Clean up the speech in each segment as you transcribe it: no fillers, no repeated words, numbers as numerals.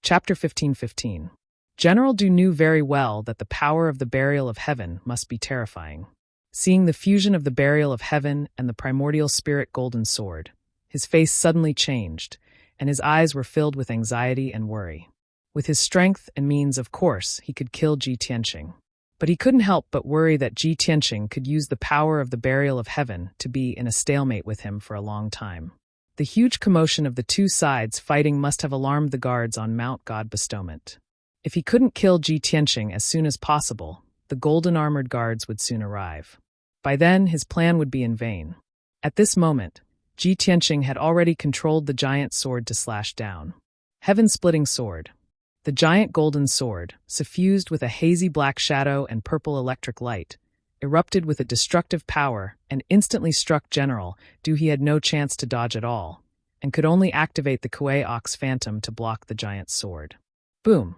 Chapter 15:15. General Du knew very well that the power of the burial of heaven must be terrifying. Seeing the fusion of the burial of heaven and the primordial spirit golden sword, his face suddenly changed, and his eyes were filled with anxiety and worry. With his strength and means, of course, he could kill Ji Tianqing. But he couldn't help but worry that Ji Tianqing could use the power of the burial of heaven to be in a stalemate with him for a long time. The huge commotion of the two sides fighting must have alarmed the guards on Mount God Bestowment. If he couldn't kill Ji Tianqing as soon as possible, the golden-armored guards would soon arrive. By then, his plan would be in vain. At this moment, Ji Tianqing had already controlled the giant sword to slash down. Heaven-splitting sword. The giant golden sword, suffused with a hazy black shadow and purple electric light, erupted with a destructive power and instantly struck General Du. He had no chance to dodge at all, and could only activate the Kuei Ox Phantom to block the giant sword. Boom!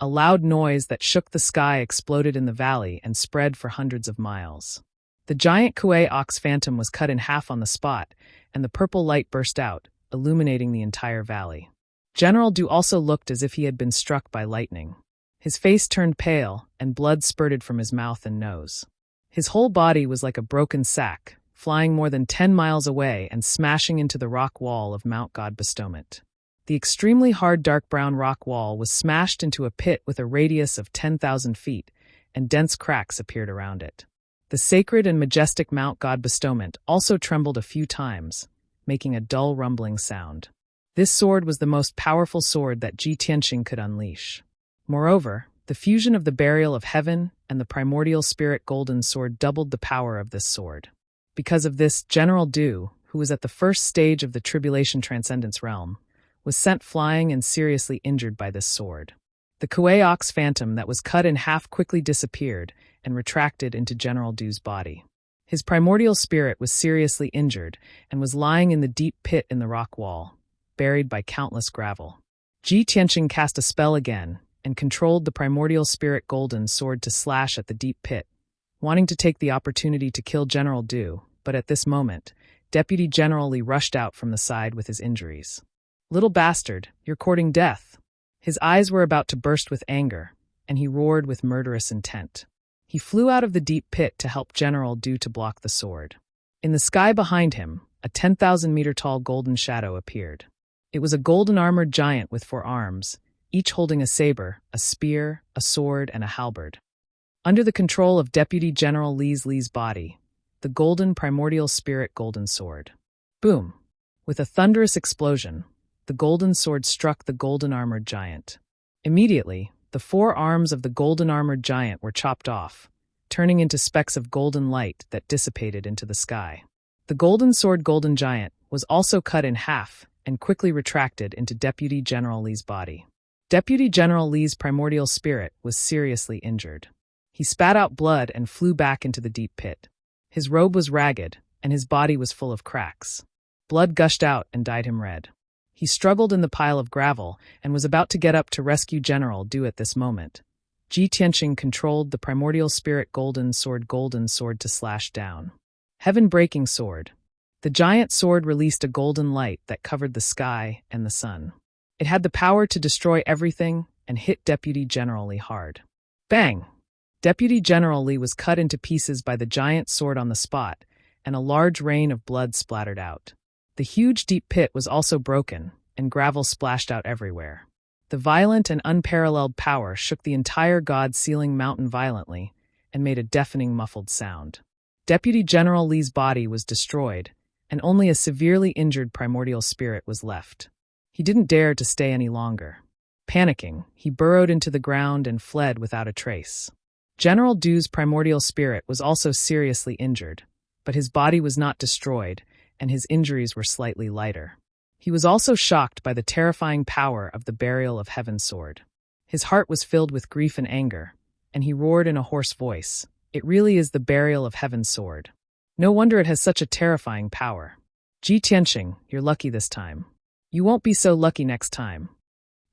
A loud noise that shook the sky exploded in the valley and spread for hundreds of miles. The giant Kuei Ox Phantom was cut in half on the spot, and the purple light burst out, illuminating the entire valley. General Du also looked as if he had been struck by lightning. His face turned pale, and blood spurted from his mouth and nose. His whole body was like a broken sack, flying more than 10 miles away and smashing into the rock wall of Mount God Bestowment. The extremely hard dark brown rock wall was smashed into a pit with a radius of 10,000 feet, and dense cracks appeared around it. The sacred and majestic Mount God Bestowment also trembled a few times, making a dull rumbling sound. This sword was the most powerful sword that Ji Tianqing could unleash. Moreover, the fusion of the burial of heaven and the primordial spirit golden sword doubled the power of this sword. Because of this, General Du, who was at the first stage of the Tribulation Transcendence realm, was sent flying and seriously injured by this sword. The Kuei Ox Phantom that was cut in half quickly disappeared and retracted into General Du's body. His primordial spirit was seriously injured and was lying in the deep pit in the rock wall, buried by countless gravel. Ji Tianqing cast a spell again and controlled the primordial spirit golden sword to slash at the deep pit, wanting to take the opportunity to kill General Du, but at this moment, Deputy General Li rushed out from the side with his injuries. "Little bastard, you're courting death." His eyes were about to burst with anger, and he roared with murderous intent. He flew out of the deep pit to help General Du to block the sword. In the sky behind him, a 10,000-meter-tall golden shadow appeared. It was a golden-armored giant with 4 arms, each holding a saber, a spear, a sword, and a halberd. Under the control of Deputy General Li's body, the golden primordial spirit golden sword. Boom! With a thunderous explosion, the golden sword struck the golden-armored giant. Immediately, the 4 arms of the golden-armored giant were chopped off, turning into specks of golden light that dissipated into the sky. The golden sword golden giant was also cut in half and quickly retracted into Deputy General Li's body. Deputy General Li's primordial spirit was seriously injured. He spat out blood and flew back into the deep pit. His robe was ragged, and his body was full of cracks. Blood gushed out and dyed him red. He struggled in the pile of gravel and was about to get up to rescue General Du at this moment. Ji Tianqing controlled the primordial spirit golden sword to slash down. Heaven-breaking sword. The giant sword released a golden light that covered the sky and the sun. It had the power to destroy everything and hit Deputy General Li hard. Bang! Deputy General Li was cut into pieces by the giant sword on the spot, and a large rain of blood splattered out. The huge deep pit was also broken, and gravel splashed out everywhere. The violent and unparalleled power shook the entire God-sealing mountain violently and made a deafening muffled sound. Deputy General Li's body was destroyed, and only a severely injured primordial spirit was left. He didn't dare to stay any longer. Panicking, he burrowed into the ground and fled without a trace. General Du's primordial spirit was also seriously injured, but his body was not destroyed, and his injuries were slightly lighter. He was also shocked by the terrifying power of the burial of heaven sword. His heart was filled with grief and anger, and he roared in a hoarse voice, "It really is the burial of heaven sword. No wonder it has such a terrifying power. Ji Tianqing, you're lucky this time. You won't be so lucky next time."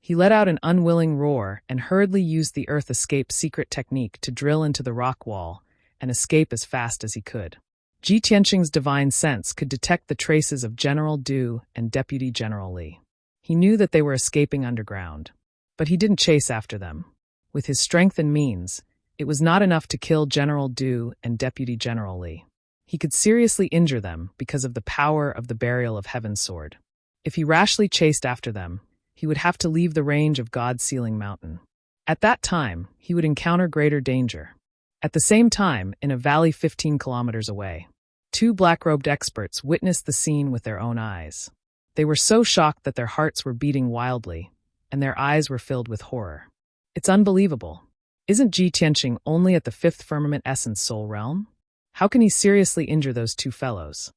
He let out an unwilling roar and hurriedly used the Earth Escape secret technique to drill into the rock wall and escape as fast as he could. Ji Tianqing's divine sense could detect the traces of General Du and Deputy General Li. He knew that they were escaping underground. But he didn't chase after them. With his strength and means, it was not enough to kill General Du and Deputy General Li. He could seriously injure them because of the power of the Burial of Heaven's sword. If he rashly chased after them, he would have to leave the range of God's Sealing Mountain. At that time, he would encounter greater danger. At the same time, in a valley 15 kilometers away, two black-robed experts witnessed the scene with their own eyes. They were so shocked that their hearts were beating wildly, and their eyes were filled with horror. It's unbelievable. Isn't Ji Tianqing only at the 5th firmament essence soul realm? How can he seriously injure those two fellows?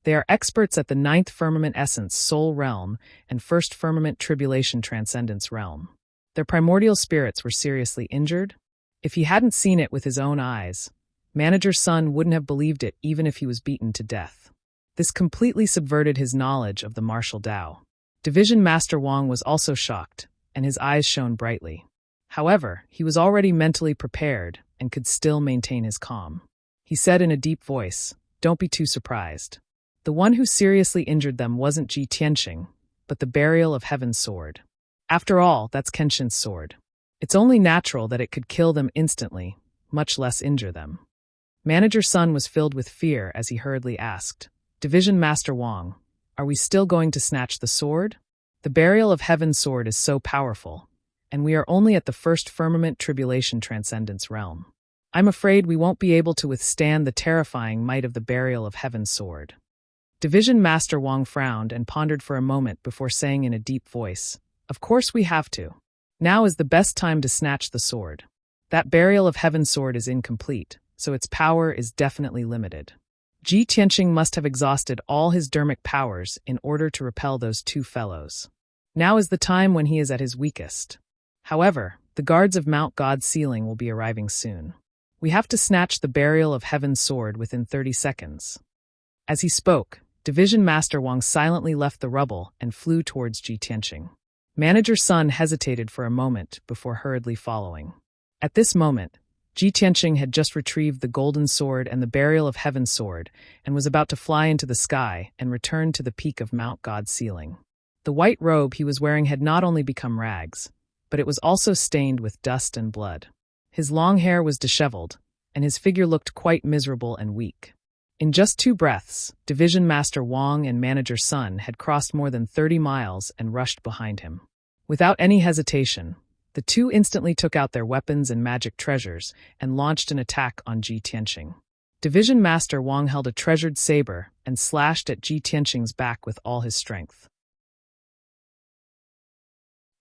They are experts at the 9th firmament essence soul realm and 1st firmament tribulation transcendence realm. Their primordial spirits were seriously injured? If he hadn't seen it with his own eyes, Manager Sun wouldn't have believed it even if he was beaten to death. This completely subverted his knowledge of the martial Tao. Division Master Wang was also shocked, and his eyes shone brightly. However, he was already mentally prepared and could still maintain his calm. He said in a deep voice, "Don't be too surprised. The one who seriously injured them wasn't Ji Tianqing, but the Burial of Heaven's sword. After all, that's Kenshin's sword. It's only natural that it could kill them instantly, much less injure them." Manager Sun was filled with fear as he hurriedly asked, "Division Master Wang, are we still going to snatch the sword? The Burial of Heaven's sword is so powerful, and we are only at the 1st firmament tribulation transcendence realm. I'm afraid we won't be able to withstand the terrifying might of the Burial of Heaven's sword." Division Master Wang frowned and pondered for a moment before saying in a deep voice, "Of course we have to. Now is the best time to snatch the sword. That Burial of Heaven's sword is incomplete, so its power is definitely limited. Ji Tianqing must have exhausted all his dermic powers in order to repel those two fellows. Now is the time when he is at his weakest. However, the guards of Mount God's Sealing will be arriving soon. We have to snatch the Burial of Heaven's sword within 30 seconds. As he spoke, Division Master Wang silently left the rubble and flew towards Ji Tianqing. Manager Sun hesitated for a moment before hurriedly following. At this moment, Ji Tianqing had just retrieved the golden sword and the Burial of Heaven's sword and was about to fly into the sky and return to the peak of Mount God's Sealing. The white robe he was wearing had not only become rags, but it was also stained with dust and blood. His long hair was disheveled, and his figure looked quite miserable and weak. In just 2 breaths, Division Master Wang and Manager Sun had crossed more than 30 miles and rushed behind him. Without any hesitation, the two instantly took out their weapons and magic treasures and launched an attack on Ji Tianqing. Division Master Wang held a treasured saber and slashed at Ji Tianqing's back with all his strength.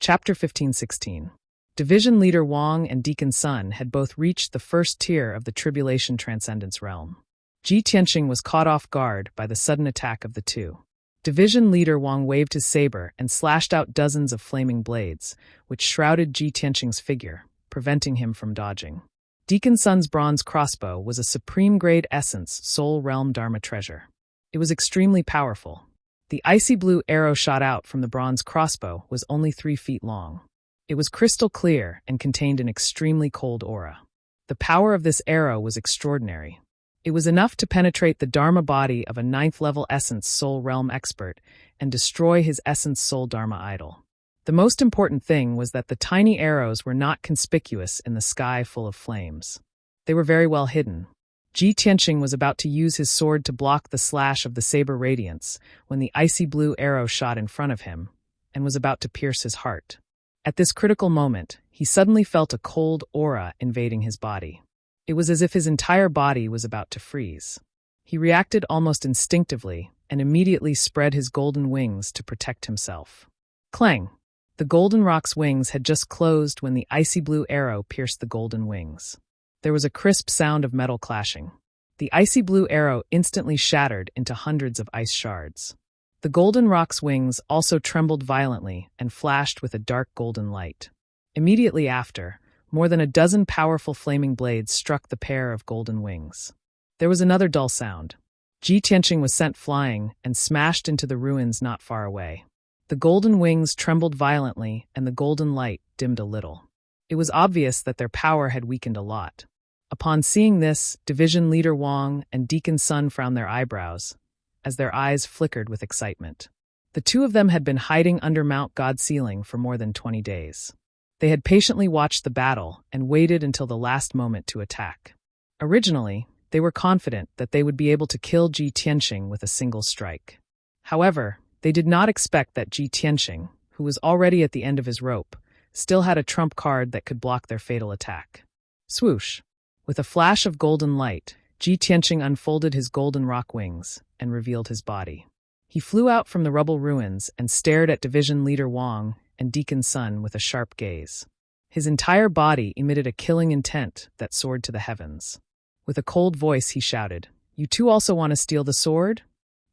Chapter 15-16. Division Leader Wang and Deacon Sun had both reached the 1st tier of the Tribulation Transcendence Realm. Ji Tianqing was caught off guard by the sudden attack of the two. Division Leader Wang waved his saber and slashed out dozens of flaming blades, which shrouded Ji Tianqing's figure, preventing him from dodging. Deacon Sun's bronze crossbow was a supreme-grade essence soul realm Dharma treasure. It was extremely powerful. The icy blue arrow shot out from the bronze crossbow was only 3 feet long. It was crystal clear and contained an extremely cold aura. The power of this arrow was extraordinary. It was enough to penetrate the Dharma body of a 9th-level Essence Soul Realm expert and destroy his Essence Soul Dharma idol. The most important thing was that the tiny arrows were not conspicuous in the sky full of flames. They were very well hidden. Ji Tianqing was about to use his sword to block the slash of the saber radiance when the icy blue arrow shot in front of him and was about to pierce his heart. At this critical moment, he suddenly felt a cold aura invading his body. It was as if his entire body was about to freeze. He reacted almost instinctively and immediately spread his golden wings to protect himself. Clang! The golden rock's wings had just closed when the icy blue arrow pierced the golden wings. There was a crisp sound of metal clashing. The icy blue arrow instantly shattered into hundreds of ice shards. The golden rock's wings also trembled violently and flashed with a dark golden light. Immediately after, more than a dozen powerful flaming blades struck the pair of golden wings. There was another dull sound. Ji Tianqing was sent flying and smashed into the ruins not far away. The golden wings trembled violently and the golden light dimmed a little. It was obvious that their power had weakened a lot. Upon seeing this, Division Leader Wang and Deacon Sun frowned their eyebrows, as their eyes flickered with excitement. The two of them had been hiding under Mount God's Sealing for more than 20 days. They had patiently watched the battle and waited until the last moment to attack. Originally, they were confident that they would be able to kill Ji Tianqing with a single strike. However, they did not expect that Ji Tianqing, who was already at the end of his rope, still had a trump card that could block their fatal attack. Swoosh! With a flash of golden light, Ji Tianqing unfolded his golden rock wings and revealed his body. He flew out from the rubble ruins and stared at Division Leader Wang and Deacon Sun with a sharp gaze. His entire body emitted a killing intent that soared to the heavens. With a cold voice he shouted, "You two also want to steal the sword?"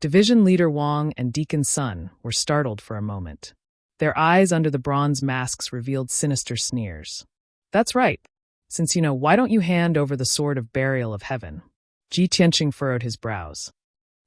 Division Leader Wang and Deacon Sun were startled for a moment. Their eyes under the bronze masks revealed sinister sneers. "That's right. Since you know, why don't you hand over the sword of burial of heaven?" Ji Tianqing furrowed his brows.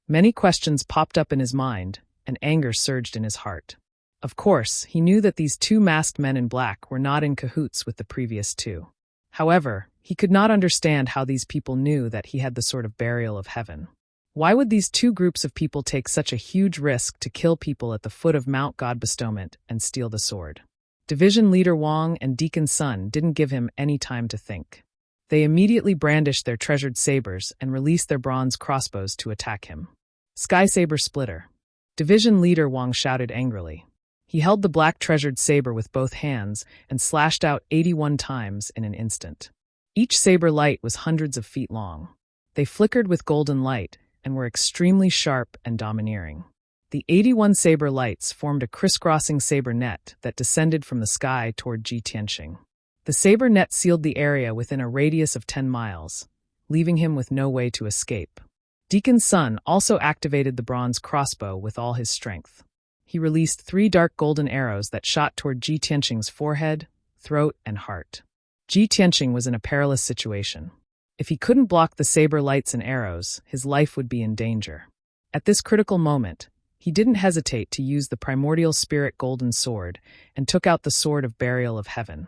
Many questions popped up in his mind, and anger surged in his heart. Of course, he knew that these two masked men in black were not in cahoots with the previous two. However, he could not understand how these people knew that he had the sword of burial of heaven. Why would these two groups of people take such a huge risk to kill people at the foot of Mount God Bestowment and steal the sword? Division Leader Wang and Deacon Sun didn't give him any time to think. They immediately brandished their treasured sabers and released their bronze crossbows to attack him. "Sky Saber Splitter!" Division Leader Wang shouted angrily. He held the black treasured saber with both hands and slashed out 81 times in an instant. Each saber light was hundreds of feet long. They flickered with golden light and were extremely sharp and domineering. The 81 saber lights formed a crisscrossing saber net that descended from the sky toward Ji Tianqing. The saber net sealed the area within a radius of 10 miles, leaving him with no way to escape. Deacon Sun also activated the bronze crossbow with all his strength. He released 3 dark golden arrows that shot toward Ji Tianqing's forehead, throat, and heart. Ji Tianqing was in a perilous situation. If he couldn't block the saber lights and arrows, his life would be in danger. At this critical moment, he didn't hesitate to use the primordial spirit golden sword and took out the sword of burial of heaven.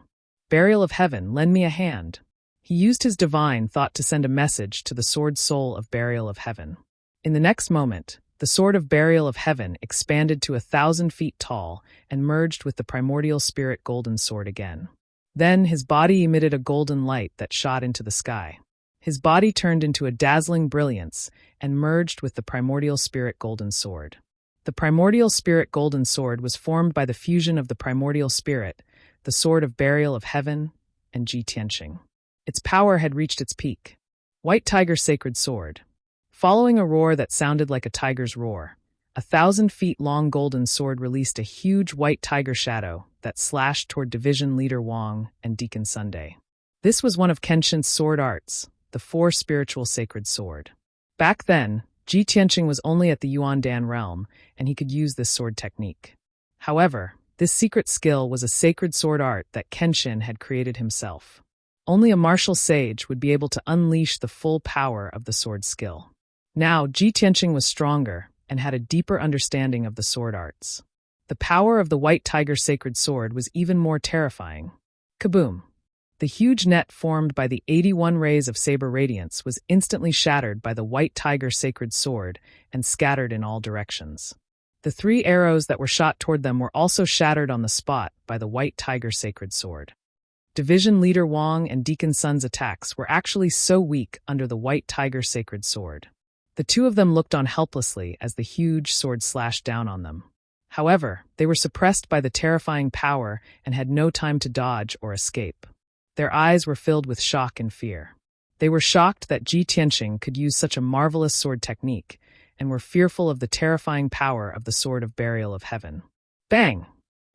"Burial of heaven, lend me a hand." He used his divine thought to send a message to the sword soul of burial of heaven. In the next moment, the sword of burial of heaven expanded to 1,000 feet tall and merged with the primordial spirit golden sword again. Then his body emitted a golden light that shot into the sky. His body turned into a dazzling brilliance and merged with the primordial spirit golden sword. The primordial spirit golden sword was formed by the fusion of the primordial spirit, the sword of burial of heaven, and Ji Tianqing. Its power had reached its peak. White Tiger Sacred Sword. Following a roar that sounded like a tiger's roar, a 1,000-feet-long golden sword released a huge white tiger shadow that slashed toward Division Leader Wang and Deacon Sunday. This was one of Kenshin's sword arts, the 4 spiritual sacred sword. Back then, Ji Tianqing was only at the Yuandan realm, and he could use this sword technique. However, this secret skill was a sacred sword art that Kenshin had created himself. Only a martial sage would be able to unleash the full power of the sword skill. Now, Ji Tianqing was stronger and had a deeper understanding of the sword arts. The power of the White Tiger Sacred Sword was even more terrifying. Kaboom! The huge net formed by the 81 rays of saber radiance was instantly shattered by the White Tiger Sacred Sword and scattered in all directions. The 3 arrows that were shot toward them were also shattered on the spot by the White Tiger Sacred Sword. Division Leader Wang and Deacon Sun's attacks were actually so weak under the White Tiger Sacred Sword. The two of them looked on helplessly as the huge sword slashed down on them. However, they were suppressed by the terrifying power and had no time to dodge or escape. Their eyes were filled with shock and fear. They were shocked that Ji Tianqing could use such a marvelous sword technique, and were fearful of the terrifying power of the sword of burial of heaven. Bang!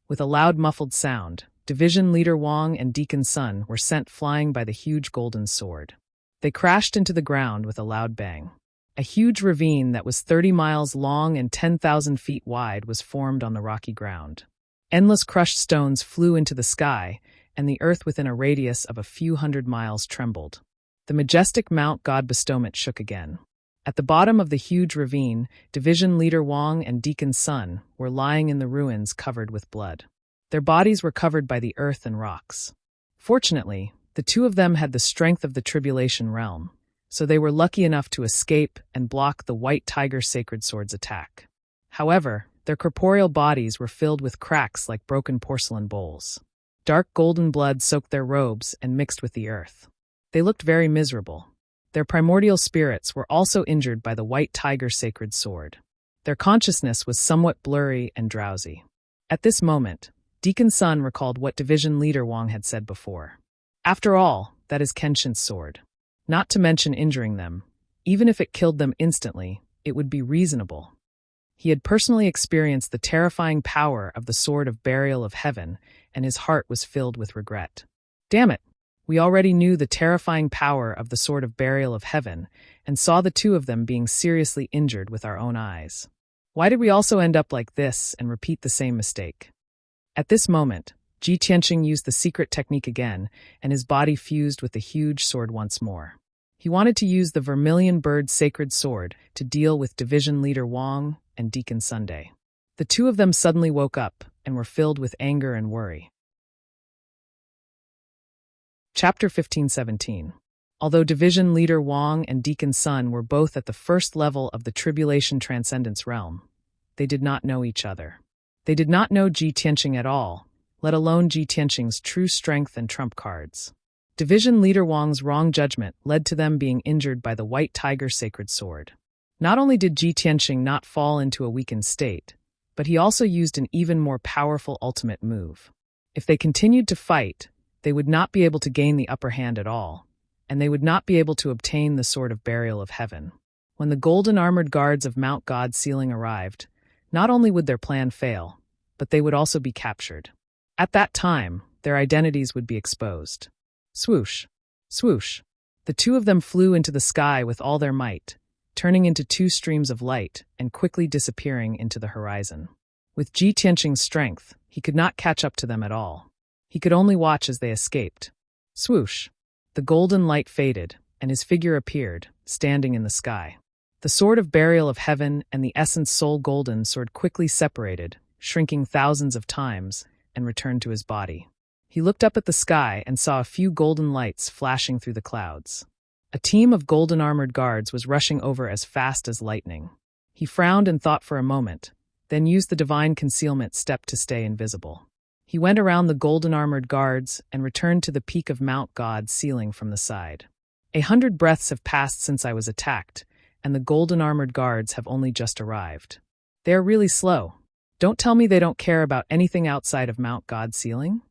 With a loud muffled sound, Division Leader Wang and Deacon Sun were sent flying by the huge golden sword. They crashed into the ground with a loud bang. A huge ravine that was 30 miles long and 10,000 feet wide was formed on the rocky ground. Endless crushed stones flew into the sky, and the earth within a radius of a few hundred miles trembled. The majestic Mount God Bestowment shook again. At the bottom of the huge ravine, Division Leader Wang and Deacon Sun were lying in the ruins covered with blood. Their bodies were covered by the earth and rocks. Fortunately, the two of them had the strength of the Tribulation Realm, so they were lucky enough to escape and block the White Tiger Sacred Sword's attack. However, their corporeal bodies were filled with cracks like broken porcelain bowls. Dark golden blood soaked their robes and mixed with the earth. They looked very miserable. Their primordial spirits were also injured by the white tiger's sacred sword. Their consciousness was somewhat blurry and drowsy. At this moment, Deacon Sun recalled what Division Leader Wang had said before. After all, that is Kenshin's sword. Not to mention injuring them. Even if it killed them instantly, it would be reasonable. He had personally experienced the terrifying power of the Sword of Burial of Heaven, and his heart was filled with regret. Damn it! We already knew the terrifying power of the Sword of Burial of Heaven, and saw the two of them being seriously injured with our own eyes. Why did we also end up like this and repeat the same mistake? At this moment, Ji Tianqing used the secret technique again, and his body fused with the huge sword once more. He wanted to use the Vermilion Bird's sacred sword to deal with Division Leader Wang and Deacon Sunday. The two of them suddenly woke up and were filled with anger and worry. Chapter 15:17. Although Division Leader Wang and Deacon Sun were both at the first level of the Tribulation Transcendence realm, they did not know each other. They did not know Ji Tianqing at all, let alone Ji Tianqing's true strength and trump cards. Division Leader Wang's wrong judgment led to them being injured by the White Tiger's sacred sword. Not only did Ji Tianqing not fall into a weakened state, but he also used an even more powerful ultimate move. If they continued to fight, they would not be able to gain the upper hand at all, and they would not be able to obtain the Sword of Burial of Heaven. When the golden armored guards of Mount God's ceiling arrived, not only would their plan fail, but they would also be captured. At that time, their identities would be exposed. Swoosh! Swoosh! The two of them flew into the sky with all their might, turning into two streams of light and quickly disappearing into the horizon. With Ji Tianqing's strength, he could not catch up to them at all. He could only watch as they escaped. Swoosh! The golden light faded, and his figure appeared, standing in the sky. The Sword of Burial of Heaven and the Essence Soul Golden Sword quickly separated, shrinking thousands of times, and returned to his body. He looked up at the sky and saw a few golden lights flashing through the clouds. A team of golden armored guards was rushing over as fast as lightning. He frowned and thought for a moment, then used the divine concealment step to stay invisible. He went around the golden armored guards and returned to the peak of Mount God's ceiling from the side. 100 breaths have passed since I was attacked, and the golden armored guards have only just arrived. They are really slow. Don't tell me they don't care about anything outside of Mount God's ceiling?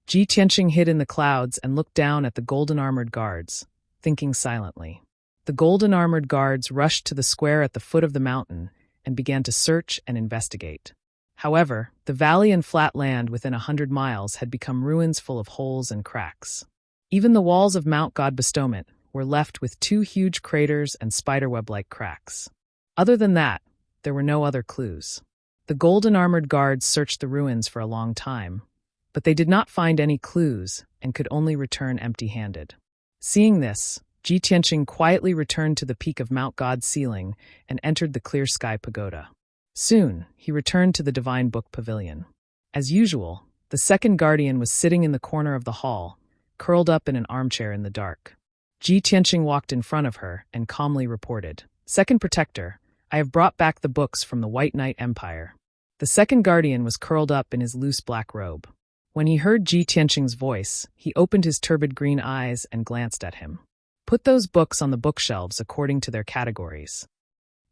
Ji Tianqing hid in the clouds and looked down at the golden armored guards, thinking silently. The golden armored guards rushed to the square at the foot of the mountain and began to search and investigate. However, the valley and flat land within 100 miles had become ruins full of holes and cracks. Even the walls of Mount God Bestowment were left with 2 huge craters and spiderweb-like cracks. Other than that, there were no other clues. The golden armored guards searched the ruins for a long time, but they did not find any clues and could only return empty-handed. Seeing this, Ji Tianqing quietly returned to the peak of Mount God's ceiling and entered the clear sky pagoda. Soon, he returned to the Divine Book Pavilion. As usual, the second guardian was sitting in the corner of the hall, curled up in an armchair in the dark. Ji Tianqing walked in front of her and calmly reported, "Second Protector, I have brought back the books from the White Knight Empire." The second guardian was curled up in his loose black robe. When he heard Ji Tianqing's voice, he opened his turbid green eyes and glanced at him. "Put those books on the bookshelves according to their categories."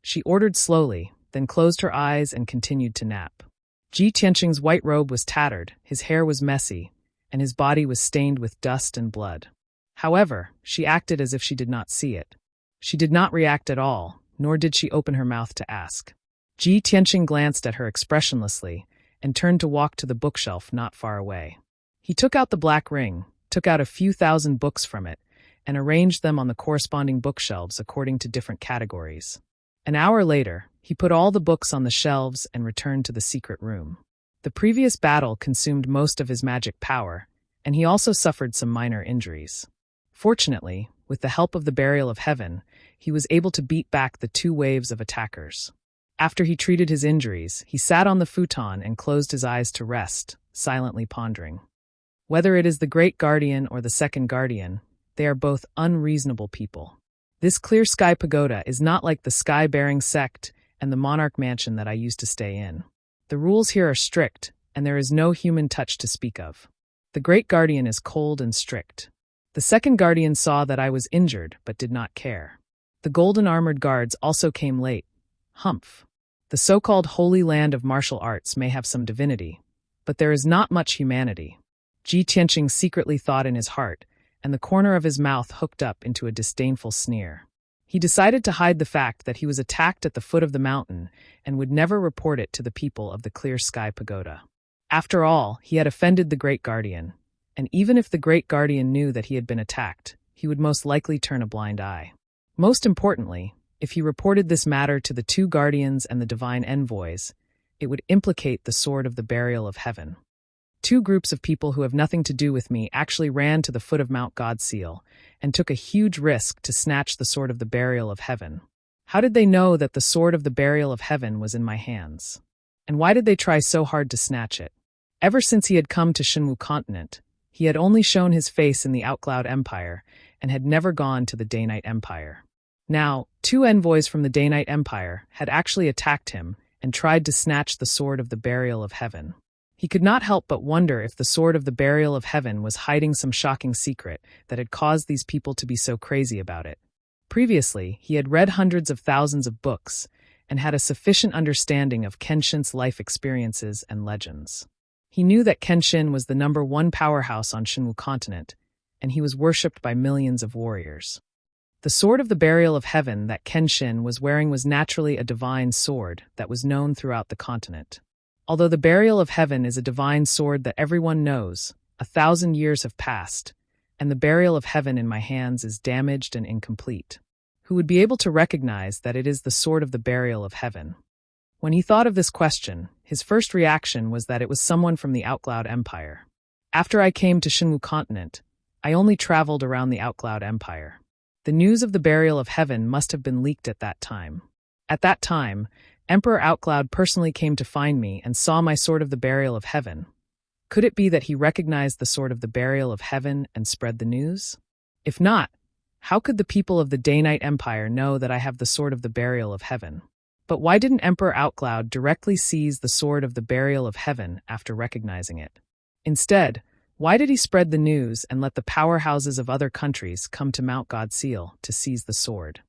She ordered slowly, then closed her eyes and continued to nap. Ji Tianqing's white robe was tattered, his hair was messy, and his body was stained with dust and blood. However, she acted as if she did not see it. She did not react at all, nor did she open her mouth to ask. Ji Tianqing glanced at her expressionlessly and turned to walk to the bookshelf not far away. He took out the black ring, took out a few thousand books from it, and arranged them on the corresponding bookshelves according to different categories. An hour later, he put all the books on the shelves and returned to the secret room. The previous battle consumed most of his magic power, and he also suffered some minor injuries. Fortunately, with the help of the Burial of Heaven, he was able to beat back the 2 waves of attackers. After he treated his injuries, he sat on the futon and closed his eyes to rest, silently pondering. Whether it is the Great Guardian or the Second Guardian, they are both unreasonable people. This clear sky pagoda is not like the sky-bearing sect and the monarch mansion that I used to stay in. The rules here are strict, and there is no human touch to speak of. The great guardian is cold and strict. The second guardian saw that I was injured but did not care. The golden armored guards also came late. Humph. The so-called holy land of martial arts may have some divinity, but there is not much humanity. Ji Tianqing secretly thought in his heart, and the corner of his mouth hooked up into a disdainful sneer. He decided to hide the fact that he was attacked at the foot of the mountain and would never report it to the people of the Clear Sky Pagoda. After all, he had offended the Great Guardian, and even if the Great Guardian knew that he had been attacked, he would most likely turn a blind eye. Most importantly, if he reported this matter to the two guardians and the divine envoys, it would implicate the sword of the burial of heaven. Two groups of people who have nothing to do with me actually ran to the foot of Mount Godseal and took a huge risk to snatch the sword of the burial of heaven. How did they know that the sword of the burial of heaven was in my hands? And why did they try so hard to snatch it? Ever since he had come to Shenwu continent, he had only shown his face in the Outcloud Empire and had never gone to the Day-Night Empire. Now, two envoys from the Day-Night Empire had actually attacked him and tried to snatch the sword of the burial of heaven. He could not help but wonder if the sword of the burial of heaven was hiding some shocking secret that had caused these people to be so crazy about it. Previously, he had read hundreds of thousands of books and had a sufficient understanding of Kenshin's life experiences and legends. He knew that Kenshin was the #1 powerhouse on Shenwu continent, and he was worshipped by millions of warriors. The sword of the burial of heaven that Kenshin was wearing was naturally a divine sword that was known throughout the continent. Although the burial of heaven is a divine sword that everyone knows, 1,000 years have passed, and the burial of heaven in my hands is damaged and incomplete. Who would be able to recognize that it is the sword of the burial of heaven? When he thought of this question, his first reaction was that it was someone from the Outcloud Empire. After I came to Shenwu continent, I only traveled around the Outcloud Empire. The news of the burial of heaven must have been leaked at that time. At that time, Emperor Outcloud personally came to find me and saw my sword of the burial of heaven. Could it be that he recognized the sword of the burial of heaven and spread the news? If not, how could the people of the Day-Night Empire know that I have the sword of the burial of heaven? But why didn't Emperor Outcloud directly seize the sword of the burial of heaven after recognizing it? Instead, why did he spread the news and let the powerhouses of other countries come to Mount Godseal to seize the sword?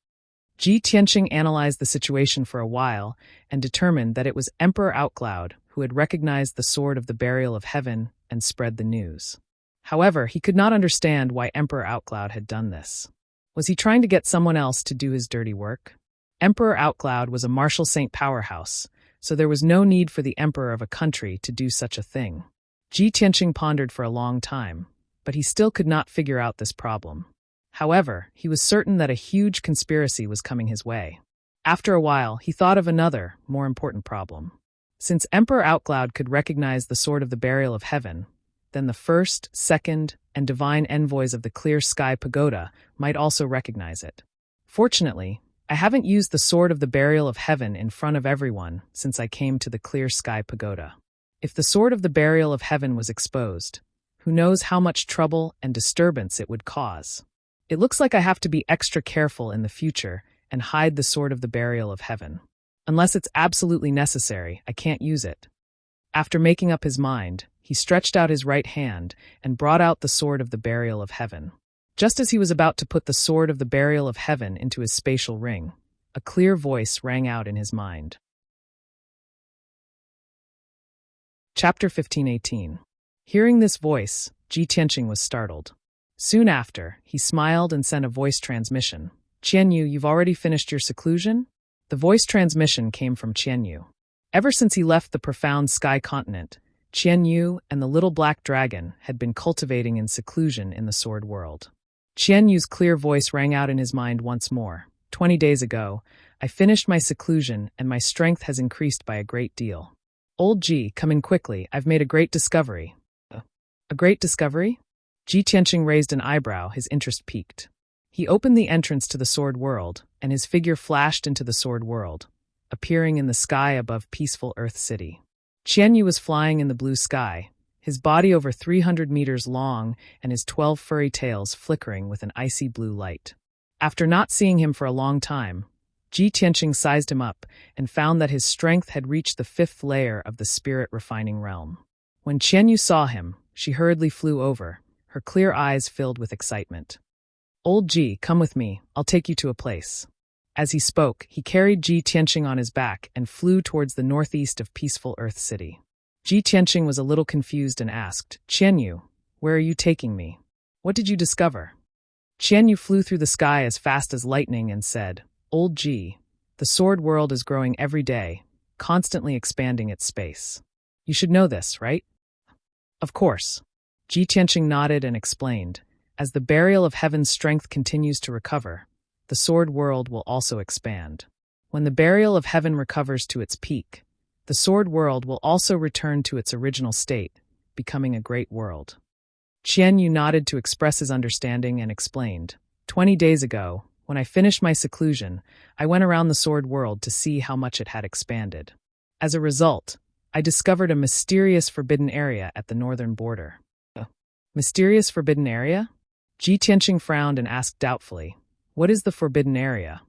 Ji Tianqing analyzed the situation for a while and determined that it was Emperor Outcloud who had recognized the sword of the burial of heaven and spread the news. However, he could not understand why Emperor Outcloud had done this. Was he trying to get someone else to do his dirty work? Emperor Outcloud was a martial saint powerhouse, so there was no need for the emperor of a country to do such a thing. Ji Tianqing pondered for a long time, but he still could not figure out this problem. However, he was certain that a huge conspiracy was coming his way. After a while, he thought of another, more important problem. Since Emperor Outcloud could recognize the sword of the burial of heaven, then the first, second, and divine envoys of the Clear Sky Pagoda might also recognize it. Fortunately, I haven't used the sword of the burial of heaven in front of everyone since I came to the Clear Sky Pagoda. If the sword of the burial of heaven was exposed, who knows how much trouble and disturbance it would cause. It looks like I have to be extra careful in the future and hide the sword of the burial of heaven. Unless it's absolutely necessary, I can't use it. After making up his mind, he stretched out his right hand and brought out the sword of the burial of heaven. Just as he was about to put the sword of the burial of heaven into his spatial ring, a clear voice rang out in his mind. Chapter 15:18. Hearing this voice, Ji Tianqing was startled. Soon after, he smiled and sent a voice transmission. "Qianyu, you've already finished your seclusion?" The voice transmission came from Qianyu. Ever since he left the profound sky continent, Qianyu and the little black dragon had been cultivating in seclusion in the sword world. Qianyu's clear voice rang out in his mind once more. 20 days ago, I finished my seclusion and my strength has increased by a great deal. Old Ji, come in quickly, I've made a great discovery. A great discovery? Ji Tianqing raised an eyebrow, his interest piqued. He opened the entrance to the sword world, and his figure flashed into the sword world, appearing in the sky above peaceful Earth City. Qianyu was flying in the blue sky, his body over 300 meters long and his 12 furry tails flickering with an icy blue light. After not seeing him for a long time, Ji Tianqing sized him up and found that his strength had reached the 5th layer of the spirit refining realm. When Qianyu saw him, She hurriedly flew over, her clear eyes filled with excitement. "Old Ji, come with me, I'll take you to a place." As he spoke, he carried Ji Tianqing on his back and flew towards the northeast of peaceful Earth City. Ji Tianqing was a little confused and asked, "Qianyu, where are you taking me? What did you discover?" Qianyu flew through the sky as fast as lightning and said, "Old Ji, the sword world is growing every day, constantly expanding its space. You should know this, right?" "Of course." Ji Tianqing nodded and explained, "As the burial of heaven's strength continues to recover, the sword world will also expand. When the burial of heaven recovers to its peak, the sword world will also return to its original state, becoming a great world." Qianyu nodded to express his understanding and explained, 20 days ago, when I finished my seclusion, I went around the sword world to see how much it had expanded. As a result, I discovered a mysterious forbidden area at the northern border." "Mysterious forbidden area?" Ji Tianqing frowned and asked doubtfully, "What is the forbidden area?"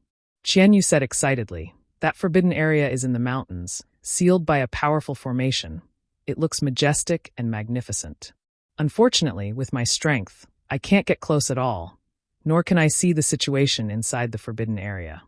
Qianyu said excitedly, "That forbidden area is in the mountains, sealed by a powerful formation. It looks majestic and magnificent. Unfortunately, with my strength, I can't get close at all, nor can I see the situation inside the forbidden area."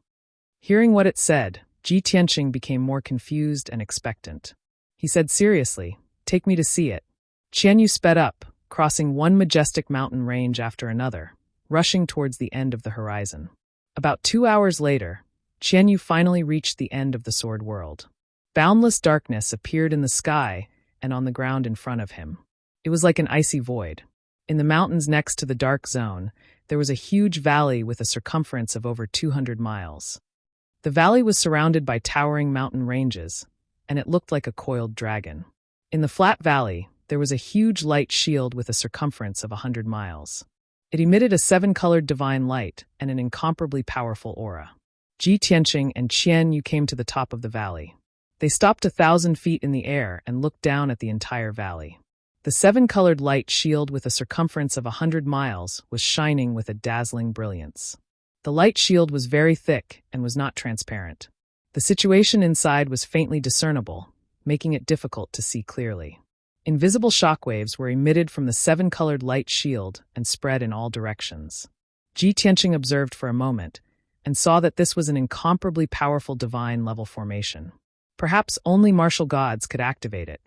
Hearing what it said, Ji Tianqing became more confused and expectant. He said seriously, "Take me to see it." Qianyu sped up, crossing one majestic mountain range after another, rushing towards the end of the horizon. About 2 hours later, Qianyu finally reached the end of the sword world. Boundless darkness appeared in the sky and on the ground in front of him. It was like an icy void. In the mountains next to the dark zone, there was a huge valley with a circumference of over 200 miles. The valley was surrounded by towering mountain ranges, and it looked like a coiled dragon. In the flat valley, there was a huge light shield with a circumference of 100 miles. It emitted a 7-colored divine light and an incomparably powerful aura. Ji Tianqing and Qianyu came to the top of the valley. They stopped 1,000 feet in the air and looked down at the entire valley. The 7-colored light shield with a circumference of 100 miles was shining with a dazzling brilliance. The light shield was very thick and was not transparent. The situation inside was faintly discernible, making it difficult to see clearly. Invisible shockwaves were emitted from the 7-colored light shield and spread in all directions. Ji Tianqing observed for a moment and saw that this was an incomparably powerful divine-level formation. Perhaps only martial gods could activate it.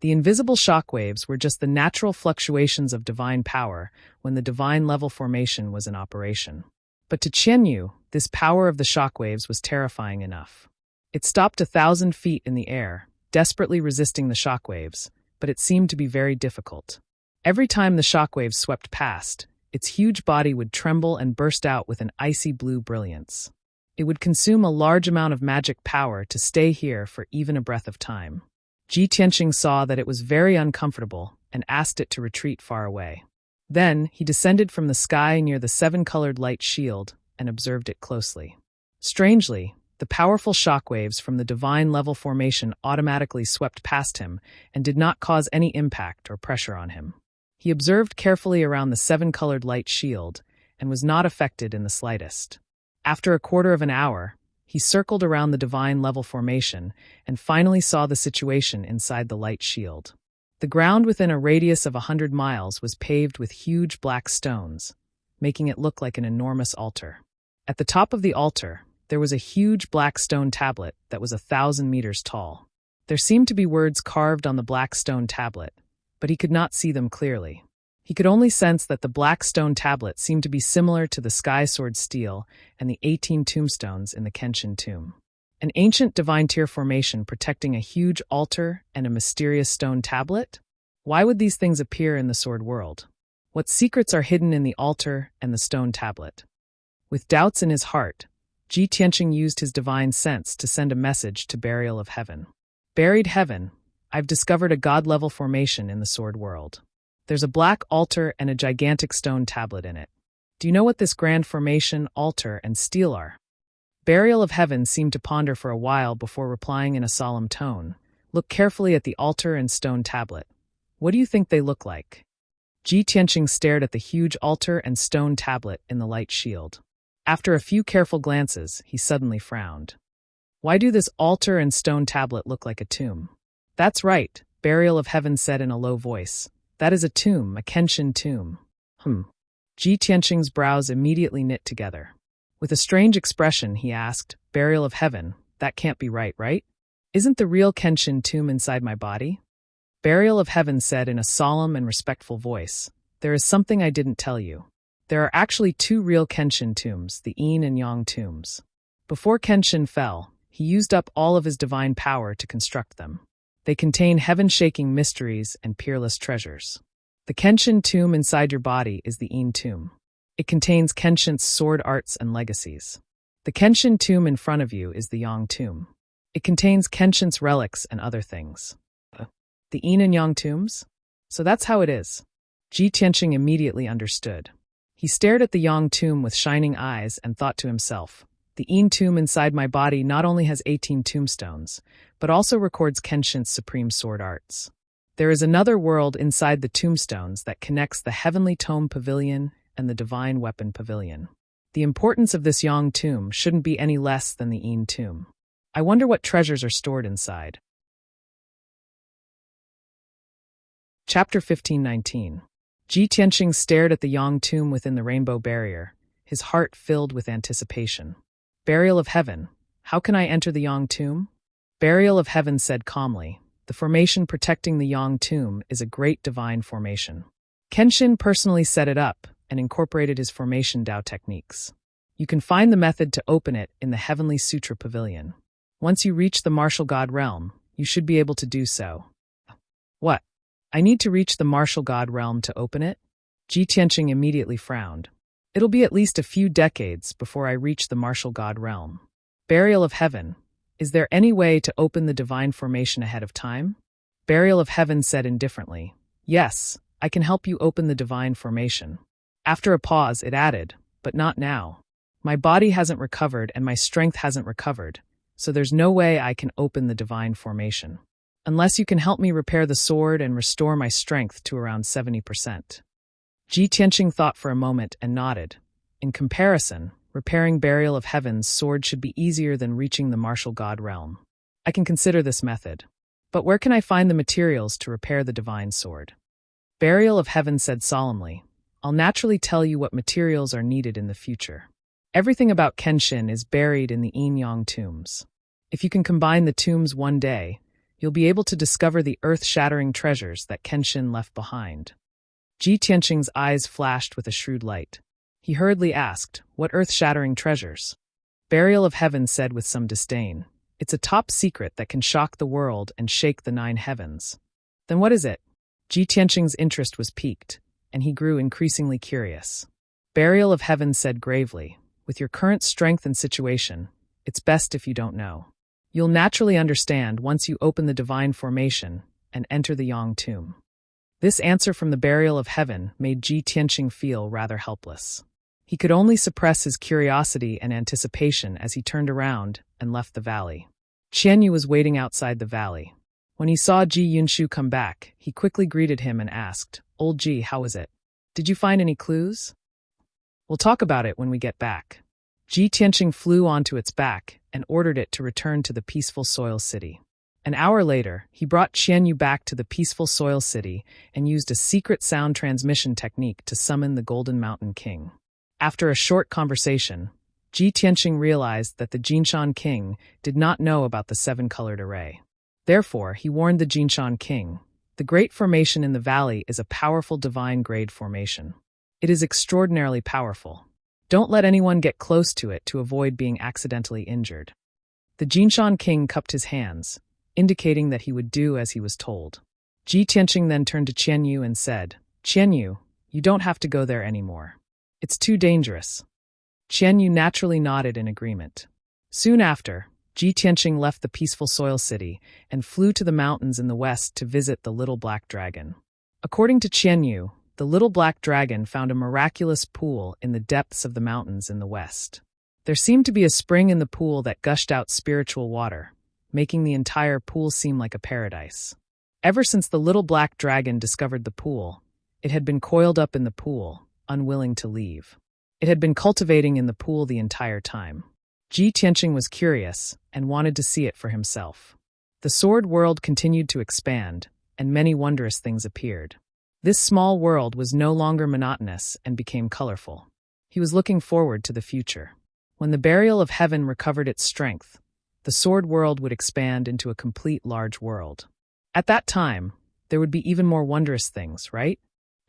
The invisible shockwaves were just the natural fluctuations of divine power when the divine-level formation was in operation. But to Qianyu, this power of the shockwaves was terrifying enough. It stopped 1,000 feet in the air, desperately resisting the shockwaves, but it seemed to be very difficult. Every time the shockwaves swept past, its huge body would tremble and burst out with an icy blue brilliance. It would consume a large amount of magic power to stay here for even a breath of time. Ji Tianqing saw that it was very uncomfortable and asked it to retreat far away. Then, he descended from the sky near the 7-colored light shield and observed it closely. Strangely, the powerful shockwaves from the divine-level formation automatically swept past him and did not cause any impact or pressure on him. He observed carefully around the 7-colored light shield and was not affected in the slightest. After a quarter of an hour, he circled around the divine-level formation and finally saw the situation inside the light shield. The ground within a radius of 100 miles was paved with huge black stones, making it look like an enormous altar. At the top of the altar, there was a huge black stone tablet that was 1,000 meters tall. There seemed to be words carved on the black stone tablet, but he could not see them clearly. He could only sense that the black stone tablet seemed to be similar to the sky sword stele and the 18 tombstones in the Kenshin tomb. An ancient divine tier formation protecting a huge altar and a mysterious stone tablet? Why would these things appear in the sword world? What secrets are hidden in the altar and the stone tablet? With doubts in his heart, Ji Tianqing used his divine sense to send a message to Burial of Heaven. "Buried Heaven, I've discovered a god-level formation in the sword world. There's a black altar and a gigantic stone tablet in it. Do you know what this grand formation, altar, and stele are?" Burial of Heaven seemed to ponder for a while before replying in a solemn tone. "Look carefully at the altar and stone tablet. What do you think they look like?" Ji Tianqing stared at the huge altar and stone tablet in the light shield. After a few careful glances, he suddenly frowned. "Why do this altar and stone tablet look like a tomb?" "That's right," Burial of Heaven said in a low voice. That is a tomb, a Kenshin tomb. Ji Tianqing's brows immediately knit together. With a strange expression, he asked, Burial of Heaven, that can't be right, right? Isn't the real Kenshin tomb inside my body? Burial of Heaven said in a solemn and respectful voice, There is something I didn't tell you. There are actually two real Kenshin tombs, the Yin and Yang tombs. Before Kenshin fell, he used up all of his divine power to construct them. They contain heaven-shaking mysteries and peerless treasures. The Kenshin tomb inside your body is the Yin tomb. It contains Kenshin's sword arts and legacies. The Kenshin tomb in front of you is the Yang tomb. It contains Kenshin's relics and other things. The Yin and Yang tombs? So that's how it is. Ji Tianqing immediately understood. He stared at the Yang tomb with shining eyes and thought to himself, the Yin tomb inside my body not only has 18 tombstones, but also records Kenshin's supreme sword arts. There is another world inside the tombstones that connects the Heavenly Tome Pavilion and the Divine Weapon Pavilion. The importance of this Yang tomb shouldn't be any less than the Yin tomb. I wonder what treasures are stored inside. Chapter 1519. Ji Tianqing stared at the Yang tomb within the rainbow barrier, his heart filled with anticipation. Burial of Heaven, how can I enter the Yang tomb? Burial of Heaven said calmly, the formation protecting the Yang tomb is a great divine formation. Kenshin personally set it up and incorporated his formation Dao techniques. You can find the method to open it in the Heavenly Sutra Pavilion. Once you reach the martial god realm, you should be able to do so. What? I need to reach the martial god realm to open it? Ji Tianqing immediately frowned. It'll be at least a few decades before I reach the martial god realm. Burial of Heaven, is there any way to open the divine formation ahead of time? Burial of Heaven said indifferently, Yes, I can help you open the divine formation. After a pause, it added, but not now. My body hasn't recovered and my strength hasn't recovered, so there's no way I can open the divine formation. Unless you can help me repair the sword and restore my strength to around 70%. Ji Tianqing thought for a moment and nodded. In comparison, repairing Burial of Heaven's sword should be easier than reaching the martial god realm. I can consider this method. But where can I find the materials to repair the divine sword? Burial of Heaven said solemnly, I'll naturally tell you what materials are needed in the future. Everything about Kenshin is buried in the Yin-Yang tombs. If you can combine the tombs one day, you'll be able to discover the earth-shattering treasures that Kenshin left behind. Ji Tianqing's eyes flashed with a shrewd light. He hurriedly asked, What earth-shattering treasures? Burial of Heaven said with some disdain, It's a top secret that can shock the world and shake the 9 heavens. Then what is it? Ji Tianqing's interest was piqued, and he grew increasingly curious. Burial of Heaven said gravely, With your current strength and situation, it's best if you don't know. You'll naturally understand once you open the divine formation and enter the Yang tomb. This answer from the Burial of Heaven made Ji Tianqing feel rather helpless. He could only suppress his curiosity and anticipation as he turned around and left the valley. Qianyu was waiting outside the valley. When he saw Ji Yunshu come back, he quickly greeted him and asked, Old Ji, how is it? Did you find any clues? We'll talk about it when we get back. Ji Tianqing flew onto its back and ordered it to return to the peaceful Soil City. An hour later, he brought Qianyu back to the peaceful Soil City and used a secret sound transmission technique to summon the Golden Mountain King. After a short conversation, Ji Tianqing realized that the Jinshan King did not know about the 7-colored array. Therefore, he warned the Jinshan King, the great formation in the valley is a powerful divine-grade formation. It is extraordinarily powerful. Don't let anyone get close to it to avoid being accidentally injured. The Jinshan King cupped his hands, indicating that he would do as he was told. Ji Tianqing then turned to Qianyu and said, Qianyu, you don't have to go there anymore. It's too dangerous. Qianyu naturally nodded in agreement. Soon after, Ji Tianqing left the peaceful Soil City and flew to the mountains in the west to visit the Little Black Dragon. According to Qianyu, the Little Black Dragon found a miraculous pool in the depths of the mountains in the west. There seemed to be a spring in the pool that gushed out spiritual water, making the entire pool seem like a paradise. Ever since the Little Black Dragon discovered the pool, it had been coiled up in the pool, unwilling to leave. It had been cultivating in the pool the entire time. Ji Tianqing was curious and wanted to see it for himself. The sword world continued to expand, and many wondrous things appeared. This small world was no longer monotonous and became colorful. He was looking forward to the future. When the burial of heaven recovered its strength, the sword world would expand into a complete large world. At that time, there would be even more wondrous things, right?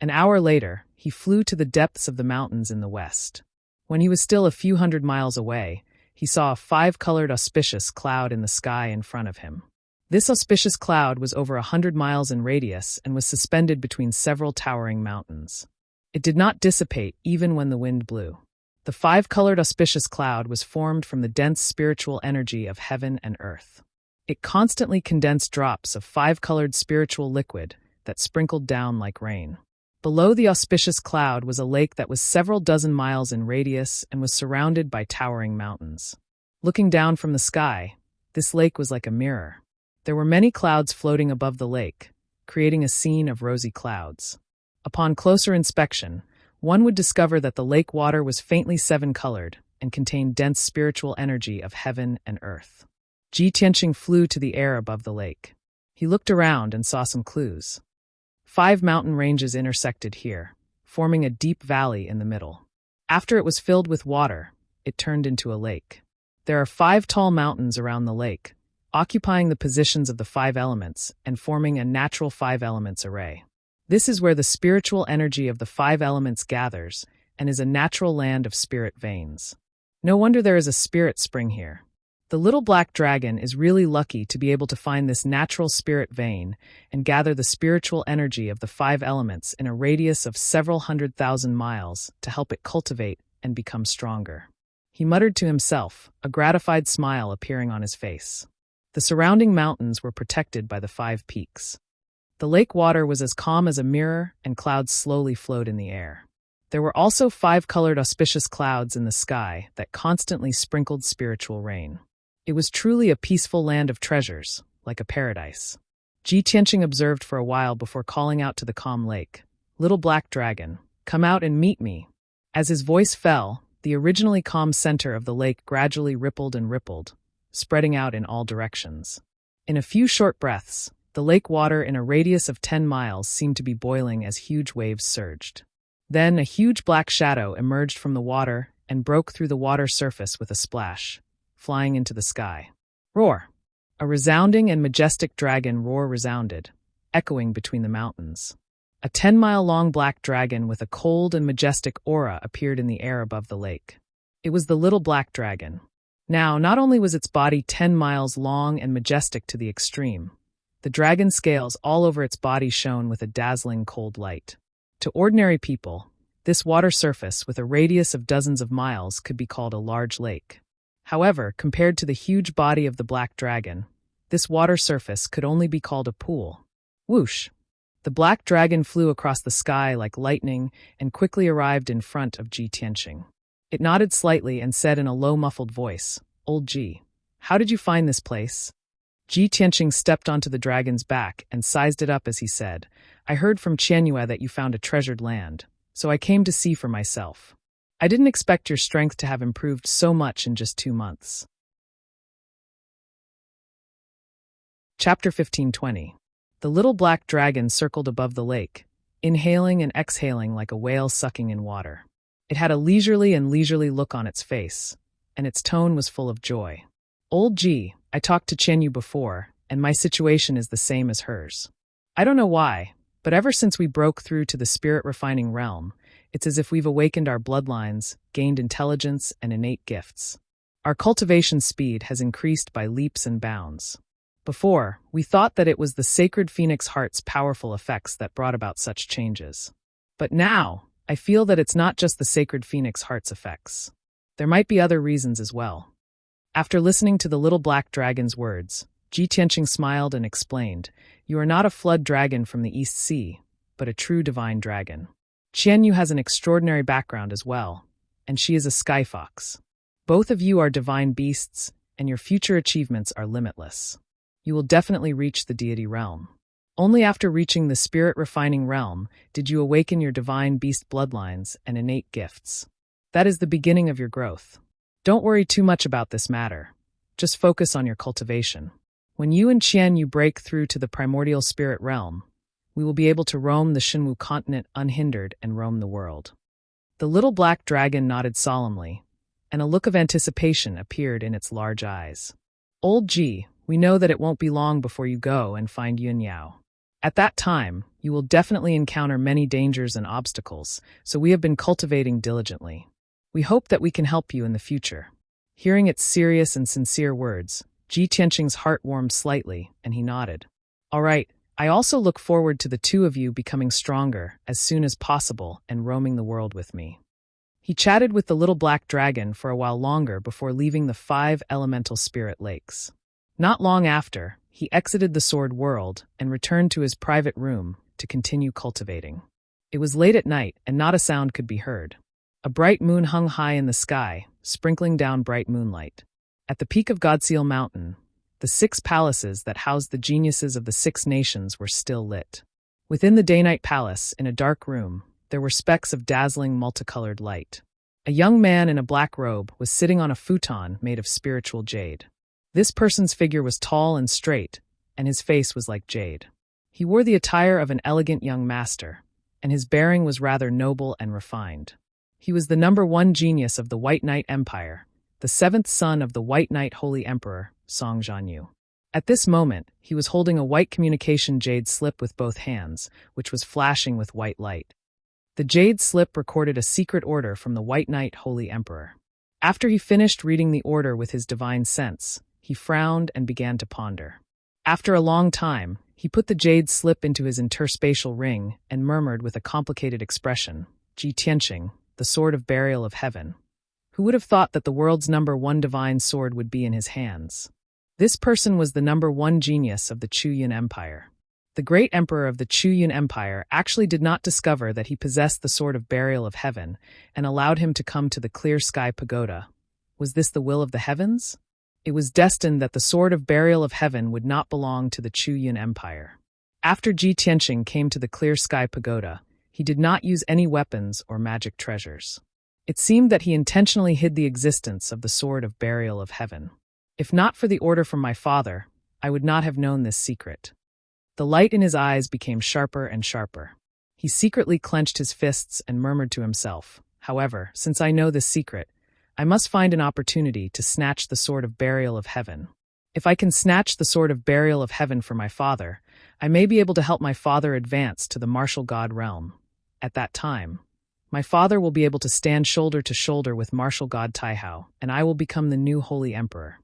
An hour later, he flew to the depths of the mountains in the west. When he was still a few hundred miles away, he saw a five-colored auspicious cloud in the sky in front of him. This auspicious cloud was over 100 miles in radius and was suspended between several towering mountains. It did not dissipate even when the wind blew. The five-colored auspicious cloud was formed from the dense spiritual energy of heaven and earth. It constantly condensed drops of five-colored spiritual liquid that sprinkled down like rain. Below the auspicious cloud was a lake that was several dozen miles in radius and was surrounded by towering mountains. Looking down from the sky, this lake was like a mirror. There were many clouds floating above the lake, creating a scene of rosy clouds. Upon closer inspection, one would discover that the lake water was faintly seven-colored and contained dense spiritual energy of heaven and earth. Ji Tianqing flew to the air above the lake. He looked around and saw some clues. 5 mountain ranges intersected here, forming a deep valley in the middle. After it was filled with water, it turned into a lake. There are 5 tall mountains around the lake, occupying the positions of the 5 elements and forming a natural 5 elements array. This is where the spiritual energy of the 5 elements gathers and is a natural land of spirit veins. No wonder there is a spirit spring here. The little black dragon is really lucky to be able to find this natural spirit vein and gather the spiritual energy of the 5 elements in a radius of several 100,000 miles to help it cultivate and become stronger. He muttered to himself, a gratified smile appearing on his face. The surrounding mountains were protected by the 5 peaks. The lake water was as calm as a mirror, and clouds slowly flowed in the air. There were also 5-colored auspicious clouds in the sky that constantly sprinkled spiritual rain. It was truly a peaceful land of treasures, like a paradise. Ji Tianqing observed for a while before calling out to the calm lake, "Little black dragon, come out and meet me." As his voice fell, the originally calm center of the lake gradually rippled and rippled, spreading out in all directions. In a few short breaths, the lake water in a radius of 10 miles seemed to be boiling as huge waves surged. Then a huge black shadow emerged from the water and broke through the water surface with a splash, flying into the sky. Roar! A resounding and majestic dragon roar resounded, echoing between the mountains. A 10-mile-long black dragon with a cold and majestic aura appeared in the air above the lake. It was the little black dragon. Now, not only was its body 10 miles long and majestic to the extreme, the dragon scales all over its body shone with a dazzling cold light. To ordinary people, this water surface with a radius of dozens of miles could be called a large lake. However, compared to the huge body of the black dragon, this water surface could only be called a pool. Whoosh! The black dragon flew across the sky like lightning and quickly arrived in front of Ji Tianqing. It nodded slightly and said in a low muffled voice, "Old Ji, how did you find this place?" Ji Tianqing stepped onto the dragon's back and sized it up as he said, "I heard from Qianyue that you found a treasured land, so I came to see for myself. I didn't expect your strength to have improved so much in just 2 months." Chapter 15:20. The little black dragon circled above the lake, inhaling and exhaling like a whale sucking in water. It had a leisurely look on its face, and its tone was full of joy. "Old Ji, I talked to Qianyu before, and my situation is the same as hers. I don't know why, but ever since we broke through to the spirit-refining realm, it's as if we've awakened our bloodlines, gained intelligence and innate gifts. Our cultivation speed has increased by leaps and bounds. Before, we thought that it was the sacred phoenix heart's powerful effects that brought about such changes. But now, I feel that it's not just the sacred phoenix heart's effects. There might be other reasons as well." After listening to the little black dragon's words, Ji Tianqing smiled and explained, "You are not a flood dragon from the East Sea, but a true divine dragon. Qianyu has an extraordinary background as well, and she is a sky fox. Both of you are divine beasts, and your future achievements are limitless. You will definitely reach the deity realm. Only after reaching the spirit-refining realm did you awaken your divine beast bloodlines and innate gifts. That is the beginning of your growth. Don't worry too much about this matter. Just focus on your cultivation. When you and Qianyu break through to the primordial spirit realm, we will be able to roam the Shinwu continent unhindered and roam the world." The little black dragon nodded solemnly, and a look of anticipation appeared in its large eyes. "Old Ji, we know that it won't be long before you go and find Yun Yao. At that time, you will definitely encounter many dangers and obstacles, so we have been cultivating diligently. We hope that we can help you in the future." Hearing its serious and sincere words, Ji Tianqing's heart warmed slightly, and he nodded. "All right, I also look forward to the two of you becoming stronger as soon as possible and roaming the world with me." He chatted with the little black dragon for a while longer before leaving the 5 elemental spirit lakes. Not long after, he exited the sword world and returned to his private room to continue cultivating. It was late at night and not a sound could be heard. A bright moon hung high in the sky, sprinkling down bright moonlight. At the peak of Godseal Mountain, the 6 palaces that housed the geniuses of the 6 nations were still lit. Within the day-night palace, in a dark room, there were specks of dazzling multicolored light. A young man in a black robe was sitting on a futon made of spiritual jade. This person's figure was tall and straight, and his face was like jade. He wore the attire of an elegant young master, and his bearing was rather noble and refined. He was the #1 genius of the White Knight Empire, the 7th son of the White Knight Holy Emperor, Song Zhanyu. At this moment, he was holding a white communication jade slip with both hands, which was flashing with white light. The jade slip recorded a secret order from the White Knight Holy Emperor. After he finished reading the order with his divine sense, he frowned and began to ponder. After a long time, he put the jade slip into his interspatial ring and murmured with a complicated expression, "Ji Tianqing, the sword of burial of heaven." Who would have thought that the world's #1 divine sword would be in his hands? This person was the #1 genius of the Chu-Yun Empire. The great emperor of the Chu-Yun Empire actually did not discover that he possessed the sword of burial of heaven and allowed him to come to the Clear Sky Pagoda. Was this the will of the heavens? It was destined that the sword of burial of heaven would not belong to the Chu-Yun Empire. After Ji Tianqing came to the Clear Sky Pagoda, he did not use any weapons or magic treasures. It seemed that he intentionally hid the existence of the sword of burial of heaven. If not for the order from my father, I would not have known this secret. The light in his eyes became sharper and sharper. He secretly clenched his fists and murmured to himself, "However, since I know this secret, I must find an opportunity to snatch the sword of burial of heaven. If I can snatch the sword of burial of heaven for my father, I may be able to help my father advance to the martial god realm. At that time, my father will be able to stand shoulder to shoulder with martial god Taihao, and I will become the new holy emperor."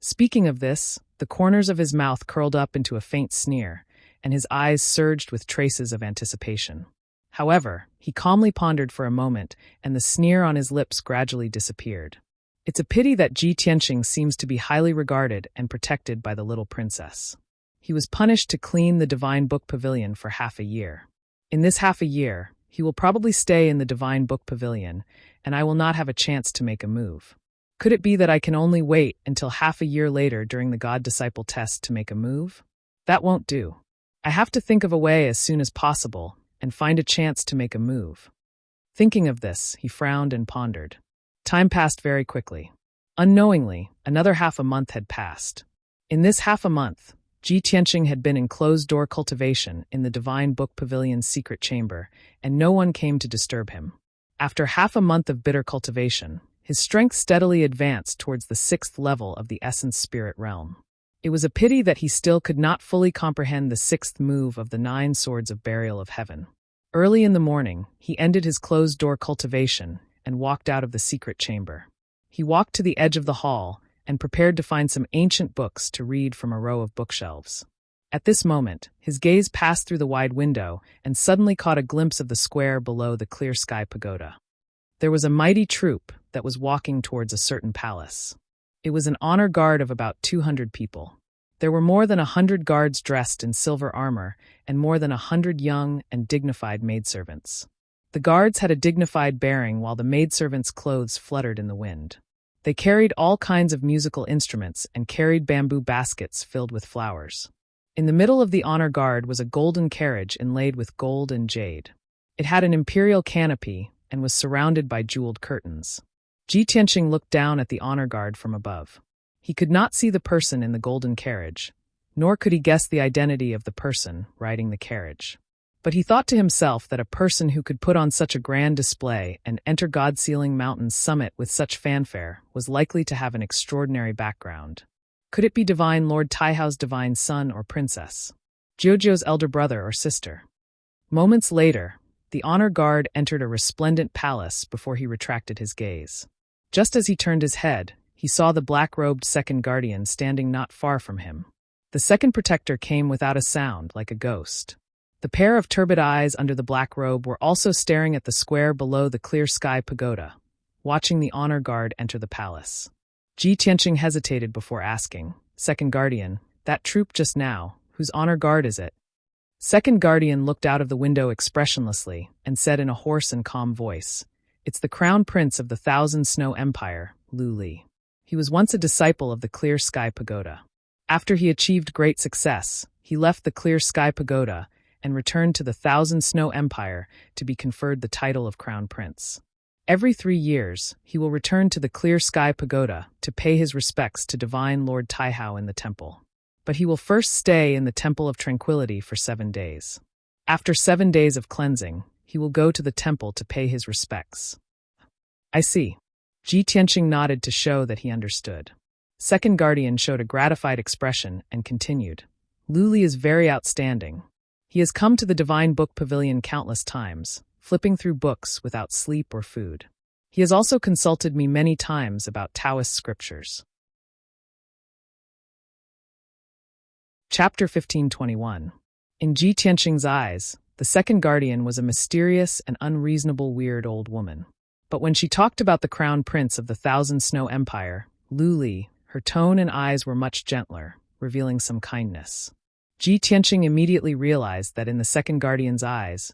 Speaking of this, the corners of his mouth curled up into a faint sneer, and his eyes surged with traces of anticipation. However, he calmly pondered for a moment, and the sneer on his lips gradually disappeared. It's a pity that Ji Tianqing seems to be highly regarded and protected by the little princess. He was punished to clean the Divine Book Pavilion for half a year. In this half a year, he will probably stay in the Divine Book Pavilion, and I will not have a chance to make a move. Could it be that I can only wait until half a year later during the God-Disciple test to make a move? That won't do. I have to think of a way as soon as possible and find a chance to make a move. Thinking of this, he frowned and pondered. Time passed very quickly. Unknowingly, another half a month had passed. In this half a month, Ji Tianqing had been in closed-door cultivation in the Divine Book Pavilion's secret chamber, and no one came to disturb him. After half a month of bitter cultivation, his strength steadily advanced towards the 6th level of the Essence Spirit Realm. It was a pity that he still could not fully comprehend the 6th move of the 9 Swords of Burial of Heaven. Early in the morning, he ended his closed-door cultivation and walked out of the secret chamber. He walked to the edge of the hall and prepared to find some ancient books to read from a row of bookshelves. At this moment, his gaze passed through the wide window and suddenly caught a glimpse of the square below the Clear Sky Pagoda. There was a mighty troop that was walking towards a certain palace. It was an honor guard of about 200 people. There were more than 100 guards dressed in silver armor and more than 100 young and dignified maidservants. The guards had a dignified bearing while the maidservants' clothes fluttered in the wind. They carried all kinds of musical instruments and carried bamboo baskets filled with flowers. In the middle of the honor guard was a golden carriage inlaid with gold and jade. It had an imperial canopy and was surrounded by jeweled curtains. Ji Tianqing looked down at the honor guard from above. He could not see the person in the golden carriage, nor could he guess the identity of the person riding the carriage. But he thought to himself that a person who could put on such a grand display and enter God-Sealing Mountain's summit with such fanfare was likely to have an extraordinary background. Could it be Divine Lord Taihao's divine son or princess? Jiuzhou's elder brother or sister? Moments later, the honor guard entered a resplendent palace before he retracted his gaze. Just as he turned his head, he saw the black-robed second guardian standing not far from him. The second protector came without a sound, like a ghost. The pair of turbid eyes under the black robe were also staring at the square below the clear sky pagoda, watching the honor guard enter the palace. Ji Tianqing hesitated before asking, "Second guardian, that troop just now, whose honor guard is it?" Second guardian looked out of the window expressionlessly and said in a hoarse and calm voice, "It's the crown prince of the Thousand Snow Empire, Lu Li. He was once a disciple of the Clear Sky Pagoda. After he achieved great success, he left the Clear Sky Pagoda and returned to the Thousand Snow Empire to be conferred the title of Crown Prince. Every 3 years, he will return to the Clear Sky Pagoda to pay his respects to Divine Lord Taihao in the temple. But he will first stay in the Temple of Tranquility for 7 days. After 7 days of cleansing, he will go to the temple to pay his respects." "I see." Ji Tianqing nodded to show that he understood. Second guardian showed a gratified expression and continued, "Lu Li is very outstanding. He has come to the Divine Book Pavilion countless times, flipping through books without sleep or food. He has also consulted me many times about Taoist scriptures." Chapter 1521. In Ji Tianqing's eyes, the second guardian was a mysterious and unreasonable weird old woman. But when she talked about the crown prince of the Thousand Snow Empire, Lu Li, her tone and eyes were much gentler, revealing some kindness. Ji Tianqing immediately realized that in the second guardian's eyes,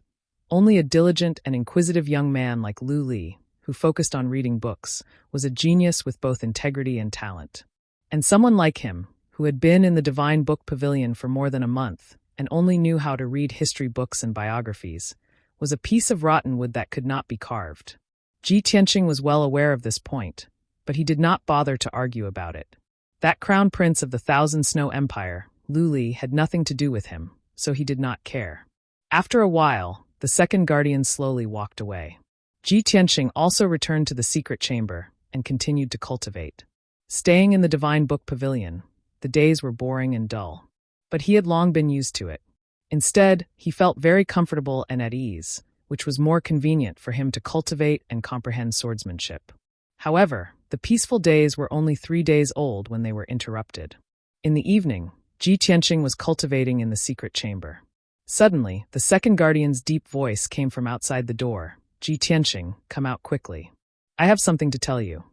only a diligent and inquisitive young man like Lu Li, who focused on reading books, was a genius with both integrity and talent. And someone like him, who had been in the Divine Book Pavilion for more than a month and only knew how to read history books and biographies, was a piece of rotten wood that could not be carved. Ji Tianqing was well aware of this point, but he did not bother to argue about it. That crown prince of the Thousand Snow Empire, Lu Li, had nothing to do with him, so he did not care. After a while, the second guardian slowly walked away. Ji Tianqing also returned to the secret chamber and continued to cultivate. Staying in the Divine Book Pavilion, the days were boring and dull. But he had long been used to it. Instead, he felt very comfortable and at ease, which was more convenient for him to cultivate and comprehend swordsmanship. However, the peaceful days were only 3 days old when they were interrupted. In the evening, Ji Tianqing was cultivating in the secret chamber. Suddenly, the second guardian's deep voice came from outside the door. "Ji Tianqing, come out quickly. I have something to tell you."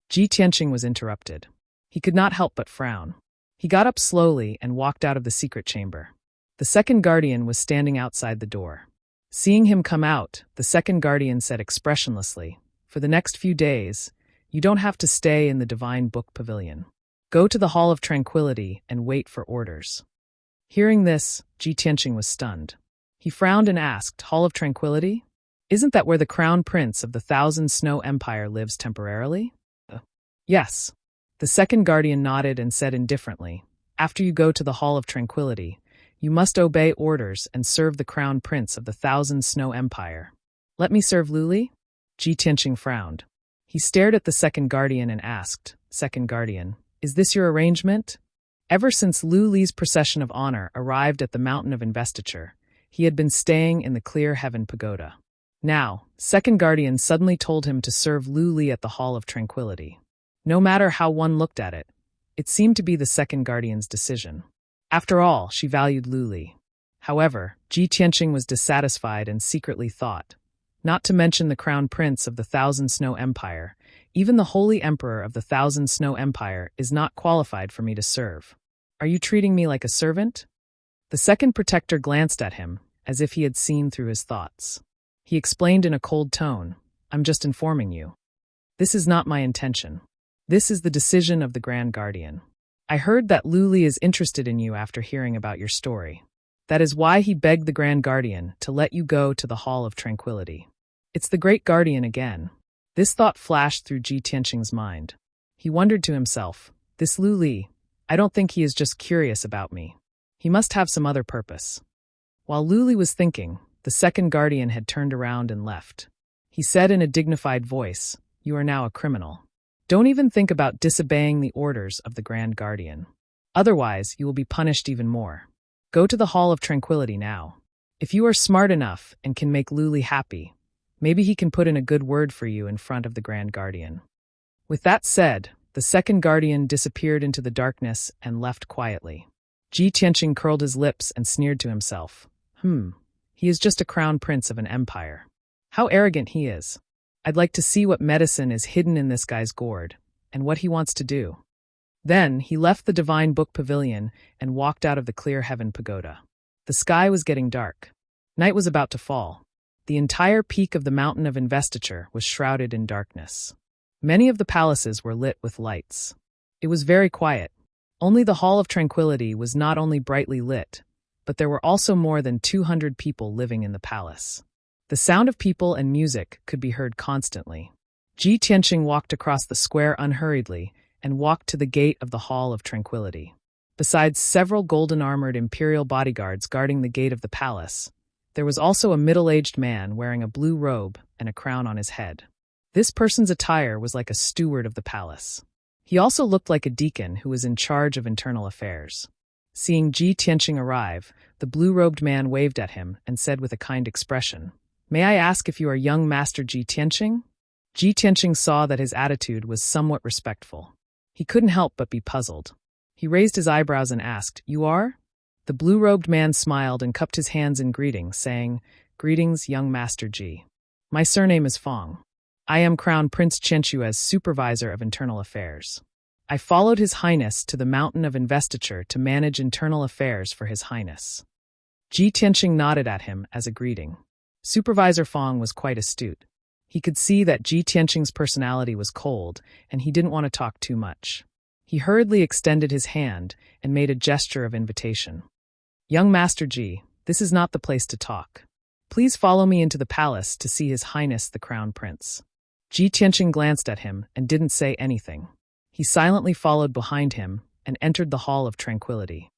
Ji Tianqing was interrupted. He could not help but frown. He got up slowly and walked out of the secret chamber. The second guardian was standing outside the door. Seeing him come out, the second guardian said expressionlessly, "For the next few days, you don't have to stay in the Divine Book Pavilion. Go to the Hall of Tranquility and wait for orders." Hearing this, Ji Tianqing was stunned. He frowned and asked, "Hall of Tranquility? Isn't that where the crown prince of the Thousand Snow Empire lives temporarily?" "Yes." The second guardian nodded and said indifferently, "After you go to the Hall of Tranquility, you must obey orders and serve the crown prince of the Thousand Snow Empire." "Let me serve Lu Li?" Ji Tianqing frowned. He stared at the second guardian and asked, "Second guardian, is this your arrangement?" Ever since Lu Li's procession of honor arrived at the Mountain of Investiture, he had been staying in the Clear Heaven Pagoda. Now, second guardian suddenly told him to serve Lu Li at the Hall of Tranquility. No matter how one looked at it, it seemed to be the second guardian's decision. After all, she valued Lu Li. However, Ji Tianqing was dissatisfied and secretly thought, not to mention the crown prince of the Thousand Snow Empire, even the holy emperor of the Thousand Snow Empire is not qualified for me to serve. Are you treating me like a servant? The second protector glanced at him, as if he had seen through his thoughts. He explained in a cold tone, "I'm just informing you. This is not my intention. This is the decision of the Grand Guardian. I heard that Lu Li is interested in you after hearing about your story. That is why he begged the Grand Guardian to let you go to the Hall of Tranquility. It's the Great Guardian again." This thought flashed through Ji Tianqing's mind. He wondered to himself, "This Lu Li, I don't think he is just curious about me. He must have some other purpose." While Luli was thinking, the second guardian had turned around and left. He said in a dignified voice, "You are now a criminal. Don't even think about disobeying the orders of the Grand Guardian. Otherwise, you will be punished even more. Go to the Hall of Tranquility now. If you are smart enough and can make Luli happy, maybe he can put in a good word for you in front of the Grand Guardian." With that said, the second guardian disappeared into the darkness and left quietly. Ji Tianqing curled his lips and sneered to himself. He is just a crown prince of an empire. How arrogant he is. I'd like to see what medicine is hidden in this guy's gourd, and what he wants to do. Then he left the Divine Book Pavilion and walked out of the Clear Heaven Pagoda. The sky was getting dark. Night was about to fall. The entire peak of the Mountain of Investiture was shrouded in darkness. Many of the palaces were lit with lights. It was very quiet. Only the Hall of Tranquility was not only brightly lit, but there were also more than 200 people living in the palace. The sound of people and music could be heard constantly. Ji Tianqing walked across the square unhurriedly and walked to the gate of the Hall of Tranquility. Besides several golden-armored imperial bodyguards guarding the gate of the palace, there was also a middle-aged man wearing a blue robe and a crown on his head. This person's attire was like a steward of the palace. He also looked like a deacon who was in charge of internal affairs. Seeing Ji Tianqing arrive, the blue-robed man waved at him and said with a kind expression, "May I ask if you are young Master Ji Tianqing?" Ji Tianqing saw that his attitude was somewhat respectful. He couldn't help but be puzzled. He raised his eyebrows and asked, "You are?" The blue-robed man smiled and cupped his hands in greeting, saying, "Greetings, young Master Ji. My surname is Fong. I am Crown Prince Qianqua's supervisor of internal affairs. I followed His Highness to the Mountain of Investiture to manage internal affairs for His Highness." Ji Tianqing nodded at him as a greeting. Supervisor Fong was quite astute. He could see that Ji Tianqing's personality was cold, and he didn't want to talk too much. He hurriedly extended his hand and made a gesture of invitation. "Young Master Ji, this is not the place to talk. Please follow me into the palace to see His Highness the Crown Prince." Ji Tianqing glanced at him and didn't say anything. He silently followed behind him and entered the Hall of Tranquility.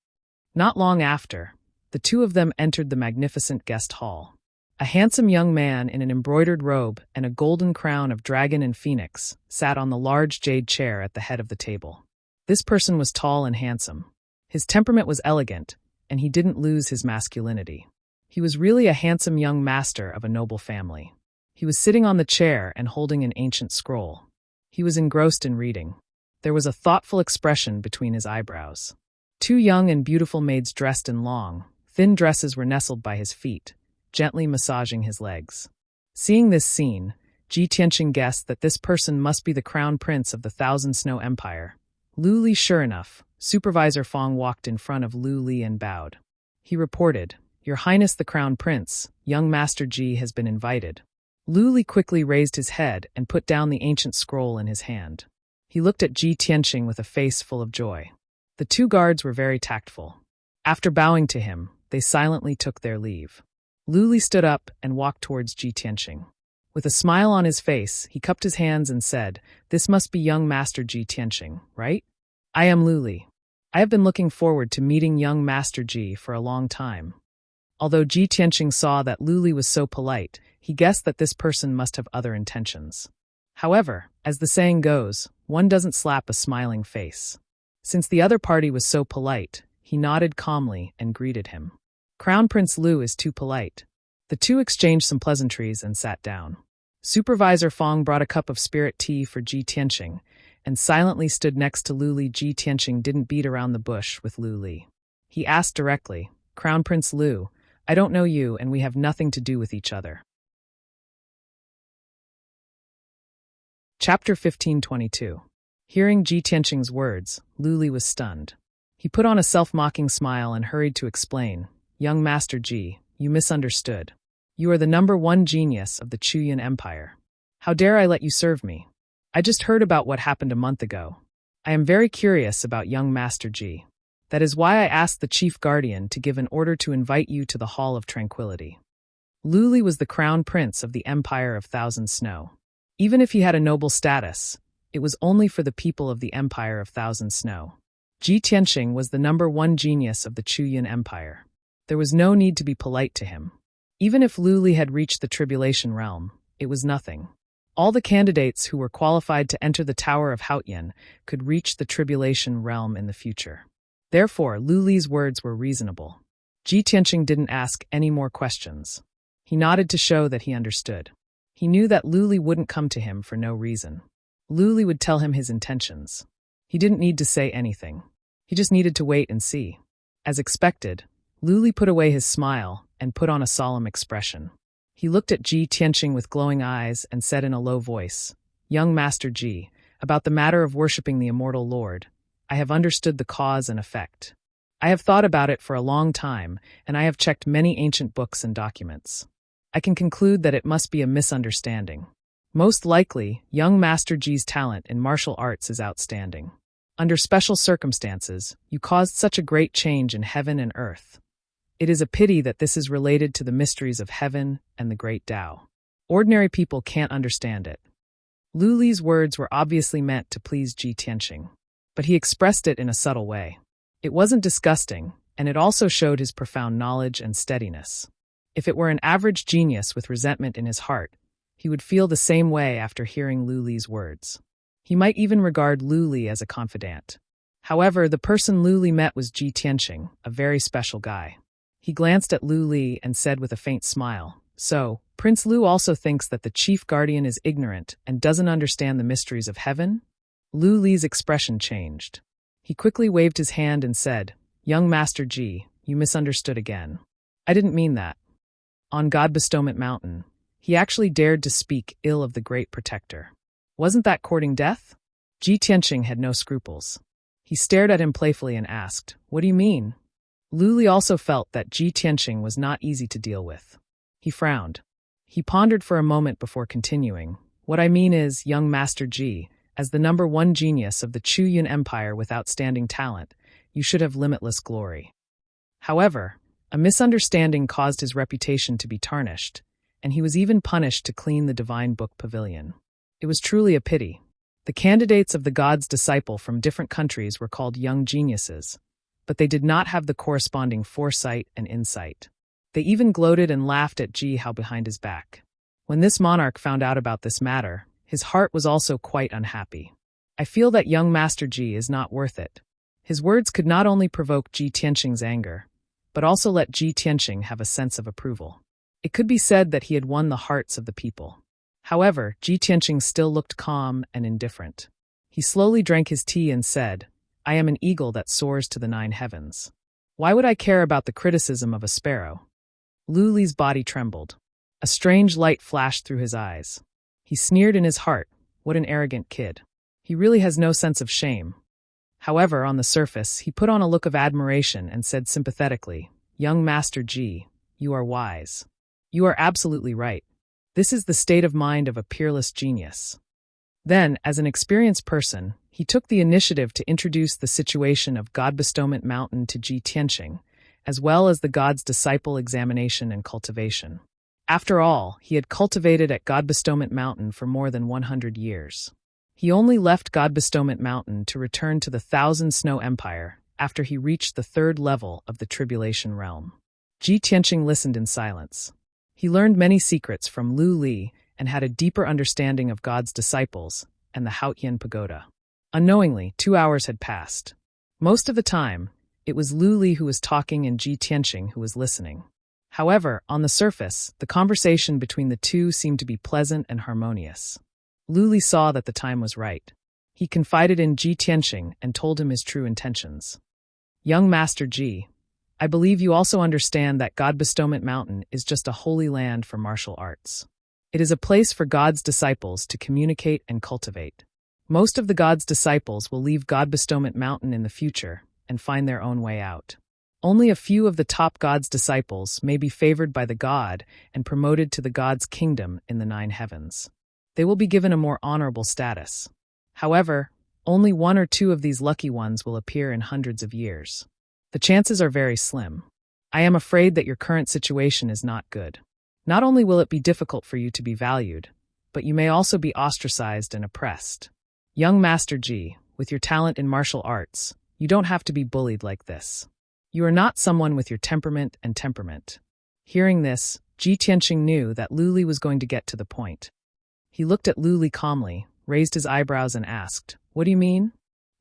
Not long after, the two of them entered the magnificent guest hall. A handsome young man in an embroidered robe and a golden crown of dragon and phoenix sat on the large jade chair at the head of the table. This person was tall and handsome. His temperament was elegant, and he didn't lose his masculinity. He was really a handsome young master of a noble family. He was sitting on the chair and holding an ancient scroll. He was engrossed in reading. There was a thoughtful expression between his eyebrows. Two young and beautiful maids dressed in long, thin dresses were nestled by his feet, gently massaging his legs. Seeing this scene, Ji Tianqing guessed that this person must be the crown prince of the Thousand Snow Empire. Luli. Sure enough, Supervisor Fong walked in front of Luli and bowed. He reported, "Your Highness the Crown Prince, young Master Ji has been invited." Luli quickly raised his head and put down the ancient scroll in his hand. He looked at Ji Tianqing with a face full of joy. The two guards were very tactful. After bowing to him, they silently took their leave. Luli stood up and walked towards Ji Tianqing. With a smile on his face, he cupped his hands and said, "This must be young Master Ji Tianqing, right? I am Luli. I have been looking forward to meeting young Master Ji for a long time." Although Ji Tianqing saw that Luli was so polite, he guessed that this person must have other intentions. However, as the saying goes, one doesn't slap a smiling face. Since the other party was so polite, he nodded calmly and greeted him. "Crown Prince Lu is too polite." The two exchanged some pleasantries and sat down. Supervisor Fong brought a cup of spirit tea for Ji Tianqing and silently stood next to Luli. Ji Tianqing didn't beat around the bush with Luli. He asked directly, "Crown Prince Lu, I don't know you and we have nothing to do with each other." Chapter 1522. Hearing Ji Tianqing's words, Luli was stunned. He put on a self-mocking smile and hurried to explain, "Young Master Ji, you misunderstood. You are the #1 genius of the Chuyan Empire. How dare I let you serve me? I just heard about what happened a month ago. I am very curious about young Master Ji. That is why I asked the Chief Guardian to give an order to invite you to the Hall of Tranquility." Luli was the crown prince of the Empire of Thousand Snow. Even if he had a noble status, it was only for the people of the Empire of Thousand Snow. Ji Tianqing was the #1 genius of the Chuyan Empire. There was no need to be polite to him. Even if Luli had reached the tribulation realm, it was nothing. All the candidates who were qualified to enter the Tower of Hautian could reach the tribulation realm in the future. Therefore, Luli's words were reasonable. Ji Tianqing didn't ask any more questions. He nodded to show that he understood. He knew that Luli wouldn't come to him for no reason. Luli would tell him his intentions. He didn't need to say anything. He just needed to wait and see. As expected, Luli put away his smile and put on a solemn expression. He looked at Ji Tianqing with glowing eyes and said in a low voice, "Young Master Ji, about the matter of worshipping the immortal Lord, I have understood the cause and effect. I have thought about it for a long time, and I have checked many ancient books and documents. I can conclude that it must be a misunderstanding. Most likely, young Master Ji's talent in martial arts is outstanding. Under special circumstances, you caused such a great change in heaven and earth. It is a pity that this is related to the mysteries of heaven and the great Tao. Ordinary people can't understand it." Luli's words were obviously meant to please Ji Tianqing, but he expressed it in a subtle way. It wasn't disgusting, and it also showed his profound knowledge and steadiness. If it were an average genius with resentment in his heart, he would feel the same way after hearing Luli's words. He might even regard Luli as a confidant. However, the person Luli met was Ji Tianqing, a very special guy. He glanced at Luli and said with a faint smile, "So, Prince Lu also thinks that the chief guardian is ignorant and doesn't understand the mysteries of heaven?" Luli's expression changed. He quickly waved his hand and said, "Young Master Ji, you misunderstood again. I didn't mean that." On God Bestowment Mountain, he actually dared to speak ill of the great protector. Wasn't that courting death? Ji Tianqing had no scruples. He stared at him playfully and asked, "What do you mean?" Luli also felt that Ji Tianqing was not easy to deal with. He frowned. He pondered for a moment before continuing, "What I mean is, young Master Ji, as the #1 genius of the Chu-Yun Empire with outstanding talent, you should have limitless glory. However, a misunderstanding caused his reputation to be tarnished, and he was even punished to clean the Divine Book Pavilion. It was truly a pity. The candidates of the God's disciple from different countries were called young geniuses, but they did not have the corresponding foresight and insight. They even gloated and laughed at Ji Hao behind his back. When this monarch found out about this matter, his heart was also quite unhappy. "I feel that young Master Ji is not worth it." His words could not only provoke Ji Tianqing's anger, but also let Ji Tianqing have a sense of approval. It could be said that he had won the hearts of the people. However, Ji Tianqing still looked calm and indifferent. He slowly drank his tea and said, "I am an eagle that soars to the 9 heavens. Why would I care about the criticism of a sparrow?" Luli's body trembled. A strange light flashed through his eyes. He sneered in his heart, "What an arrogant kid. He really has no sense of shame." However, on the surface, he put on a look of admiration and said sympathetically, "Young Master Ji, you are wise. You are absolutely right. This is the state of mind of a peerless genius." Then, as an experienced person, he took the initiative to introduce the situation of God Bestowment Mountain to Ji Tianqing, as well as the God's disciple examination and cultivation. After all, he had cultivated at God Bestowment Mountain for more than 100 years. He only left God Bestowment Mountain to return to the Thousand Snow Empire after he reached the 3rd level of the Tribulation Realm. Ji Tianqing listened in silence. He learned many secrets from Lu Li and had a deeper understanding of God's disciples and the Hautian Pagoda. Unknowingly, 2 hours had passed. Most of the time, it was Lu Li who was talking and Ji Tianqing who was listening. However, on the surface, the conversation between the two seemed to be pleasant and harmonious. Lu Li saw that the time was right. He confided in Ji Tianqing and told him his true intentions. "Young Master Ji, I believe you also understand that God Bestowment Mountain is just a holy land for martial arts. It is a place for God's disciples to communicate and cultivate. Most of the God's disciples will leave God Bestowment Mountain in the future and find their own way out. Only a few of the top God's disciples may be favored by the God and promoted to the God's kingdom in the 9 heavens. They will be given a more honorable status. However, only 1 or 2 of these lucky ones will appear in hundreds of years. The chances are very slim. I am afraid that your current situation is not good. Not only will it be difficult for you to be valued, but you may also be ostracized and oppressed. Young Master Ji, with your talent in martial arts, you don't have to be bullied like this. You are not someone with your temperament and temperament. Hearing this, Ji Tianqing knew that Lu Li was going to get to the point. He looked at Lu Li calmly, raised his eyebrows and asked, "What do you mean?"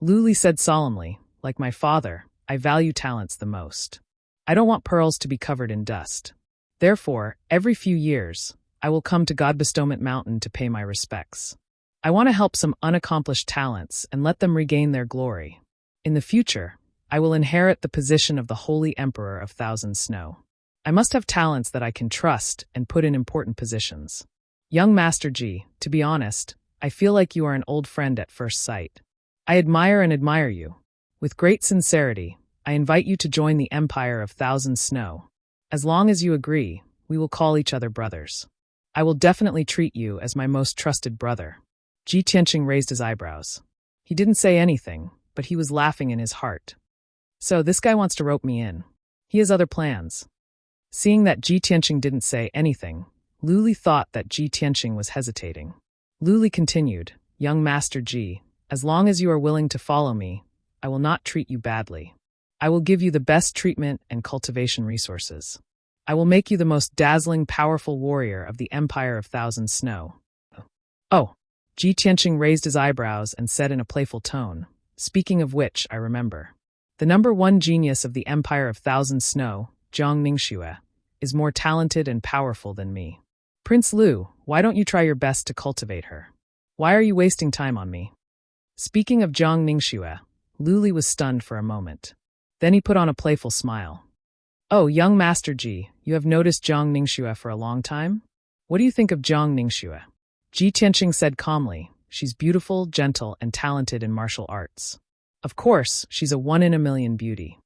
Lu Li said solemnly, "Like my father, I value talents the most. I don't want pearls to be covered in dust. Therefore, every few years, I will come to God Bestowment Mountain to pay my respects. I want to help some unaccomplished talents and let them regain their glory. In the future, I will inherit the position of the Holy Emperor of Thousand Snow. I must have talents that I can trust and put in important positions. Young Master Ji, to be honest, I feel like you are an old friend at first sight. I admire you. With great sincerity, I invite you to join the Empire of Thousand Snow. As long as you agree, we will call each other brothers. I will definitely treat you as my most trusted brother." Ji Tianqing raised his eyebrows. He didn't say anything, but he was laughing in his heart. So this guy wants to rope me in. He has other plans. Seeing that Ji Tianqing didn't say anything, Lu Li thought that Ji Tianqing was hesitating. Lu Li continued, "Young Master Ji, as long as you are willing to follow me, I will not treat you badly. I will give you the best treatment and cultivation resources. I will make you the most dazzling, powerful warrior of the Empire of Thousand Snow." "Oh." Ji Tianqing raised his eyebrows and said in a playful tone, "Speaking of which, I remember. The #1 genius of the Empire of Thousand Snow, Zhang Ningxue, is more talented and powerful than me. Prince Lu, why don't you try your best to cultivate her? Why are you wasting time on me?" Speaking of Zhang Ningxue, Lu Li was stunned for a moment. Then he put on a playful smile. "Oh, young Master Ji, you have noticed Zhang Ningxue for a long time? What do you think of Zhang Ningxue?" Ji Tianqing said calmly, "She's beautiful, gentle, and talented in martial arts. Of course, she's a 1 in a million beauty."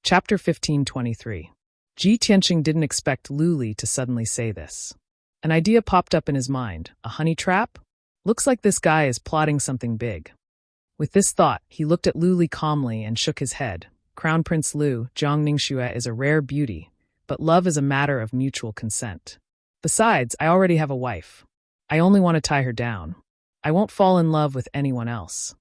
Chapter 1523. Ji Tianqing didn't expect Lu Li to suddenly say this. An idea popped up in his mind. A honey trap? Looks like this guy is plotting something big. With this thought, he looked at Lu Li calmly and shook his head. "Crown Prince Lu, Zhang Ningxue is a rare beauty, but love is a matter of mutual consent. Besides, I already have a wife. I only want to tie her down. I won't fall in love with anyone else."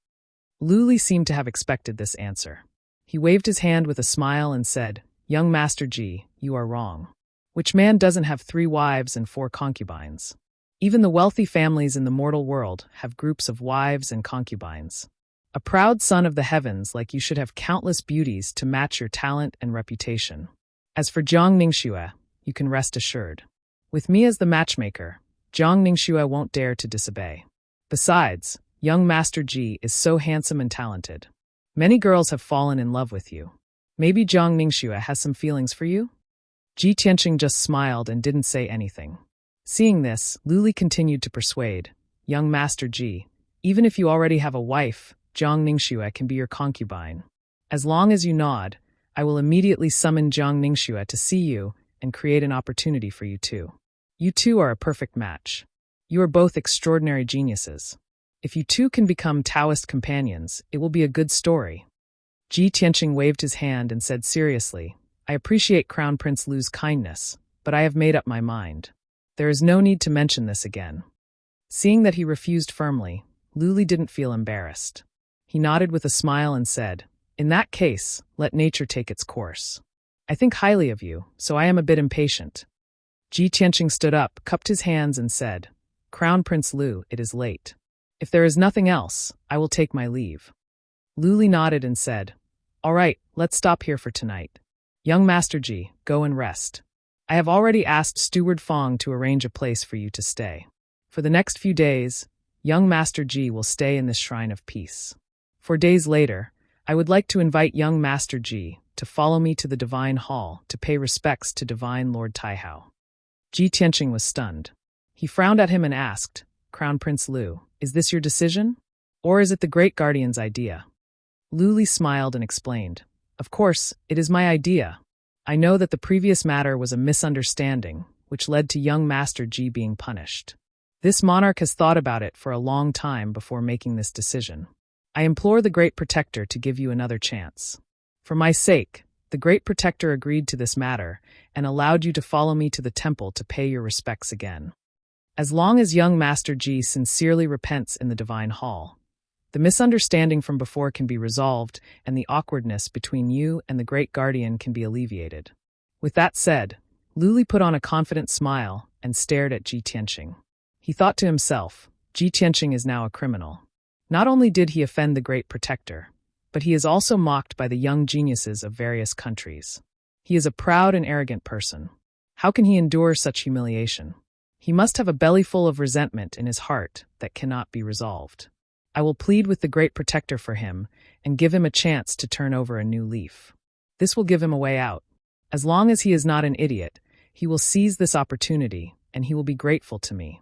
Lu Li seemed to have expected this answer. He waved his hand with a smile and said, "Young Master Ji, you are wrong. Which man doesn't have 3 wives and 4 concubines? Even the wealthy families in the mortal world have groups of wives and concubines. A proud son of the heavens like you should have countless beauties to match your talent and reputation. As for Zhang Ningxue, you can rest assured. With me as the matchmaker, Zhang Ningxue won't dare to disobey. Besides, young Master Ji is so handsome and talented. Many girls have fallen in love with you. Maybe Zhang Ningxue has some feelings for you?" Ji Tianqing just smiled and didn't say anything. Seeing this, Lu Li continued to persuade, "Young Master Ji, even if you already have a wife, Zhang Ningxue can be your concubine. As long as you nod, I will immediately summon Zhang Ningxue to see you and create an opportunity for you two. You two are a perfect match. You are both extraordinary geniuses. If you two can become Taoist companions, it will be a good story." Ji Tianqing waved his hand and said seriously, "I appreciate Crown Prince Lu's kindness, but I have made up my mind. There is no need to mention this again." Seeing that he refused firmly, Lu Li didn't feel embarrassed. He nodded with a smile and said, "In that case, let nature take its course. I think highly of you, so I am a bit impatient." Ji Tianqing stood up, cupped his hands and said, "Crown Prince Lu, it is late. If there is nothing else, I will take my leave." Lu Li nodded and said, "All right, let's stop here for tonight. Young Master Ji, go and rest. I have already asked Steward Fong to arrange a place for you to stay. For the next few days, young Master Ji will stay in this shrine of peace. 4 days later, I would like to invite young Master Ji to follow me to the Divine Hall to pay respects to Divine Lord Taihao." Ji Tianqing was stunned. He frowned at him and asked, "Crown Prince Lu, is this your decision? Or is it the Great Guardian's idea?" Lu Li smiled and explained, "Of course, it is my idea. I know that the previous matter was a misunderstanding, which led to young Master Ji being punished. This monarch has thought about it for a long time before making this decision. I implore the Great Protector to give you another chance. For my sake, the Great Protector agreed to this matter and allowed you to follow me to the temple to pay your respects again. As long as young Master Ji sincerely repents in the Divine Hall, The misunderstanding from before can be resolved, and the awkwardness between you and the great guardian can be alleviated. With that said, Luli put on a confident smile and stared at Ji Tianqing. He thought to himself, Ji Tianqing is now a criminal. Not only did he offend the great protector, but he is also mocked by the young geniuses of various countries. He is a proud and arrogant person. How can he endure such humiliation? He must have a belly full of resentment in his heart that cannot be resolved. I will plead with the great protector for him and give him a chance to turn over a new leaf. This will give him a way out. As long as he is not an idiot, he will seize this opportunity, and he will be grateful to me.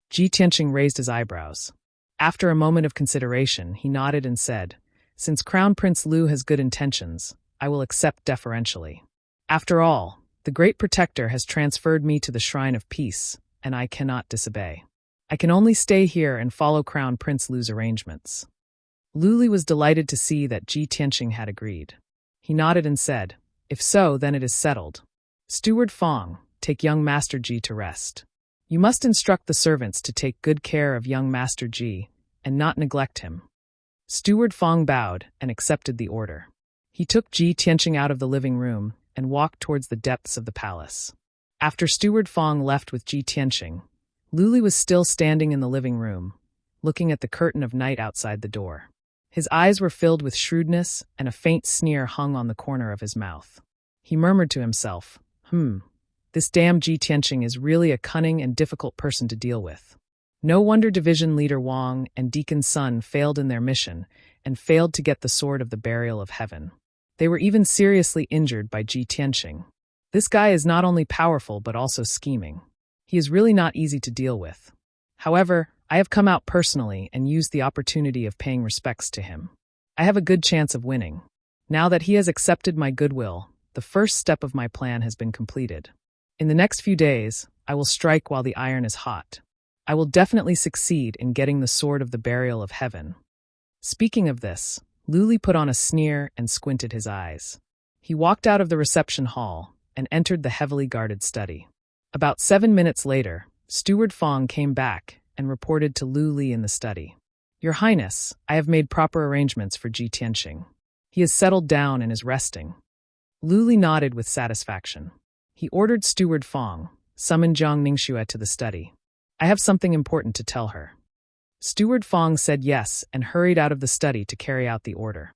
Ji Tianqing raised his eyebrows. After a moment of consideration, he nodded and said, Since Crown Prince Lu has good intentions, I will accept deferentially. After all, the great protector has transferred me to the Shrine of Peace, and I cannot disobey. I can only stay here and follow Crown Prince Lu's arrangements. Luli was delighted to see that Ji Tianqing had agreed. He nodded and said, If so, then it is settled. Steward Fong, take young Master Ji to rest. You must instruct the servants to take good care of young Master Ji and not neglect him. Steward Fong bowed and accepted the order. He took Ji Tianqing out of the living room and walked towards the depths of the palace. After Steward Fong left with Ji Tianqing, Luli was still standing in the living room, looking at the curtain of night outside the door. His eyes were filled with shrewdness, and a faint sneer hung on the corner of his mouth. He murmured to himself, This damn Ji Tianqing is really a cunning and difficult person to deal with. No wonder Division Leader Wang and Deacon Sun failed in their mission and failed to get the Sword of the Burial of Heaven. They were even seriously injured by Ji Tianqing. This guy is not only powerful but also scheming. He is really not easy to deal with. However, I have come out personally and used the opportunity of paying respects to him. I have a good chance of winning. Now that he has accepted my goodwill, the first step of my plan has been completed. In the next few days, I will strike while the iron is hot. I will definitely succeed in getting the Sword of the Burial of Heaven. Speaking of this, Luli put on a sneer and squinted his eyes. He walked out of the reception hall and entered the heavily guarded study. About 7 minutes later, Steward Fong came back and reported to Luli in the study. Your Highness, I have made proper arrangements for Ji Tianqing. He has settled down and is resting. Luli nodded with satisfaction. He ordered Steward Fong, summon Jiang Ningxue to the study. I have something important to tell her. Steward Fong said yes and hurried out of the study to carry out the order.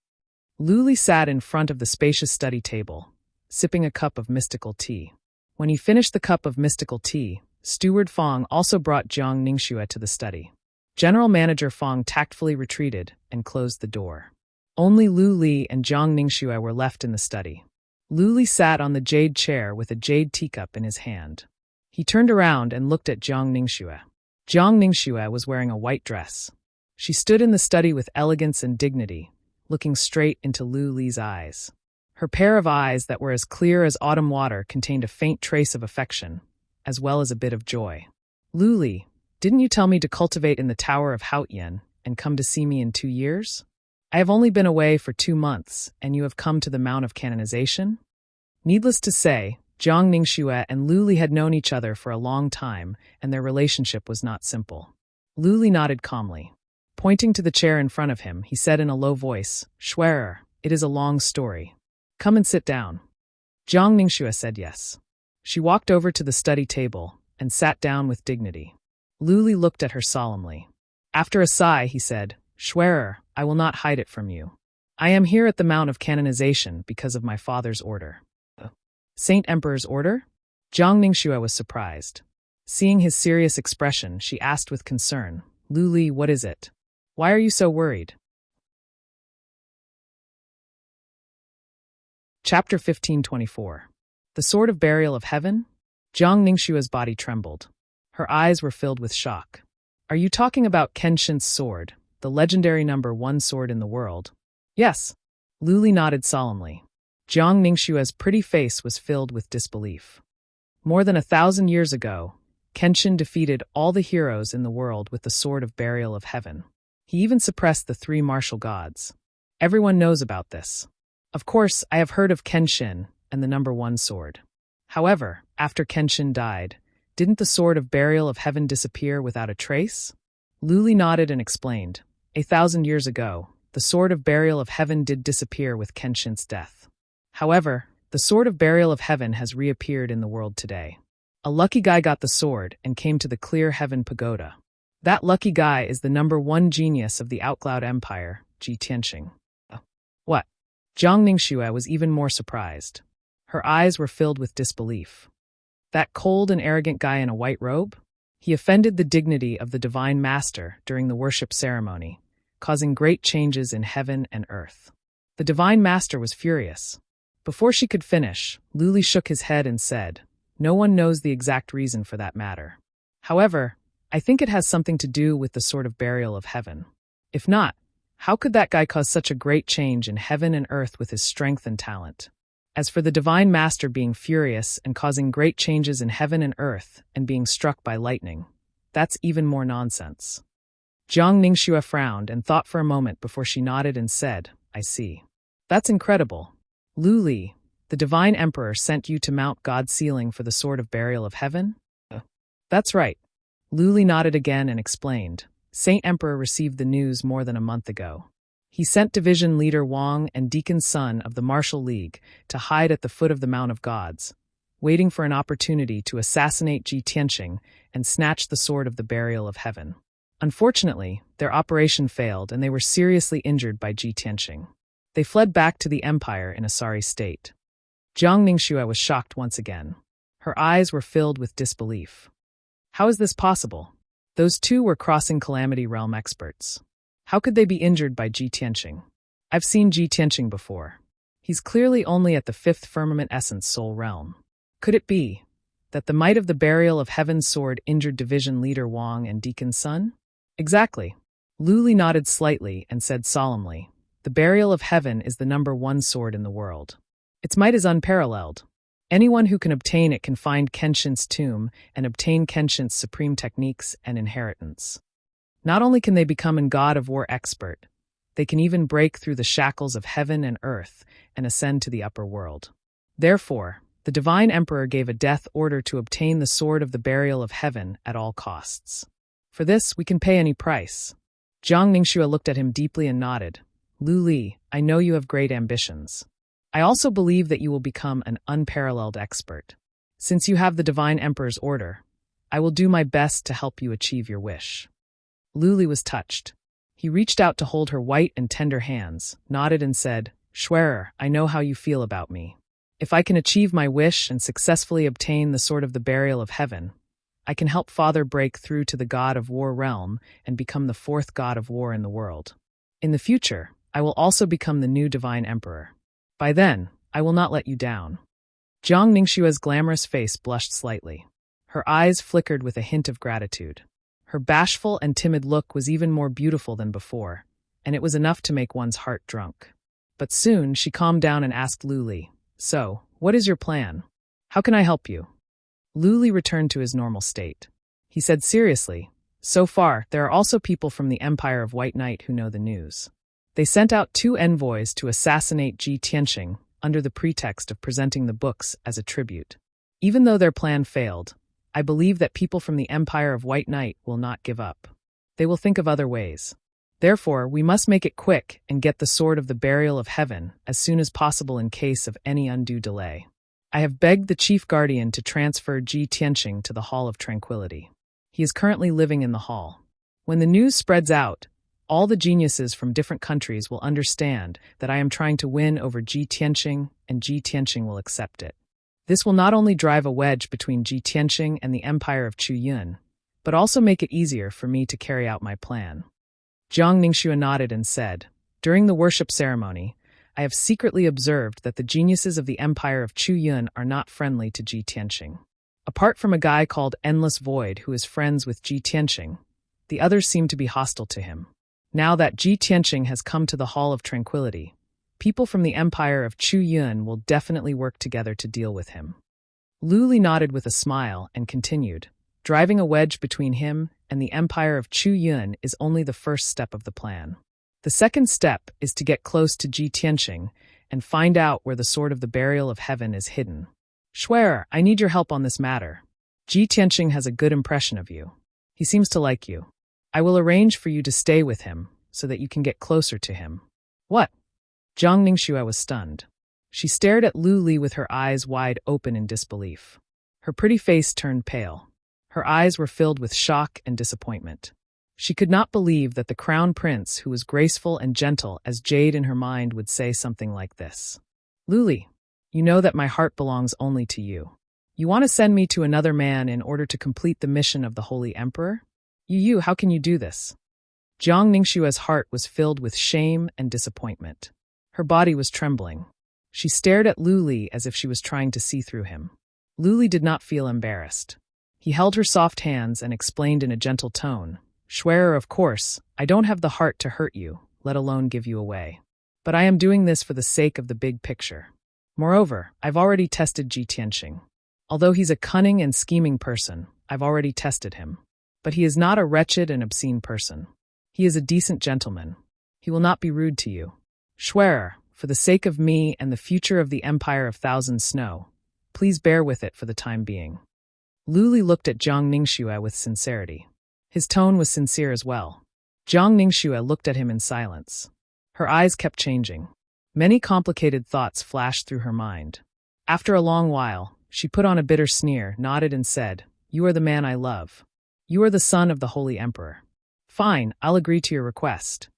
Luli sat in front of the spacious study table, sipping a cup of mystical tea. When he finished the cup of mystical tea, Steward Fong also brought Jiang Ningxue to the study. General Manager Fong tactfully retreated and closed the door. Only Lu Li and Jiang Ningxue were left in the study. Lu Li sat on the jade chair with a jade teacup in his hand. He turned around and looked at Jiang Ningxue. Jiang Ningxue was wearing a white dress. She stood in the study with elegance and dignity, looking straight into Lu Li's eyes. Her pair of eyes that were as clear as autumn water contained a faint trace of affection, as well as a bit of joy. Lu Li, didn't you tell me to cultivate in the Tower of Haotian and come to see me in 2 years? I have only been away for 2 months, and you have come to the Mount of Canonization? Needless to say, Jiang Ningxue and Lu Li had known each other for a long time, and their relationship was not simple. Lu Li nodded calmly. Pointing to the chair in front of him, he said in a low voice, Schwerer, it is a long story. Come and sit down. Jiang Ningxue said yes. She walked over to the study table and sat down with dignity. Lu Li looked at her solemnly. After a sigh, he said, Schwerer, I will not hide it from you. I am here at the Mount of Canonization because of my father's order. Saint Emperor's order? Jiang Ningxue was surprised. Seeing his serious expression, she asked with concern, Lu Li, what is it? Why are you so worried? Chapter 1524. The Sword of Burial of Heaven? Jiang Ningxue's body trembled. Her eyes were filled with shock. Are you talking about Kenshin's sword, the legendary #1 sword in the world? Yes. Lu Li nodded solemnly. Jiang Ningxue's pretty face was filled with disbelief. More than 1,000 years ago, Kenshin defeated all the heroes in the world with the Sword of Burial of Heaven. He even suppressed the 3 martial gods. Everyone knows about this. Of course, I have heard of Kenshin and the #1 sword. However, after Kenshin died, didn't the Sword of Burial of Heaven disappear without a trace? Lu Li nodded and explained, 1,000 years ago, the sword of burial of heaven did disappear with Kenshin's death. However, the sword of burial of heaven has reappeared in the world today. A lucky guy got the sword and came to the clear heaven pagoda. That lucky guy is the #1 genius of the Outcloud Empire, Ji Tianqing. What? Jiang Ningxue was even more surprised. Her eyes were filled with disbelief. That cold and arrogant guy in a white robe? He offended the dignity of the Divine Master during the worship ceremony, causing great changes in heaven and earth. The Divine Master was furious. Before she could finish, Luli shook his head and said, "No one knows the exact reason for that matter. However, I think it has something to do with the sword of burial of heaven. If not, how could that guy cause such a great change in heaven and earth with his strength and talent? As for the Divine Master being furious and causing great changes in heaven and earth and being struck by lightning, that's even more nonsense." Jiang Ningxue frowned and thought for a moment before she nodded and said, "I see. That's incredible. Luli, the Divine Emperor sent you to mount God's ceiling for the sword of burial of heaven?" "That's right." Luli nodded again and explained. "Saint Emperor received the news more than a month ago. He sent Division Leader Wang and Deacon Sun of the Martial League to hide at the foot of the Mount of Gods, waiting for an opportunity to assassinate Ji Tianqing and snatch the sword of the burial of heaven. Unfortunately, their operation failed and they were seriously injured by Ji Tianqing. They fled back to the Empire in a sorry state." Jiang Ningxue was shocked once again. Her eyes were filled with disbelief. How is this possible? Those two were crossing Calamity Realm experts. How could they be injured by Ji Tianqing? I've seen Ji Tianqing before. He's clearly only at the 5th Firmament Essence Soul Realm. Could it be that the might of the burial of heaven's sword injured Division Leader Wang and Deacon Sun? Exactly. Luli nodded slightly and said solemnly, "The burial of heaven is the #1 sword in the world. Its might is unparalleled. Anyone who can obtain it can find Kenshin's tomb and obtain Kenshin's supreme techniques and inheritance. Not only can they become a god of war expert, they can even break through the shackles of heaven and earth and ascend to the upper world. Therefore, the Divine Emperor gave a death order to obtain the sword of the burial of heaven at all costs. For this, we can pay any price." Jiang Ningxue looked at him deeply and nodded. "Luli, I know you have great ambitions. I also believe that you will become an unparalleled expert. Since you have the Divine Emperor's order, I will do my best to help you achieve your wish." Luli was touched. He reached out to hold her white and tender hands, nodded and said, "Schwerer, I know how you feel about me. If I can achieve my wish and successfully obtain the sword of the burial of heaven, I can help Father break through to the god of war realm and become the 4th god of war in the world. In the future, I will also become the new Divine Emperor. By then, I will not let you down." Jiang Ningxue's glamorous face blushed slightly. Her eyes flickered with a hint of gratitude. Her bashful and timid look was even more beautiful than before, and it was enough to make one's heart drunk. But soon she calmed down and asked Luli, "So, what is your plan? How can I help you?" Luli returned to his normal state. He said seriously, "So far, there are also people from the Empire of White Knight who know the news. They sent out 2 envoys to assassinate Ji Tianqing under the pretext of presenting the books as a tribute. Even though their plan failed, I believe that people from the Empire of White Knight will not give up. They will think of other ways. Therefore, we must make it quick and get the sword of the burial of heaven as soon as possible in case of any undue delay. I have begged the Chief Guardian to transfer Ji Tianqing to the Hall of Tranquility. He is currently living in the hall. When the news spreads out, all the geniuses from different countries will understand that I am trying to win over Ji Tianqing, and Ji Tianqing will accept it. This will not only drive a wedge between Ji Tianqing and the Empire of Chu Yun, but also make it easier for me to carry out my plan." Jiang Ningxue nodded and said, "During the worship ceremony, I have secretly observed that the geniuses of the Empire of Chu Yun are not friendly to Ji Tianqing. Apart from a guy called Endless Void who is friends with Ji Tianqing, the others seem to be hostile to him. Now that Ji Tianqing has come to the Hall of Tranquility, people from the Empire of Chu Yun will definitely work together to deal with him." Luli nodded with a smile and continued, "Driving a wedge between him and the Empire of Chu Yun is only the first step of the plan. The second step is to get close to Ji Tianqing and find out where the sword of the burial of heaven is hidden. Schwerer, I need your help on this matter. Ji Tianqing has a good impression of you. He seems to like you. I will arrange for you to stay with him, so that you can get closer to him." "What?" Jiang Ningxue was stunned. She stared at Lu Li with her eyes wide open in disbelief. Her pretty face turned pale. Her eyes were filled with shock and disappointment. She could not believe that the crown prince, who was graceful and gentle as jade in her mind, would say something like this. "Lu Li, you know that my heart belongs only to you. You want to send me to another man in order to complete the mission of the Holy Emperor? How can you do this?" Jiang Ningxue's heart was filled with shame and disappointment. Her body was trembling. She stared at Lu Li as if she was trying to see through him. Lu Li did not feel embarrassed. He held her soft hands and explained in a gentle tone, "Schwerer, of course, I don't have the heart to hurt you, let alone give you away. But I am doing this for the sake of the big picture. Moreover, I've already tested Ji Tianxing. Although he's a cunning and scheming person, I've already tested him. But he is not a wretched and obscene person. He is a decent gentleman. He will not be rude to you. Schwerer, for the sake of me and the future of the Empire of Thousand Snow, please bear with it for the time being." Lu Li looked at Jiang Ningxue with sincerity. His tone was sincere as well. Jiang Ningxue looked at him in silence. Her eyes kept changing. Many complicated thoughts flashed through her mind. After a long while, she put on a bitter sneer, nodded and said, "You are the man I love. You are the son of the Holy Emperor. Fine, I'll agree to your request."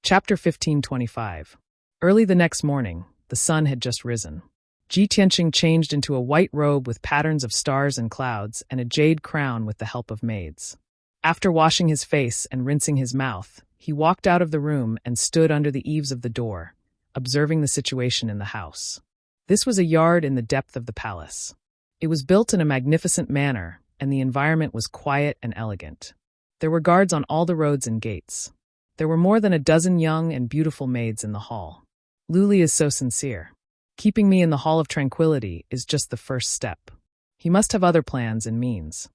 Chapter 1525. Early the next morning, the sun had just risen. Ji Tianxing changed into a white robe with patterns of stars and clouds and a jade crown with the help of maids. After washing his face and rinsing his mouth, he walked out of the room and stood under the eaves of the door, observing the situation in the house. This was a yard in the depth of the palace. It was built in a magnificent manner, and the environment was quiet and elegant. There were guards on all the roads and gates. There were more than a dozen young and beautiful maids in the hall. Lu Li is so sincere. Keeping me in the Hall of Tranquility is just the first step. He must have other plans and means.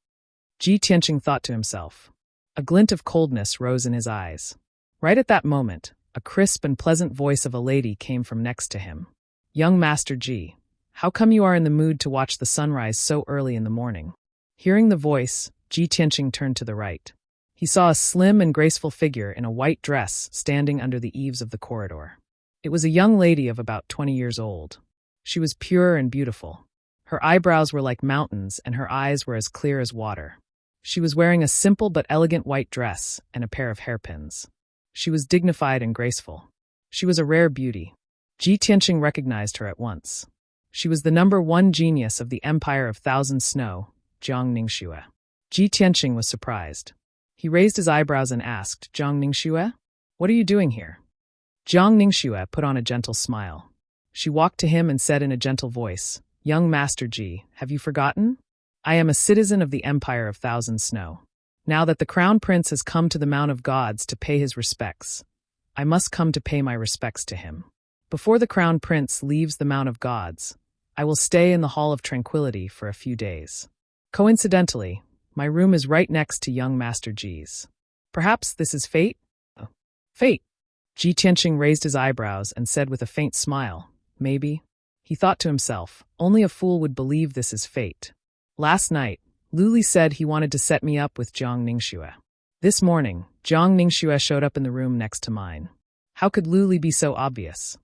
Ji Tianxing thought to himself. A glint of coldness rose in his eyes. Right at that moment, a crisp and pleasant voice of a lady came from next to him. "Young Master Ji, how come you are in the mood to watch the sunrise so early in the morning?" Hearing the voice, Ji Tianxing turned to the right. He saw a slim and graceful figure in a white dress standing under the eaves of the corridor. It was a young lady of about 20 years old. She was pure and beautiful. Her eyebrows were like mountains and her eyes were as clear as water. She was wearing a simple but elegant white dress and a pair of hairpins. She was dignified and graceful. She was a rare beauty. Ji Tianxing recognized her at once. She was the #1 genius of the Empire of Thousand Snow, Jiang Ningxue. Ji Tianxing was surprised. He raised his eyebrows and asked, "Jiang Ningxue? What are you doing here?" Jiang Ningxue put on a gentle smile. She walked to him and said in a gentle voice, "Young Master Ji, have you forgotten? I am a citizen of the Empire of Thousand Snow. Now that the Crown Prince has come to the Mount of Gods to pay his respects, I must come to pay my respects to him. Before the Crown Prince leaves the Mount of Gods, I will stay in the Hall of Tranquility for a few days. Coincidentally, my room is right next to young Master Ji's. Perhaps this is fate?" "Fate?" Ji Tianxing raised his eyebrows and said with a faint smile, "Maybe." He thought to himself, only a fool would believe this is fate. Last night, Lu Li said he wanted to set me up with Jiang Ningxue. This morning, Jiang Ningxue showed up in the room next to mine. How could Lu Li be so obvious?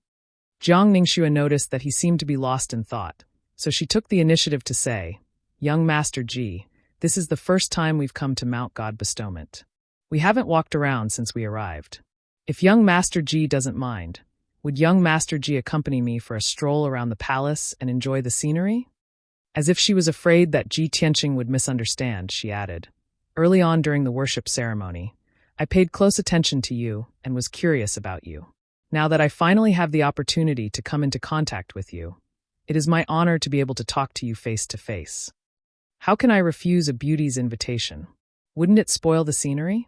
Jiang Ningxue noticed that he seemed to be lost in thought, so she took the initiative to say, "Young Master Ji, this is the first time we've come to Mount God Bestowment. We haven't walked around since we arrived. If young Master Ji doesn't mind, would young Master Ji accompany me for a stroll around the palace and enjoy the scenery?" As if she was afraid that Ji Tianxing would misunderstand, she added, "Early on during the worship ceremony, I paid close attention to you and was curious about you. Now that I finally have the opportunity to come into contact with you, it is my honor to be able to talk to you face to face. How can I refuse a beauty's invitation? Wouldn't it spoil the scenery?"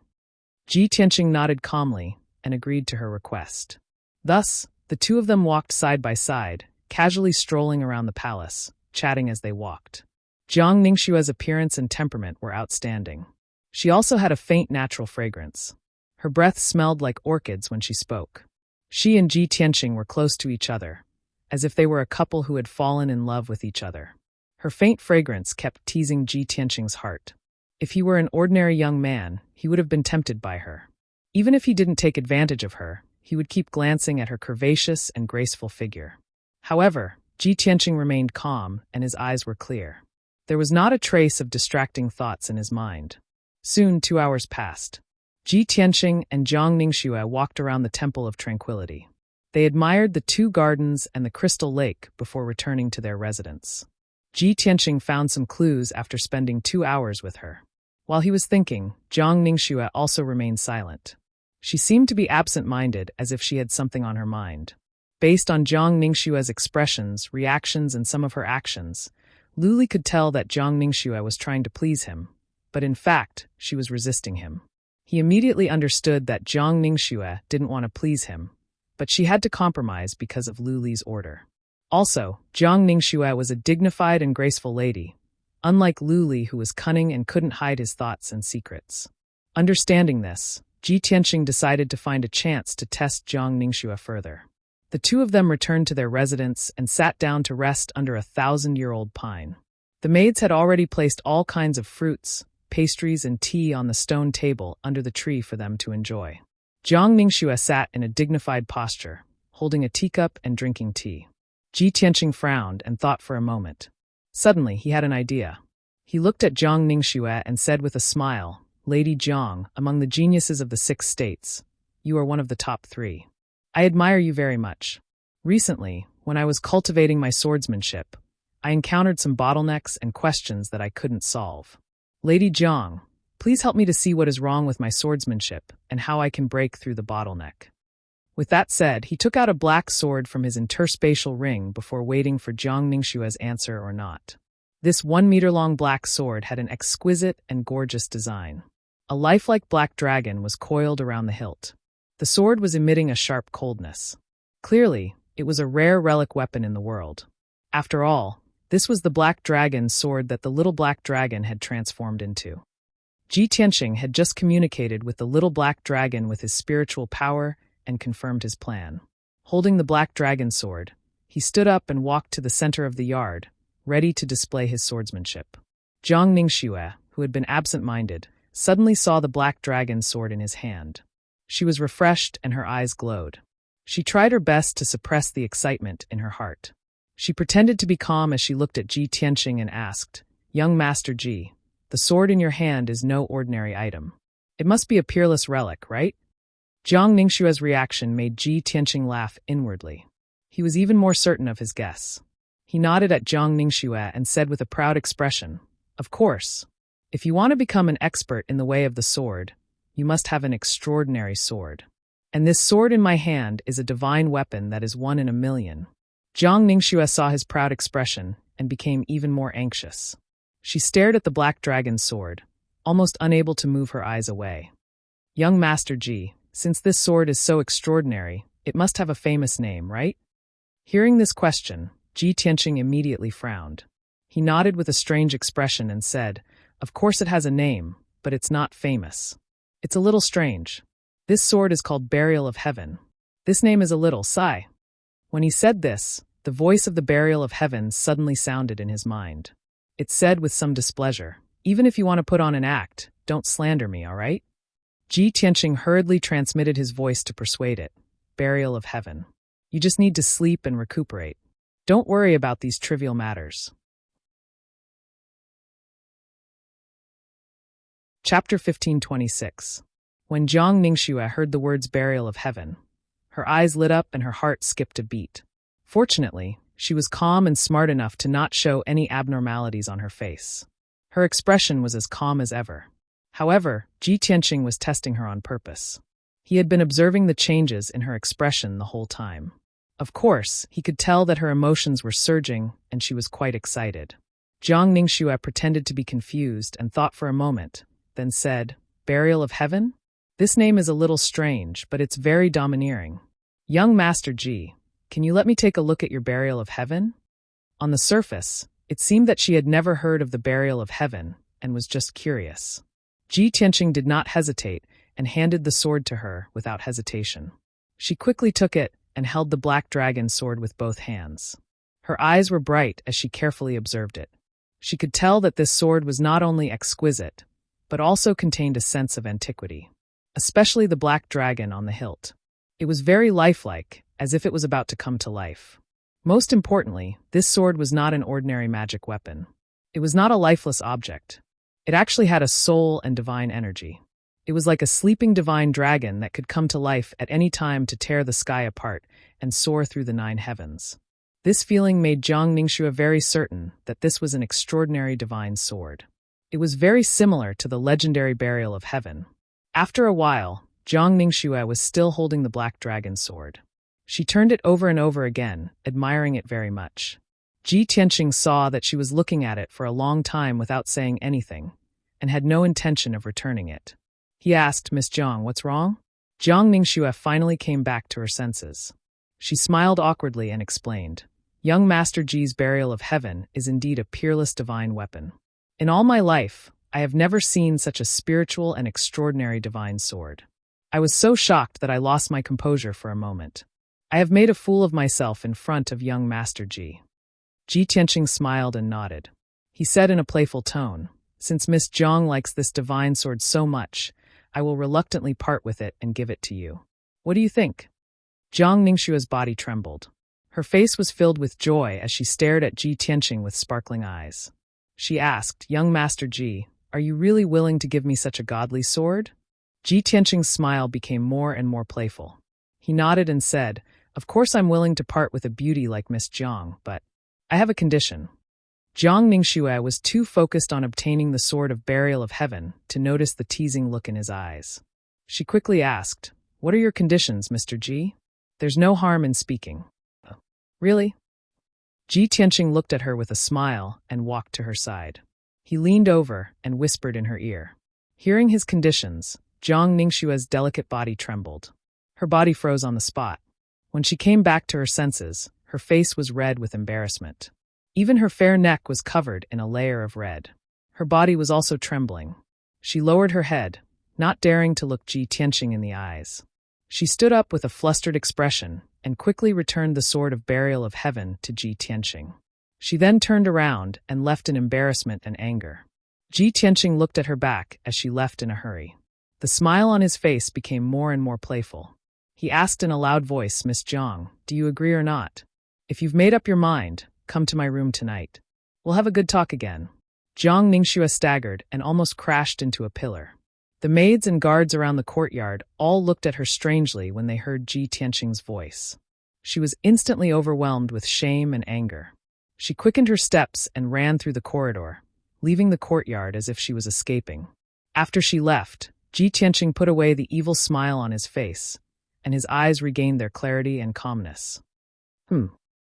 Ji Tianxing nodded calmly and agreed to her request. Thus, the two of them walked side by side, casually strolling around the palace, chatting as they walked. Jiang Ningxue's appearance and temperament were outstanding. She also had a faint natural fragrance. Her breath smelled like orchids when she spoke. She and Ji Tianxing were close to each other, as if they were a couple who had fallen in love with each other. Her faint fragrance kept teasing Ji Tianxing's heart. If he were an ordinary young man, he would have been tempted by her. Even if he didn't take advantage of her, he would keep glancing at her curvaceous and graceful figure. However, Ji Tianqing remained calm and his eyes were clear. There was not a trace of distracting thoughts in his mind. Soon 2 hours passed. Ji Tianqing and Jiang Ningxue walked around the Temple of Tranquility. They admired the 2 gardens and the crystal lake before returning to their residence. Ji Tianqing found some clues after spending 2 hours with her. While he was thinking, Jiang Ningxue also remained silent. She seemed to be absent-minded, as if she had something on her mind. Based on Jiang Ningxue's expressions, reactions, and some of her actions, Lu Li could tell that Jiang Ningxue was trying to please him, but in fact, she was resisting him. He immediately understood that Jiang Ningxue didn't want to please him, but she had to compromise because of Lu Li's order. Also, Jiang Ningxue was a dignified and graceful lady, unlike Lu Li, who was cunning and couldn't hide his thoughts and secrets. Understanding this, Ji Tianqing decided to find a chance to test Jiang Ningxue further. The 2 of them returned to their residence and sat down to rest under a 1,000-year-old pine. The maids had already placed all kinds of fruits, pastries, and tea on the stone table under the tree for them to enjoy. Jiang Ningxue sat in a dignified posture, holding a teacup and drinking tea. Ji Tianqing frowned and thought for a moment. Suddenly, he had an idea. He looked at Jiang Ningxue and said with a smile, "Lady Jiang, among the geniuses of the 6 states, you are one of the top 3. I admire you very much. Recently, when I was cultivating my swordsmanship, I encountered some bottlenecks and questions that I couldn't solve. Lady Jiang, please help me to see what is wrong with my swordsmanship and how I can break through the bottleneck." With that said, he took out a black sword from his interspatial ring before waiting for Jiang Ningxue's answer or not. This 1-meter-long black sword had an exquisite and gorgeous design. A lifelike black dragon was coiled around the hilt. The sword was emitting a sharp coldness. Clearly, it was a rare relic weapon in the world. After all, this was the black dragon's sword that the little black dragon had transformed into. Ji Tianqing had just communicated with the little black dragon with his spiritual power and confirmed his plan. Holding the black dragon sword, he stood up and walked to the center of the yard, ready to display his swordsmanship. Jiang Ningxue, who had been absent-minded, suddenly saw the black dragon's sword in his hand. She was refreshed and her eyes glowed. She tried her best to suppress the excitement in her heart. She pretended to be calm as she looked at Ji Tianqing and asked, "Young Master Ji, the sword in your hand is no ordinary item. It must be a peerless relic, right?" Jiang Ningxue's reaction made Ji Tianqing laugh inwardly. He was even more certain of his guess. He nodded at Jiang Ningxue and said with a proud expression, "Of course. If you want to become an expert in the way of the sword, you must have an extraordinary sword. And this sword in my hand is a divine weapon that is 1 in a million." Jiang Ningxue saw his proud expression and became even more anxious. She stared at the black dragon's sword, almost unable to move her eyes away. "Young Master Ji, since this sword is so extraordinary, it must have a famous name, right?" Hearing this question, Ji Tianqing immediately frowned. He nodded with a strange expression and said, "Of course it has a name, but it's not famous. It's a little strange. This sword is called Burial of Heaven. This name is a little sigh." When he said this, the voice of the Burial of Heaven suddenly sounded in his mind. It said with some displeasure, "Even if you want to put on an act, don't slander me, all right?" Ji Tianqing hurriedly transmitted his voice to persuade it. "Burial of Heaven. You just need to sleep and recuperate. Don't worry about these trivial matters." Chapter 1526. When Jiang Ningxue heard the words Burial of Heaven, her eyes lit up and her heart skipped a beat. Fortunately, she was calm and smart enough to not show any abnormalities on her face. Her expression was as calm as ever. However, Ji Tianqing was testing her on purpose. He had been observing the changes in her expression the whole time. Of course, he could tell that her emotions were surging and she was quite excited. Jiang Ningxue pretended to be confused and thought for a moment, then said, "Burial of Heaven? This name is a little strange, but it's very domineering. Young Master Ji, can you let me take a look at your Burial of Heaven?" On the surface, it seemed that she had never heard of the Burial of Heaven and was just curious. Ji Tianqing did not hesitate and handed the sword to her without hesitation. She quickly took it and held the black dragon sword with both hands. Her eyes were bright as she carefully observed it. She could tell that this sword was not only exquisite, but also contained a sense of antiquity, especially the black dragon on the hilt. It was very lifelike, as if it was about to come to life. Most importantly, this sword was not an ordinary magic weapon. It was not a lifeless object. It actually had a soul and divine energy. It was like a sleeping divine dragon that could come to life at any time to tear the sky apart and soar through the 9 heavens. This feeling made Jiang Ningxue very certain that this was an extraordinary divine sword. It was very similar to the legendary Burial of Heaven. After a while, Jiang Ningxue was still holding the black dragon sword. She turned it over and over again, admiring it very much. Ji Tianqing saw that she was looking at it for a long time without saying anything, and had no intention of returning it. He asked, "Miss Jiang, what's wrong?" Jiang Ningxue finally came back to her senses. She smiled awkwardly and explained, "Young Master Ji's Burial of Heaven is indeed a peerless divine weapon. In all my life, I have never seen such a spiritual and extraordinary divine sword. I was so shocked that I lost my composure for a moment. I have made a fool of myself in front of young Master Ji." Ji Tianqing smiled and nodded. He said in a playful tone, "Since Miss Jiang likes this divine sword so much, I will reluctantly part with it and give it to you. What do you think?" Jiang Ningxue's body trembled. Her face was filled with joy as she stared at Ji Tianqing with sparkling eyes. She asked, "Young Master Ji, are you really willing to give me such a godly sword?" Ji Tianqing's smile became more and more playful. He nodded and said, "Of course I'm willing to part with a beauty like Miss Jiang, but I have a condition." Jiang Ningxue was too focused on obtaining the sword of Burial of Heaven to notice the teasing look in his eyes. She quickly asked, "What are your conditions, Mr. Ji? There's no harm in speaking." "Really?" Ji Tianqing looked at her with a smile and walked to her side. He leaned over and whispered in her ear. Hearing his conditions, Jiang Ningxue's delicate body trembled. Her body froze on the spot. When she came back to her senses, her face was red with embarrassment. Even her fair neck was covered in a layer of red. Her body was also trembling. She lowered her head, not daring to look Ji Tianqing in the eyes. She stood up with a flustered expression and quickly returned the sword of Burial of Heaven to Ji Tianqing. She then turned around and left in embarrassment and anger. Ji Tianqing looked at her back as she left in a hurry. The smile on his face became more and more playful. He asked in a loud voice, "Miss Jiang, do you agree or not? If you've made up your mind, come to my room tonight. We'll have a good talk again." Jiang Ningxue staggered and almost crashed into a pillar. The maids and guards around the courtyard all looked at her strangely when they heard Ji Tianqing's voice. She was instantly overwhelmed with shame and anger. She quickened her steps and ran through the corridor, leaving the courtyard as if she was escaping. After she left, Ji Tianqing put away the evil smile on his face, and his eyes regained their clarity and calmness.